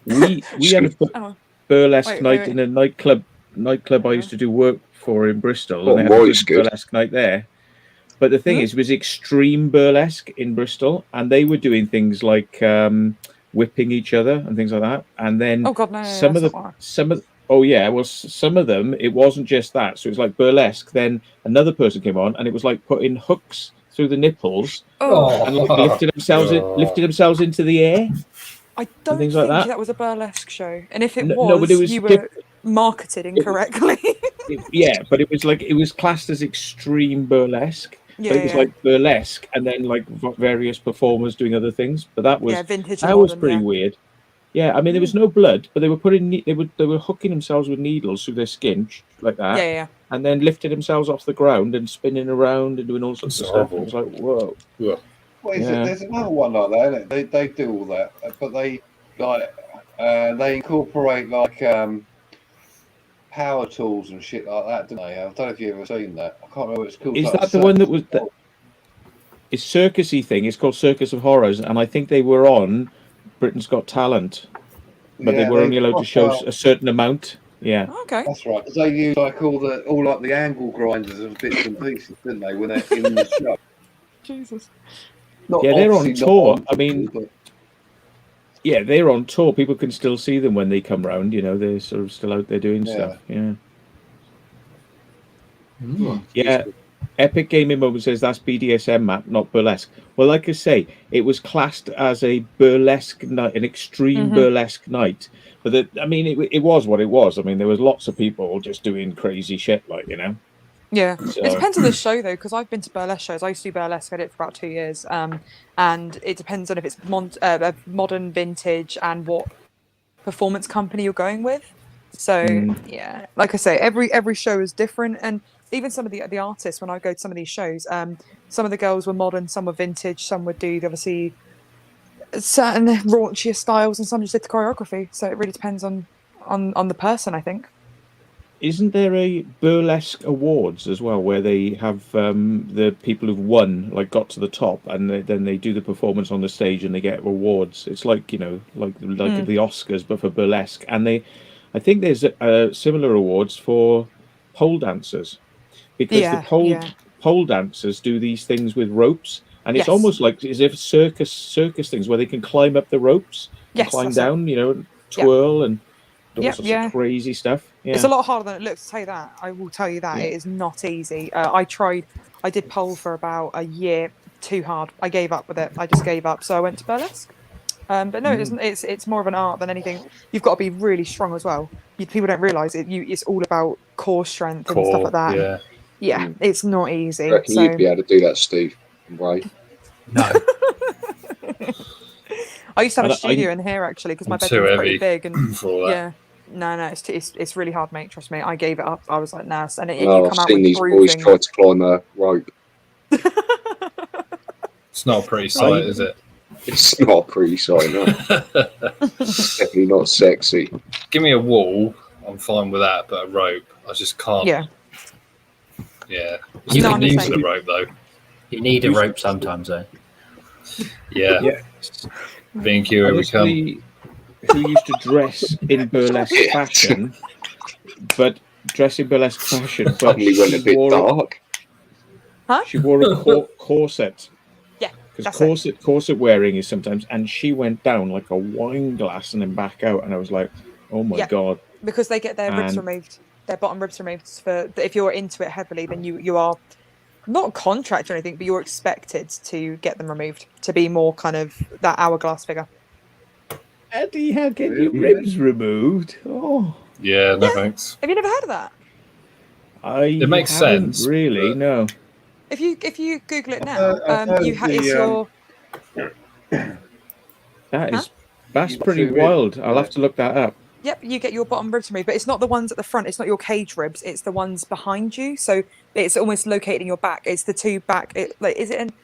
we had a hang on. burlesque Wait, night wait. in a nightclub I used to do work for in Bristol, Oh, and they had a right, good it's good. burlesque night there. But the thing Hmm? is, it was extreme burlesque in Bristol, and they were doing things like whipping each other and things like that. And then Oh god, no. some of that's the not right. some of them it wasn't just that. So it was like burlesque. Then another person came on, and it was like putting hooks through the nipples Oh, and like lifted themselves into the air. I don't things think like that. that was a burlesque show. And if it No, was, no, but it was you were. marketed incorrectly. But it was classed as extreme burlesque. Yeah, But it was yeah. like burlesque, and then like various performers doing other things. But that was Vintage and that was modern, pretty yeah. weird. Yeah, I mean there was no blood, but they were they were hooking themselves with needles through their skin like that, Yeah. and then lifting themselves off the ground and spinning around and doing all sorts That's of stuff. It horrible. was like, whoa. Yeah. What is Yeah. it? There's another one like that, isn't it? They do all that, but they they incorporate like power tools and shit like that, don't they? I don't know if you've ever seen that. I can't remember what it's called. Is like that the one that was it's circusy thing? It's called Circus of Horrors, and I think they were on Britain's Got Talent, but they were only allowed to show a certain amount. Yeah. Okay. That's right, because they use like all like the angle grinders and bits and pieces, didn't they, when they're in the show? Jesus. Not Yeah, they're on obviously not tour. on I mean, but yeah, they're on tour. People can still see them when they come round. You know, they're sort of still out there doing stuff. Yeah. Yeah. Epic Gaming Moment says that's BDSM, Matt, not burlesque. Well, like I say, it was classed as a burlesque night, an extreme burlesque night. But I mean, it was what it was. I mean, there was lots of people just doing crazy shit, like, you know. Yeah, So, it depends on the show though, because I've been to burlesque shows. I used to do burlesque. I did it for about 2 years, and it depends on if it's modern, vintage, and what performance company you're going with. So yeah, like I say, every show is different, and even some of the artists, when I go to some of these shows, some of the girls were modern, some were vintage, some would do obviously certain raunchier styles, and some just did the choreography. So it really depends on the person, I think. isn't there a burlesque awards as well, where they have the people who've won, like got to the top, and then they do the performance on the stage and they get awards? It's like, you know, like the Oscars, but for burlesque. And I think there's similar awards for pole dancers, because the pole dancers do these things with ropes, and it's almost like as if circus things where they can climb up the ropes, and climb down, you know, twirl and all sorts of crazy stuff. Yeah. It's a lot harder than it looks, to tell you that. I will tell you that. It is not easy. I did pole for about a year, too hard. I gave up with it. I just gave up. So I went to burlesque. But no, it's more of an art than anything. You've got to be really strong as well. People don't realise it. It's all about core strength and stuff like that. Yeah, it's not easy. I reckon you'd be able to do that, Steve. Right? No. I used to have a studio in here actually, because my bedroom's pretty big, and for that. yeah. No, it's really hard, mate. Trust me. I gave it up. I was like, nah. And you I've come out seen with these bruising. boys try to climb a rope. It's not a pretty sight, is it? It's not a pretty sight, no. It's definitely not sexy. Give me a wall, I'm fine with that, but a rope, I just can't. Yeah. Yeah. You I'm can used use to the rope though. You need a rope sometimes, though. Yeah. B&Q, here we come. Who used to dress in burlesque fashion, but she Suddenly went a bit dark. Huh? She wore a corset. Yeah, because corset wearing is sometimes, and she went down like a wine glass and then back out, and I was like, oh my god. Because they get their ribs removed, their bottom ribs removed. If you're into it heavily, then you are not contract or anything, but you're expected to get them removed to be more kind of that hourglass figure. Eddie, how get your ribs removed? Oh, yeah, no thanks. Have you never heard of that? It makes sense, really. No. If you Google it now, it's your. That's pretty wild. I'll have to look that up. Yep, you get your bottom ribs removed, but it's not the ones at the front. It's not your cage ribs. It's the ones behind you. So it's almost located in your back. It's the two back. Is it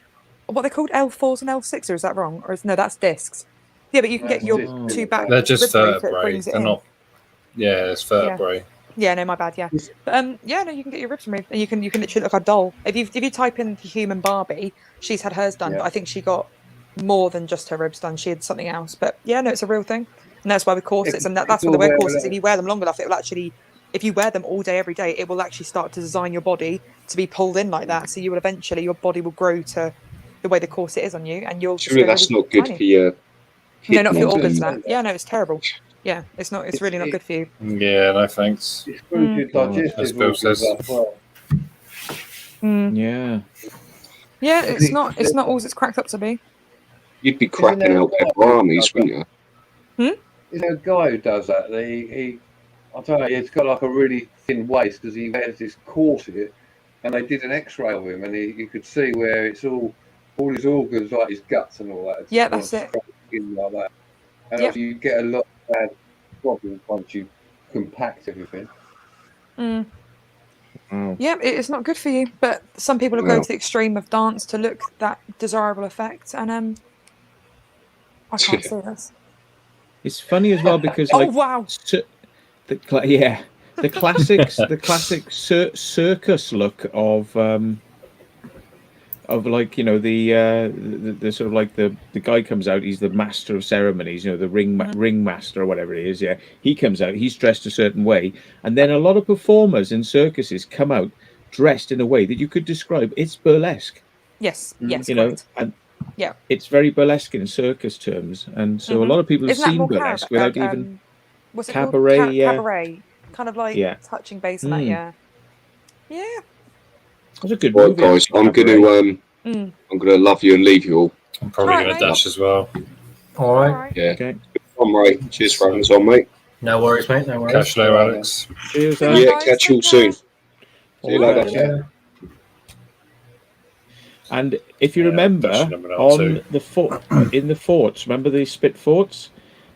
what they're called, L4s and L6s, or is that wrong? Or no, that's discs. Yeah, but you can get your two back. They're just ribs vertebrae. They're not. Yeah, it's vertebrae. Yeah, no, my bad. Yeah, but no, you can get your ribs removed, and you can literally look like a doll. If you type in the human Barbie, she's had hers done, but I think she got more than just her ribs done. She had something else. But yeah, no, it's a real thing, and that's why with corsets, and that's why they wear corsets. If you wear them long enough, it will actually. If you wear them all day, every day, it will actually start to design your body to be pulled in like that. So you will eventually, your body will grow to the way the corset is on you, and you'll. Surely that's not good for your. No, not for your organs. Yeah, no, it's terrible. Yeah, it's not. It's really not good for you. Yeah, no thanks. It's good As Bill says. Yeah. Yeah, it's not. It's not all it's cracked up to be. You'd be cracking out pepperonis, wouldn't you? Is there a guy who does that? He I don't know, he's got like a really thin waist because he wears this corset, and they did an X-ray of him, and you could see where it's all his organs, like his guts and all that. It's Yeah, gone that's it. straight in like that. And Yep. obviously you get a lot of bad problems once you compact everything. Mm. Wow. Yeah, it's not good for you. But some people will go Wow. to the extreme of dance to look that desirable effect, and I can't see this. It's funny as well because Oh like wow! the classic circus look of like, you know, the sort of like the guy comes out, he's the master of ceremonies, you know, the ring master or whatever it is. Yeah, he comes out, he's dressed a certain way, and then a lot of performers in circuses come out dressed in a way that you could describe. It's burlesque, Yes, yes, you know, correct. and Yeah. it's very burlesque in circus terms, and so a lot of people have Isn't that seen more burlesque without even what's it cabaret. called? Yeah, Cabaret. Kind of like yeah, touching base on that. Yeah. Yeah. that's a good Right, movie. guys, Actually, I'm Cabaret. gonna love you and leave you all. I'm probably Right, going to mate. dash as well. All right. Yeah. Okay. On, Ray. Cheers for having us on, mate. No worries, mate. No worries. Catch you later, Alex. Cheers, Good Alex. Yeah, guys, catch you all take care. soon. See you All later. right. Yeah. And if you Yeah, remember, that's number on two. the fort, in the forts, remember the spit forts?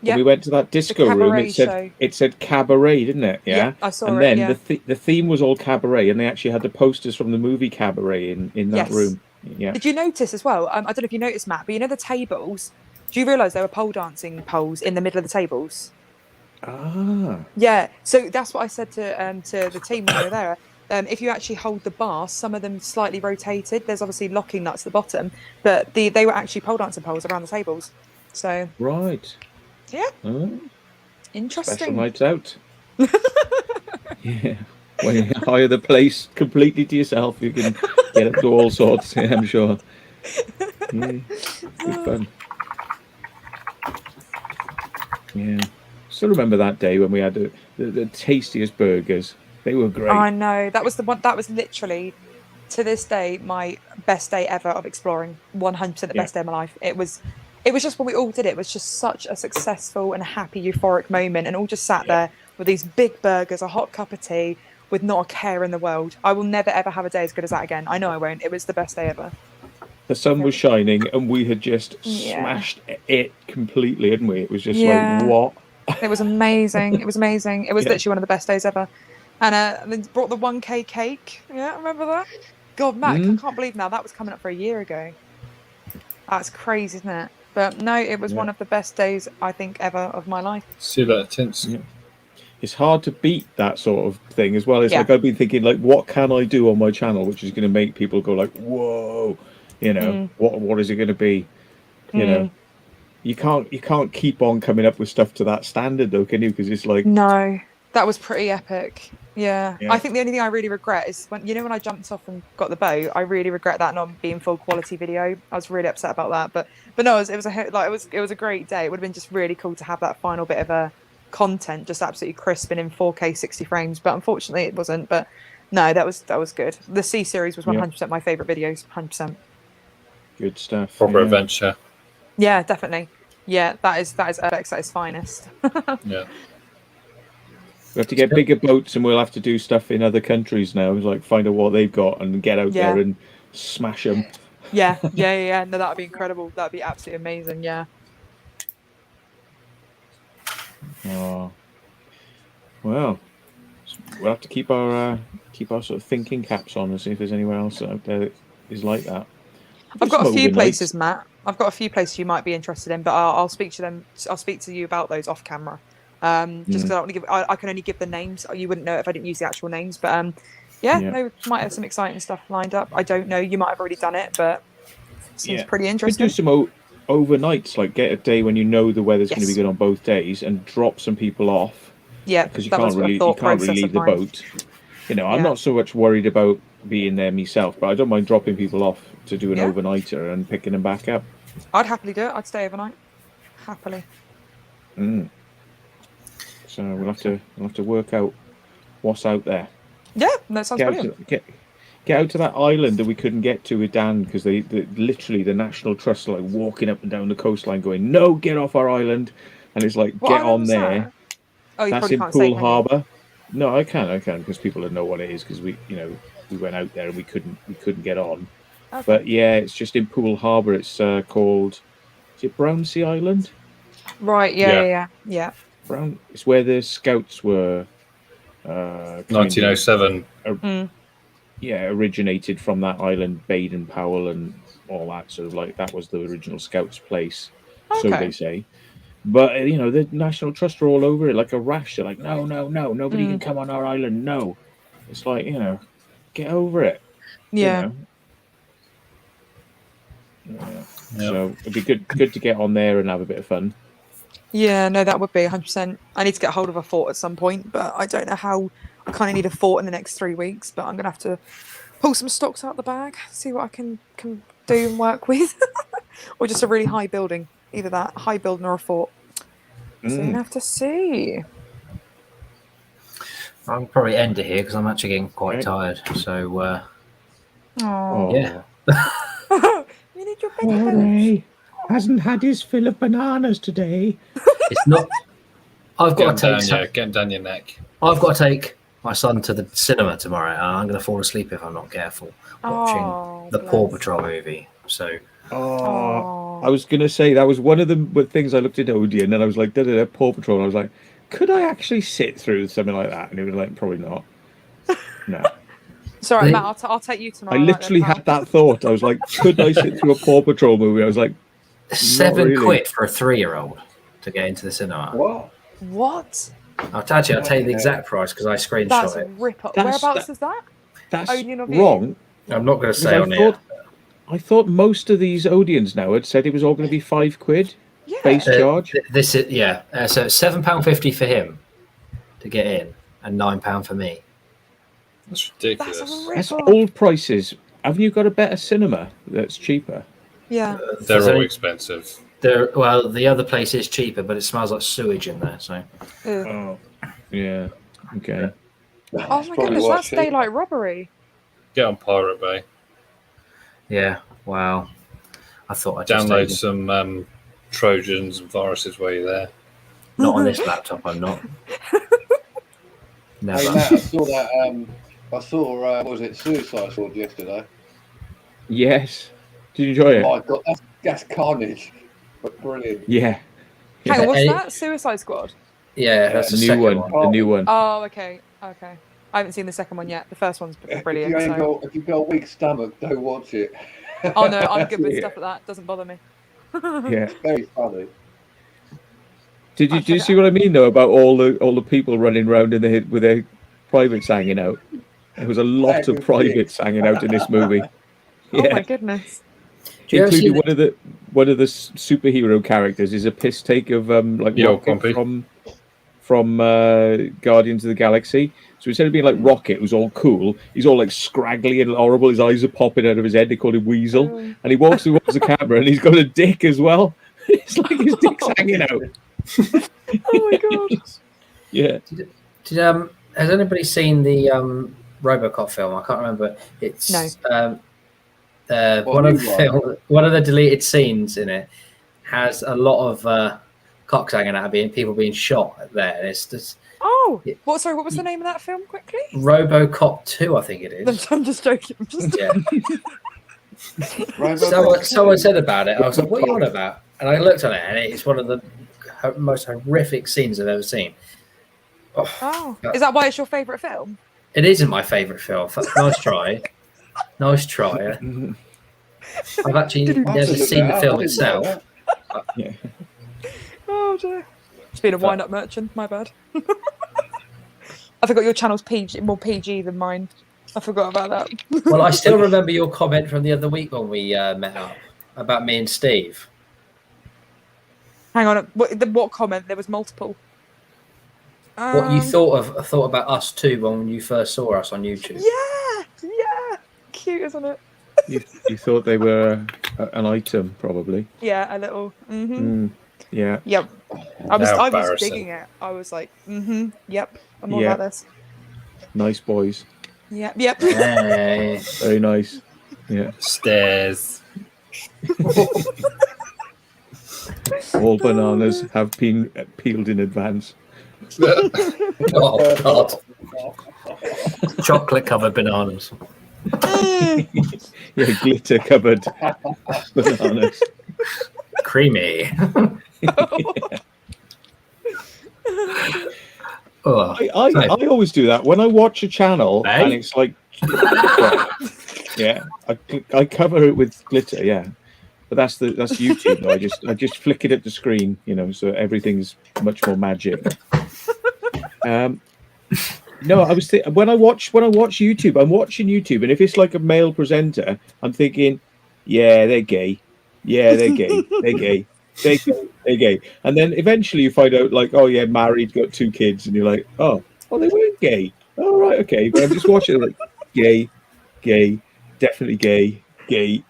Yeah. When we went to that disco room, cabaret it said show. it said cabaret, didn't it? Yeah. Yeah, I saw and it, then yeah. the theme was all cabaret, and they actually had the posters from the movie Cabaret in that Yes. room. Yeah. Did you notice as well? I don't know if you noticed, Matt, but you know the tables. Do you realise there were pole dancing poles in the middle of the tables? Ah. Yeah. So that's what I said to the team when we were there. If you actually hold the bar, some of them slightly rotated. There's obviously locking nuts at the bottom, but they were actually pole dancing poles around the tables. So Right. yeah, Oh, special interesting. nights out. Yeah. When you hire the place completely to yourself, you can get up to all sorts. Yeah, I'm sure. Yeah. Good fun. Yeah. Still remember that day when we had the tastiest burgers. They were great. I know that was the one. That was literally, to this day, my best day ever of exploring. 100% the best day of my life. It was just when we all did it. It was just such a successful and happy, euphoric moment, and all just sat there with these big burgers, a hot cup of tea, with not a care in the world. I will never ever have a day as good as that again. I know I won't. It was the best day ever. The sun was shining, and we had just Yeah. smashed it completely, hadn't we? It was just Yeah. like, what? It was amazing. It was amazing. It was Yeah. literally one of the best days ever. And they brought the 1K cake. Yeah, remember that? God, Matt, I can't believe now that was coming up for a year ago. That's crazy, isn't it? But no, it was one of the best days I think ever of my life. See you later, Tints. Yeah. It's hard to beat that sort of thing as well. It's Yeah. like I've been thinking, like, what can I do on my channel which is going to make people go like, whoa, you know, what is it going to be? You know, you can't keep on coming up with stuff to that standard though, can you? Because it's like, No, that was pretty epic. Yeah. Yeah. I think the only thing I really regret is when I jumped off and got the boat. I really regret that not being full quality video. I was really upset about that. But no, it was a great day. It would have been just really cool to have that final bit of a content just absolutely crisp and in 4K 60 frames. But unfortunately, it wasn't. But no, that was good. The C series was 100% my favorite videos. 100%. good stuff. Proper yeah. adventure. Yeah, definitely. Yeah, that is Urbex at its finest. Yeah. We have to get bigger boats, and we'll have to do stuff in other countries now. It's like find out what they've got and get out there and smash them. Yeah. No, that would be incredible. That would be absolutely amazing. Yeah. Oh, well, we'll have to keep our sort of thinking caps on and see if there's anywhere else out there that is like that. I've got a Some few overnights. places, Matt. I've got a few places you might be interested in, but I'll speak to them. I'll speak to you about those off camera. Just because I don't want to give. I can only give the names. You wouldn't know if I didn't use the actual names. But no, might have some exciting stuff lined up. I don't know. You might have already done it, but seems pretty Could interesting. do some overnights, like get a day when you know the weather's going to be good on both days, and drop some people off. Yeah, because you that was can't a really thought process leave of the mine. boat. You know, I'm Yeah. not so much worried about being there myself, but I don't mind dropping people off to do an Yeah. overnighter and picking them back up. I'd happily do it. I'd stay overnight. Happily. So we'll have to work out what's out there. Yeah, that sounds brilliant. Get out to that island that we couldn't get to with Dan because they literally the National Trust are like walking up and down the coastline going, no, get off our island, and it's like What get island on was there. that? Oh, you That's probably in can't say, Pool can you? Harbour. No, I can because people know what it is because we went out there and we couldn't get on. Okay. But yeah, it's just in Pool Harbour. It's called, is it Brownsea Island? Right. Yeah. Brown. It's where the scouts were. Kind of, 1907. originated from that island, Baden Powell and all that sort of like that was the original scouts' place, so Okay. they say. But the National Trust are all over it like a rash. They're like, no, nobody can come on our island. No, it's like get over it. Yeah. Yeah. Yep. So it'd be good to get on there and have a bit of fun. Yeah, no, that would be 100%. I need to get hold of a fort at some point, but I don't know how. I kind of need a fort in the next 3 weeks, but I'm gonna have to pull some stocks out the bag, see what I can do and work with, or just a really high building, either that high building or a fort. So you're gonna have to see. I'll probably end it here because I'm actually getting quite Okay. tired. So Oh, yeah. you need your bed. Ray hasn't had his fill of bananas today. It's not. I've Get got to them take. down, yeah, get them down your neck. I've got to take my son to the cinema tomorrow, and I'm going to fall asleep if I'm not careful watching Oh, the Paw bless. Patrol movie. So I was going to say that was one of the things I looked at Odeon and I was like, Paw Patrol. And I was like, could I actually sit through something like that? And he was like, probably not. No. Sorry, They- Matt. I'll take you tomorrow. I literally had that thought. I was like, could I sit through a Paw Patrol movie? I was like, £7 for a 3-year-old to get into the cinema. What? What? I'll tell you the exact price because I That's screenshot it. rip up. That's- Whereabouts is that? that's Odeon or View? wrong. I'm not going to Because say on here. I thought most of these Odeons now had said it was all going to be £5 Yeah. base charge. This is so it's £7.50 for him to get in, and £9 for me. That's That's ridiculous. a rip That's off. old prices. Haven't you got a better cinema that's cheaper? Yeah. They're all expensive. Well, the other place is cheaper, but it smells like sewage in there. So Ugh. Oh, yeah. Okay. Oh my goodness, that's daylight robbery. Get on Pirate Bay. yeah, wow. I thought I'd just Download take it. some Trojans and viruses while you're there. Not on this laptop. I'm not. Hey Never. Matt, I saw that. I saw what was it, Suicide Squad yesterday. Yes. Did you enjoy it? Oh my God, that's carnage. But brilliant. Yeah. Hang on, what's Any- that? Suicide Squad? Yeah, that's The the new second one. one. The new one. Oh, okay. Okay. I haven't seen the second one yet. The first one's brilliant. So. If you've got a weak stomach, don't watch it. Oh no, I'm good with Yeah. stuff like that. Doesn't bother me. Yeah. Very funny. Did you see what I mean though about all the people running around with their privates hanging out? There was a lot of privates hanging out in this movie. Oh Yeah. my goodness. Do you ever see Including one of the superhero characters is a piss take of like Yo, Rocket Compy. from Guardians of the Galaxy. So instead of being like Rocket, who's all cool, he's all like scraggly and horrible. His eyes are popping out of his head. They call him Weasel, Oh. and he walks towards the camera, and he's got a dick as well. It's like his dick's hanging out. Oh my god. Yeah. Has anybody seen the RoboCop film? I can't remember. It's No. one of the deleted scenes in it has a lot of cocks hanging out and people being shot there. And it's just Oh, what? Sorry, what was the name of that film? Quickly. RoboCop 2, I think it is. I'm just joking. I'm just Yeah. Someone said about it. I was like, "What are you on about?" And I looked on it, and it's one of the most horrific scenes I've ever seen. Oh, is that why it's your favourite film? It isn't my favourite film. Nice try. Nice try. I've actually never seen the film itself. Yeah. Oh dear. It's been a wind-up merchant. My bad. I forgot your channel's more PG than mine. I forgot about that. Well, I still remember your comment from the other week when we met up about me and Steve. Hang on. What comment? There was multiple. What you thought about us too when you first saw us on YouTube? Yeah. Cute, isn't it? You thought they were an item, probably. Yeah, a little. Mm-hmm. Yeah. Yep. I was embarrassing. digging it. I was like, yep. I'm all Yeah. about this. Nice boys. Yep. Yep. Hey. Very nice. Yeah. Stairs. All bananas have been peeled in advance. Oh God! Chocolate covered bananas. Yeah, glitter covered bananas. Creamy. Oh, I always do that when I watch a channel Hey? and it's like, well, yeah, I cover it with glitter, yeah. But that's YouTube. Though. I just flick it at the screen, you know, so everything's much more magic. No, I was when I watch YouTube, I'm watching YouTube, and if it's like a male presenter, I'm thinking, yeah, they're gay, yeah, they're gay, they're gay, they're gay, they're gay, and then eventually you find out, like, oh yeah, married, got 2 kids, and you're like, oh, they weren't gay. Oh right, okay, but I'm just watching it like gay, gay, definitely gay, gay,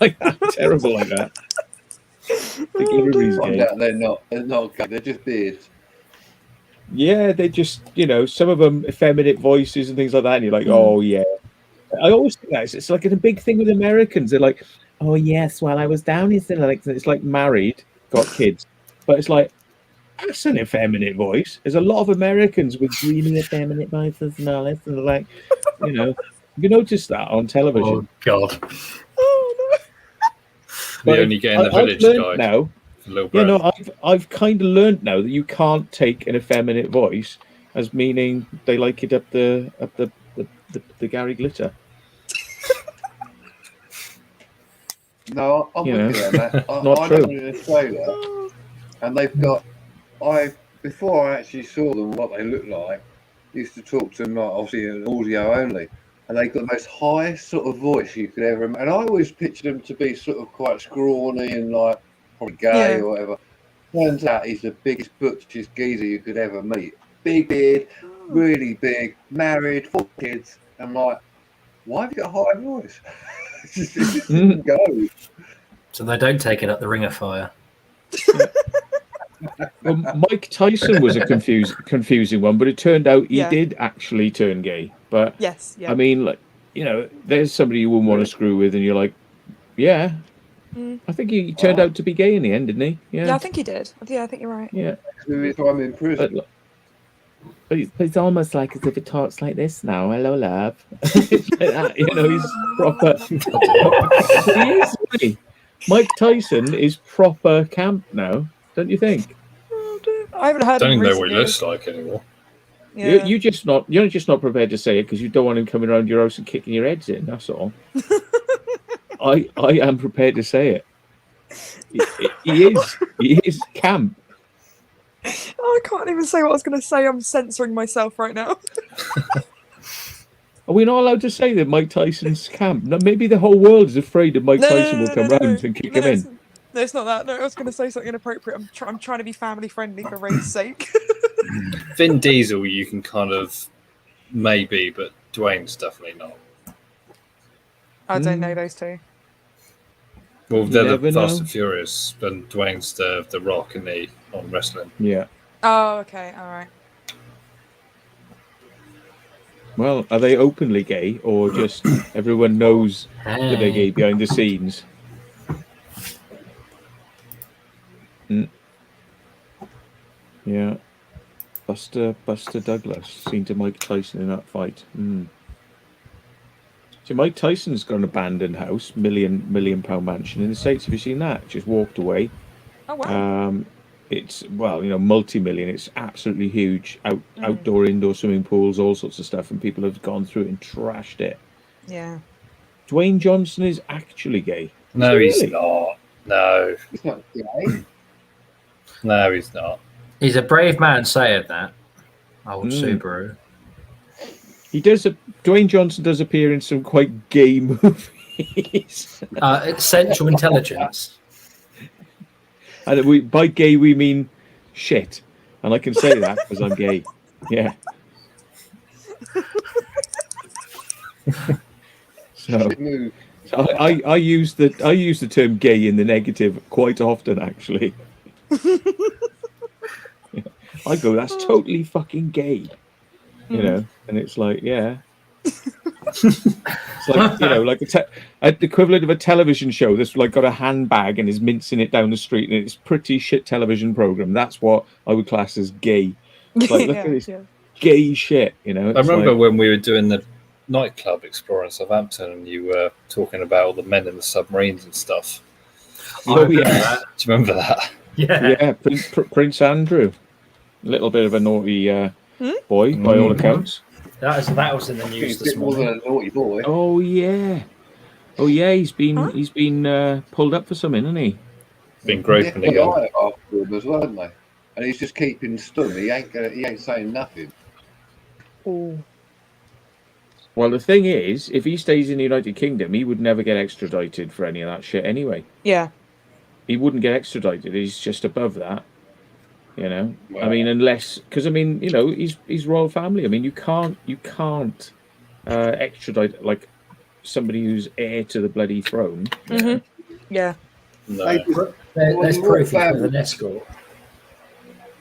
like that, terrible like that. Everybody's Find gay. out they're not gay. They're just beards. Yeah, they just, you know, some of them effeminate voices and things like that, and you're like, oh yeah. I always think that it's like a big thing with Americans. They're like, oh yes, while I was down in like it's like married, got kids, but it's like that's an effeminate voice. There's a lot of Americans with really effeminate voices and all this, and they're like, you know, you notice that on television. Oh God! You're only getting the village guy now. Yeah, no, I've kind of learned now that you can't take an effeminate voice as meaning they like it up the Gary Glitter. No, I'm with you on that. Not I true. live in Australia, and they've got. Before I actually saw them, what they look like, used to talk to them like obviously in audio only, and they got the most highest sort of voice you could ever. And I always pictured them to be sort of quite scrawny and like probably gay or whatever. Turns out he's the biggest butchest geezer you could ever meet. Big beard, really big, married, 4 kids. I'm like, why have you got a high voice? It just didn't go. So they don't take it up the Ring of Fire. Well, Mike Tyson was a confusing one, but it turned out he did actually turn gay. But yes, I mean, like, you know, there's somebody you wouldn't want to screw with, and you're like, yeah. I think he turned out to be gay in the end, didn't he? Yeah, I think he did. Yeah, I think you're right. Yeah. I'm in prison. But it's almost like as if it talks like this now. Hello, love. It's like that, you know, he's proper. He is, isn't he? Mike Tyson is proper camp now, don't you think? I haven't heard. Don't him even know what he recently. looks like anymore. Yeah. You're just not prepared to say it because you don't want him coming around your house and kicking your heads in. That's all. I am prepared to say it. He is camp. Oh, I can't even say what I was going to say. I'm censoring myself right now. Are we not allowed to say that Mike Tyson's camp? No, maybe the whole world is afraid that Mike Tyson will come round and kick him in. No, it's not that. No, I was going to say something inappropriate. I'm trying to be family friendly for Ray's sake. Vin Diesel, you can kind of maybe, but Dwayne's definitely not. I don't know those two. Well, they're the never Fast know. and Furious, and Dwayne's the Rock in the on wrestling. Yeah. Oh, okay, all right. Well, are they openly gay or just everyone knows that they're gay behind the scenes? Yeah. Buster Douglas seen to Mike Tyson in that fight. So Mike Tyson's got an abandoned house, million pound mansion in the States. Have you seen that? Just walked away. Oh wow. It's multi-million. It's absolutely huge. Outdoor, indoor swimming pools, all sorts of stuff, and people have gone through it and trashed it. Yeah. Dwayne Johnson is actually gay. No, Is he he's really? not. No, He's not gay. no, he's not. He's a brave man saying that. Old Subaru. He does. Dwayne Johnson does appear in some quite gay movies. It's Central Intelligence. And by gay we mean shit, and I can say that because I'm gay. Yeah. So I use the term gay in the negative quite often, actually. I go, that's totally fucking gay, you know, and it's like, yeah. It's like, you know, like the equivalent of a television show that's like got a handbag and is mincing it down the street, and it's pretty shit television program. That's what I would class as gay. It's like, look at this gay shit, you know. I It's remember like, when we were doing the nightclub explorer in Southampton, and you were talking about all the men in the submarines and stuff. oh remember yeah, that. Do you remember that? Yeah. yeah, Prince Andrew, a little bit of a naughty boy by all accounts. That was in the news this It wasn't morning. a naughty boy. Oh yeah, he's been pulled up for something, hasn't he? Been groping again. FBI after him as well, haven't they? And he's just keeping stum. He ain't saying nothing. Oh. Well, the thing is, if he stays in the United Kingdom, he would never get extradited for any of that shit anyway. Yeah. He wouldn't get extradited. He's just above that, you know. Wow. I mean, unless, because I mean, you know, he's royal family. I mean, you can't extradite like somebody who's heir to the bloody throne. Yeah. No. Maybe- There's Well, proof he's family. with an escort.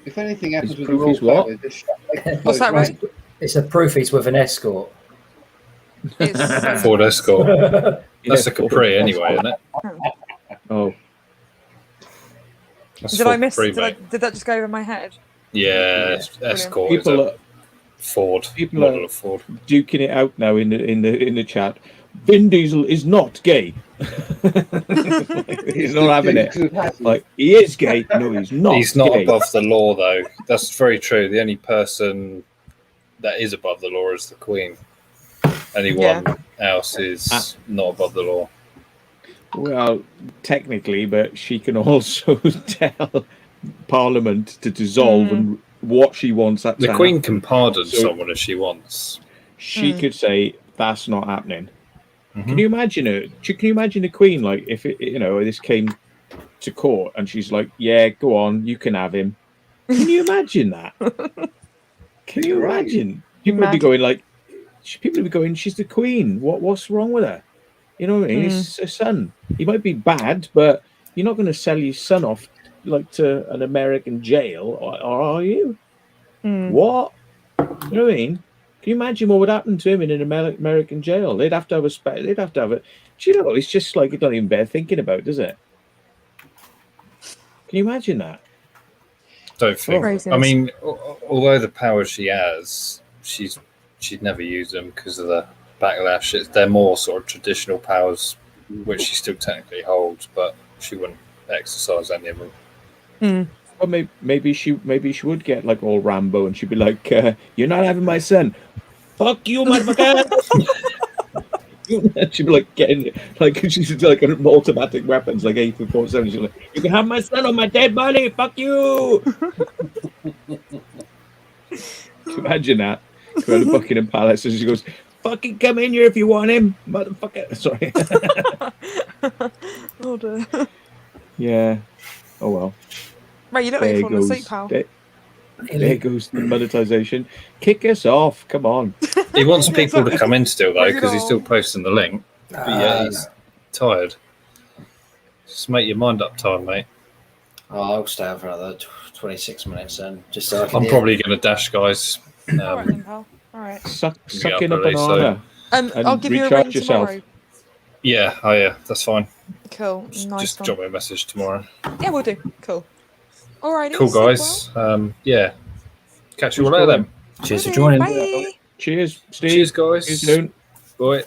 If anything happens His with the proof royal is what? family, just shut What's that, those right? It's a proof he's with an escort. It's, Ford Escort. That's Yeah, a Capri anyway, isn't it? Oh, That's did Ford I miss? Capri, Did mate. that just go over my head? Yeah, Escort is people a are Ford. people Model are- of Ford. duking it out now in the chat. Vin Diesel is not gay. He's not having it. Like, he is gay. No, he's not. He's not gay. above the law, though. That's very true. The only person that is above the law is the Queen. Anyone else is not above the law. Well, technically, but she can also tell Parliament to dissolve and what she wants. That The to Queen happen. can pardon So- someone if she wants. She could say that's not happening. Mhm. Can you imagine it? Can you imagine the Queen, like, if it, you know, this came to court and she's like, "Yeah, go on, you can have him." Can you imagine that? Can you Great. imagine? People would be going like, people would be going, "She's the Queen. What's wrong with her?" You know what I mean? It's a son. He might be bad, but you're not going to sell your son off like to an American jail, or are you? What? You know what I mean? Can you imagine what would happen to him in an American jail? They'd have to have a. They'd have to have a. Do you know? It's just like it doesn't even bear thinking about, does it? Can you imagine that? Don't think. Craziness. I mean, although the powers she has, she'd never use them because of the backlash. They're more sort of traditional powers, which she still technically holds, but she wouldn't exercise any of them. Well, maybe she would get like all Rambo, and she'd be like, "You're not having my son. Fuck you, motherfucker." She'd be like getting like she's like an automatic weapons like AK-47. She's like, "You can have my son on my dead body. Fuck you." Can you imagine that? Go to Buckingham Palace and she goes, "Fucking come in here if you want him, motherfucker." Sorry. Oh dear. Yeah. Oh well. Right, you look like There you're falling goes. asleep, pal. There goes the monetization. Kick us off. Come on. He wants people to come in still, though, Bring it because he's on. still posting the link. But yeah, he's tired. Just make your mind up time, mate. I'll stay out for another 26 minutes then. Just so I can I'm hear. probably going to dash, guys. All right then, pal. All right. Sucking a early, so- banana. And I'll give you a ring recharge yourself. tomorrow. Yeah, that's fine. Cool. Nice Just one. drop me a message tomorrow. Yeah, we'll do. Cool. All right. Cool, guys. Yeah. Catch you all later then. Cheers for joining. Bye. Cheers, Steve. Cheers, guys. See you soon. Bye.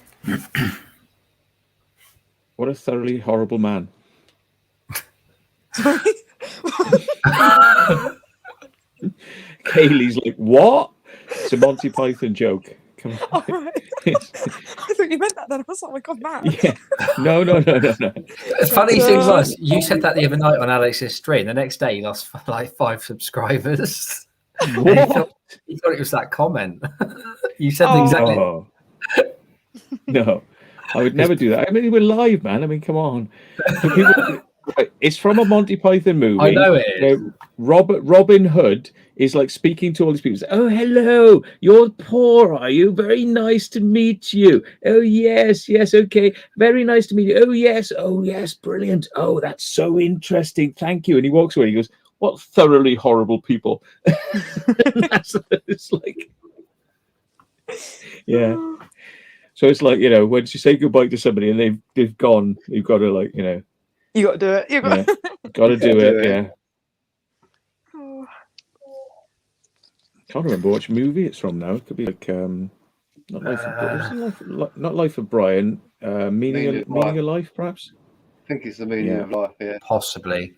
What a thoroughly horrible man. Kaylee's like, what? It's a Monty Python joke. Come on. All right. I thought you meant that then. I was like, oh my god, man. Yeah. No. The funny thing was, you said that the other night on Alex's stream. The next day, he lost like 5 subscribers. What? He thought it was that comment. You said exactly. Oh. No, I would never do that. I mean, we're live, man. I mean, come on. It's from a Monty Python movie. I know it is. Robin Hood is like speaking to all these people. He's like, oh, hello. You're poor, are you? Very nice to meet you. Oh, yes, okay. Very nice to meet you. Oh, yes, brilliant. Oh, that's so interesting. Thank you. And he walks away. He goes, what thoroughly horrible people. That's what it's like. Yeah. So it's like, you know, once you say goodbye to somebody and they've gone, you've got to, like, you know. You got to do it. You got. Got to do it. Yeah. Can't remember which movie it's from now. It could be like not Life of not Life of Brian. Meaning of Life, perhaps. I think it's the meaning of life. Yeah. Possibly.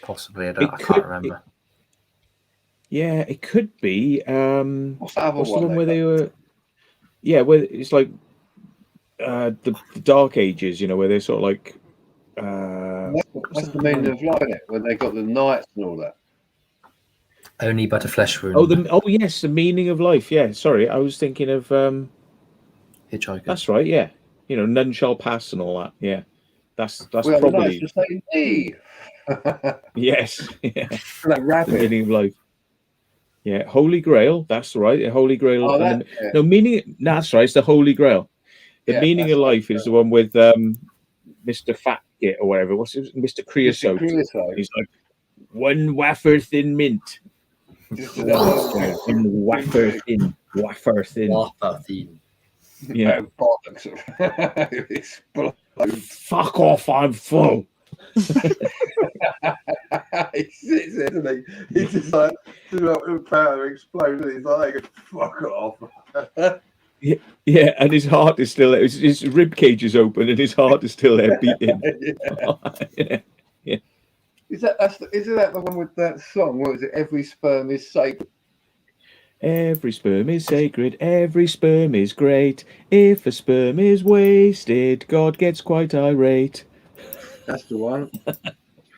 I can't remember. It could be. What's the other what's one? The one where they were? Yeah, where it's like the Dark Ages. You know, where they're sort of like. That's the meaning of life, isn't it? When they got the knights and all that. Only but a flesh wound. Oh yes, the meaning of life. Yeah, sorry, I was thinking of Hitchhiker. That's right. Yeah, you know, none shall pass and all that. Yeah, that's Well, probably. The knights just say me. Yes. Yeah. Like rabbit. The meaning of life. Yeah, Holy Grail. That's right. The Holy Grail. Oh, No meaning. No, that's right. It's the Holy Grail. The meaning of life is the one with Mr. Fat Git or whatever. What's it? Mr. Creosote. He's like 1 wafer thin mint. Wafer thin. Wafer thin. Yeah. Fuck off! I'm full. He sits there, doesn't he? He's just like, powder exploding. He's like, fuck off. Yeah, and his heart is still there. His rib cage is open, and his heart is still there beating. Yeah. Isn't that the one with that song? What is it? Every sperm is sacred. Every sperm is sacred. Every sperm is great. If a sperm is wasted, God gets quite irate. That's the one.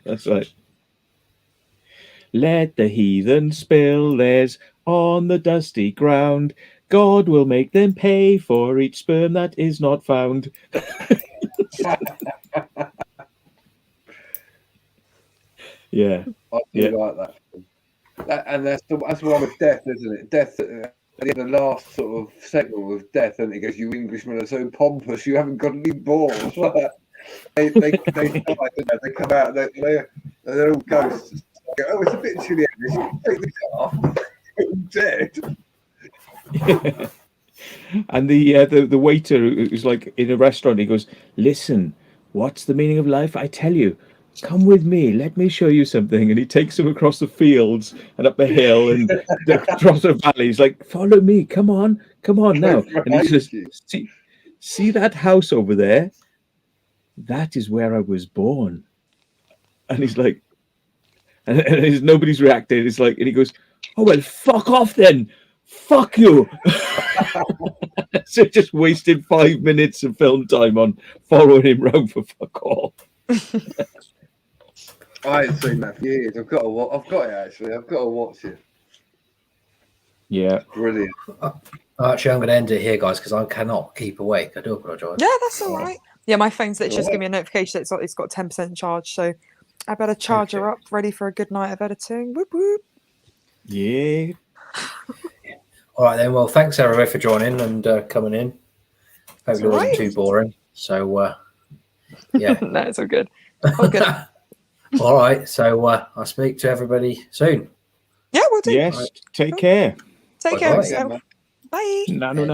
That's right. Let the heathen spill theirs on the dusty ground. God will make them pay for each sperm that is not found. Yeah. I do like that. And that's the one with death, isn't it? Death at the end of the last sort of segment with death, and it goes, "You Englishmen are so pompous, you haven't got any balls." They come out, they're all ghosts. Oh, it's a bit chilly. Take this off. I'm dead. And the waiter who's like in a restaurant, he goes, "Listen, what's the meaning of life? I tell you. Come with me, let me show you something." And he takes him across the fields and up the hill and across the valley. He's like, "Follow me, come on now." And he says, see that house over there? That is where I was born. And he's like, and nobody's reacted. It's like, and he goes, "Oh well, fuck off then. Fuck you." So just wasted 5 minutes of film time on following him round for fuck all. I ain't seen that for years. I've got it actually. I've got to watch it. Yeah, brilliant. Actually, I'm going to end it here, guys, because I cannot keep awake. I do apologise. Yeah, that's all right. Yeah, my phone's literally just giving me a notification that it's got 10% charge, so I better charge her up, ready for a good night of editing. Whoop whoop. Yeah. All right then. Well, thanks everybody for joining and coming in. Hopefully it wasn't too boring. So yeah. No, it's all good. All good. All right. So I'll speak to everybody soon. Yeah, we'll do. Yes. Take care. Take care of yourself. Bye. Nanu.